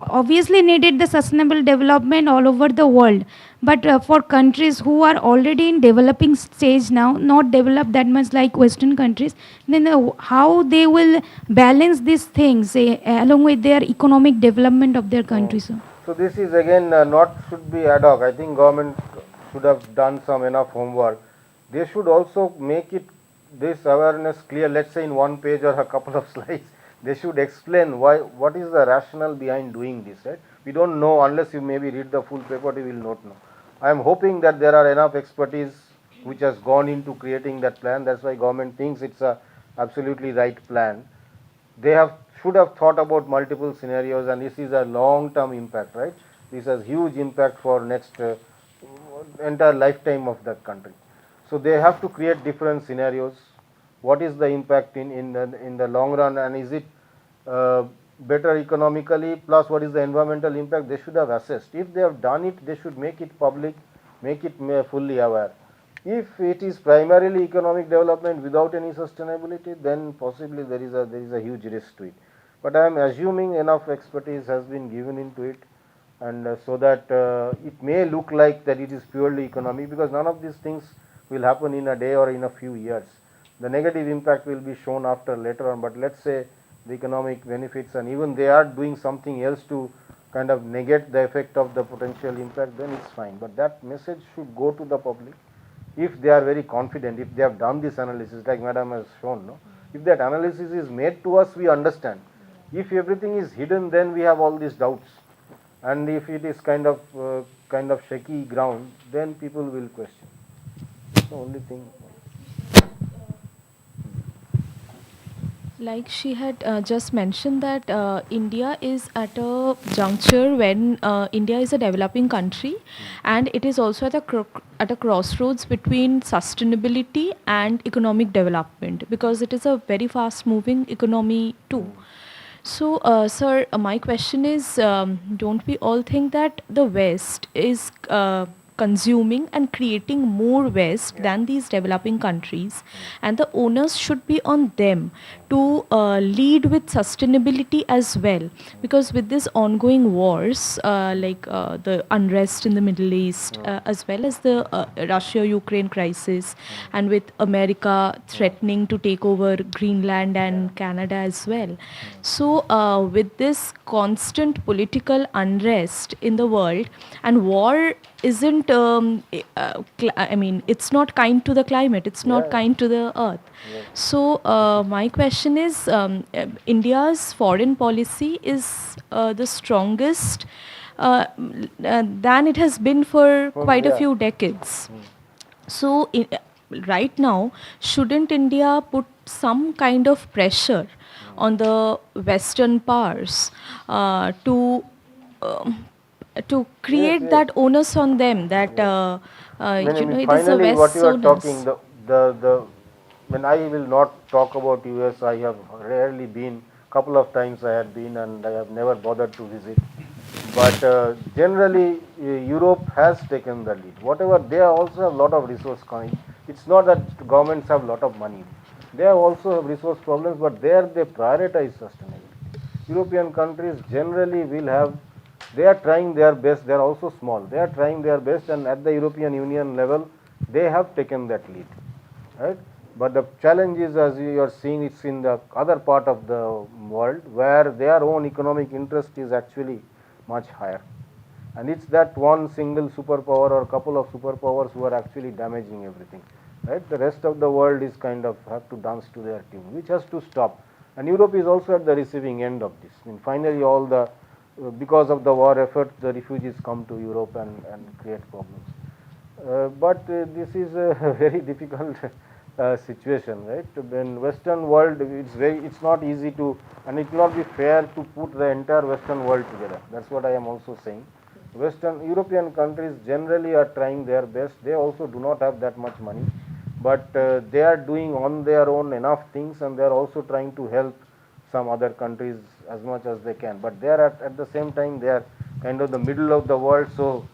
obviously needed the sustainable development all over the world, but for countries who are already in developing stage now, not developed that much like Western countries, then how they will balance these things along with their economic development of their country? So this is again should be ad hoc. I think government should have done some enough homework. They should also make this awareness clear, let's say in one page or a couple of slides. They should explain what is the rationale behind doing this, right? We don't know unless you maybe read the full paper, we will not know. I am hoping that there are enough expertise which has gone into creating that plan. That's why government thinks it's a absolutely right plan. They should have thought about multiple scenarios, and this is a long-term impact, right? This has huge impact for next entire lifetime of that country. So they have to create different scenarios. What is the impact in the long run, and is it better economically, plus what is the environmental impact? They should have assessed. If they have done it, they should make it public, make it fully aware. If it is primarily economic development without any sustainability, then possibly there is a huge risk to it. But I am assuming enough expertise has been given into it. and so that it may look like that it is purely economic, because none of these things will happen in a day or in a few years. The negative impact will be shown after later on, but let's say the economic benefits, and even they are doing something else to kind of negate the effect of the potential impact, then it's fine. But that message should go to the public if they are very confident, if they have done this analysis like Madam has shown. No? If that analysis is made to us, we understand. If everything is hidden, then we have all these doubts, and if it is kind of shaky ground, then people will question. That's the only thing. Like she had just mentioned that India is at a juncture when India is a developing country, and it is also at a crossroads between sustainability and economic development, because it is a very fast moving economy too. So, sir, my question is, don't we all think that the West is consuming and creating more waste than these developing countries, and the onus should be on them to lead with sustainability as well, because with these ongoing wars like the unrest in the Middle East, as well as the Russia-Ukraine crisis, and with America threatening to take over Greenland and Canada as well. So with this constant political unrest in the world, and war isn't I mean, it's not kind to the climate, it's not kind to the earth. So my question is, India's foreign policy is the strongest than it has been for quite a few decades. So right now, shouldn't India put some kind of pressure on the Western powers to create that onus on them, that you know, it is a finally, what West's you are onus. talking, when I will not talk about US, I have rarely been, couple of times I had been, and I have never bothered to visit. But generally, Europe has taken the lead. Whatever, they also have a lot of resource coming. It's not that governments have a lot of money. They also have resource problems, but there they prioritize sustainability. European countries generally will have, they are trying their best, they are also small, they are trying their best, and at the European Union level, they have taken that lead, right? But the challenge is, as you are seeing, it's in the other part of the world where their own economic interest is actually much higher. And it's that one single superpower or couple of superpowers who are actually damaging everything, right? The rest of the world is kind of have to dance to their tune, which has to stop. And Europe is also at the receiving end of this. I mean, finally, all the because of the war effort, the refugees come to Europe and create problems. But this is a very difficult situation, right? In Western world, it's not easy to, and it will not be fair to put the entire Western world together. That's what I am also saying. Western European countries generally are trying their best. They also do not have that much money, but they are doing on their own enough things, and they are also trying to help some other countries as much as they can. But they are at the same time, they are kind of the middle of the world, so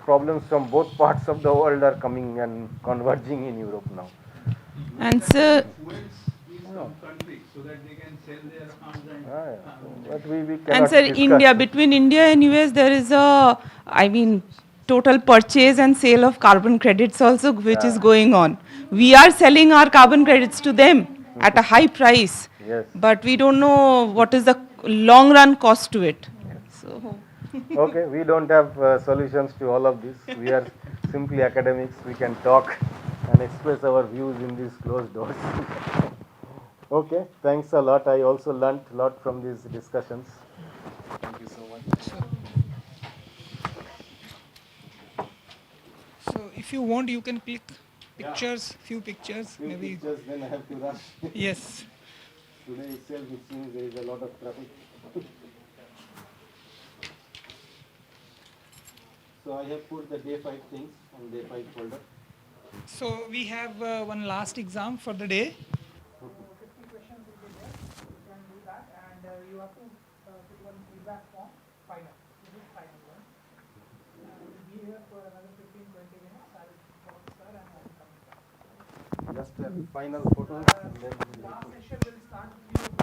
problems from both parts of the world are coming and converging in Europe now. And sir, some countries so that they can sell their arms and But we cannot and sir, discuss India, this. between India and US, there is a, I mean, total purchase and sale of carbon credits also, which is going on. We are selling our carbon credits to them at a high price, Yes. but we don't know what is the long run cost to it. So. Okay, we don't have solutions to all of this. We are simply academics. We can talk and express our views in these closed doors. Okay, thanks a lot. I also learnt a lot from these discussions. Thank you so much. So if you want, you can click pictures, few pictures, Few maybe. pictures, then I have to rush. Yes. Today itself, it seems there is a lot of traffic. So I have put the day 5 things on day 5 folder. So we have one last exam for the day. 50 questions will be there. You can do that, and you have to put one feedback form. Final. This is final one. We'll be here for another 15-20 minutes. I will talk to sir and I will come back. Just final photos and then Last session will start with you.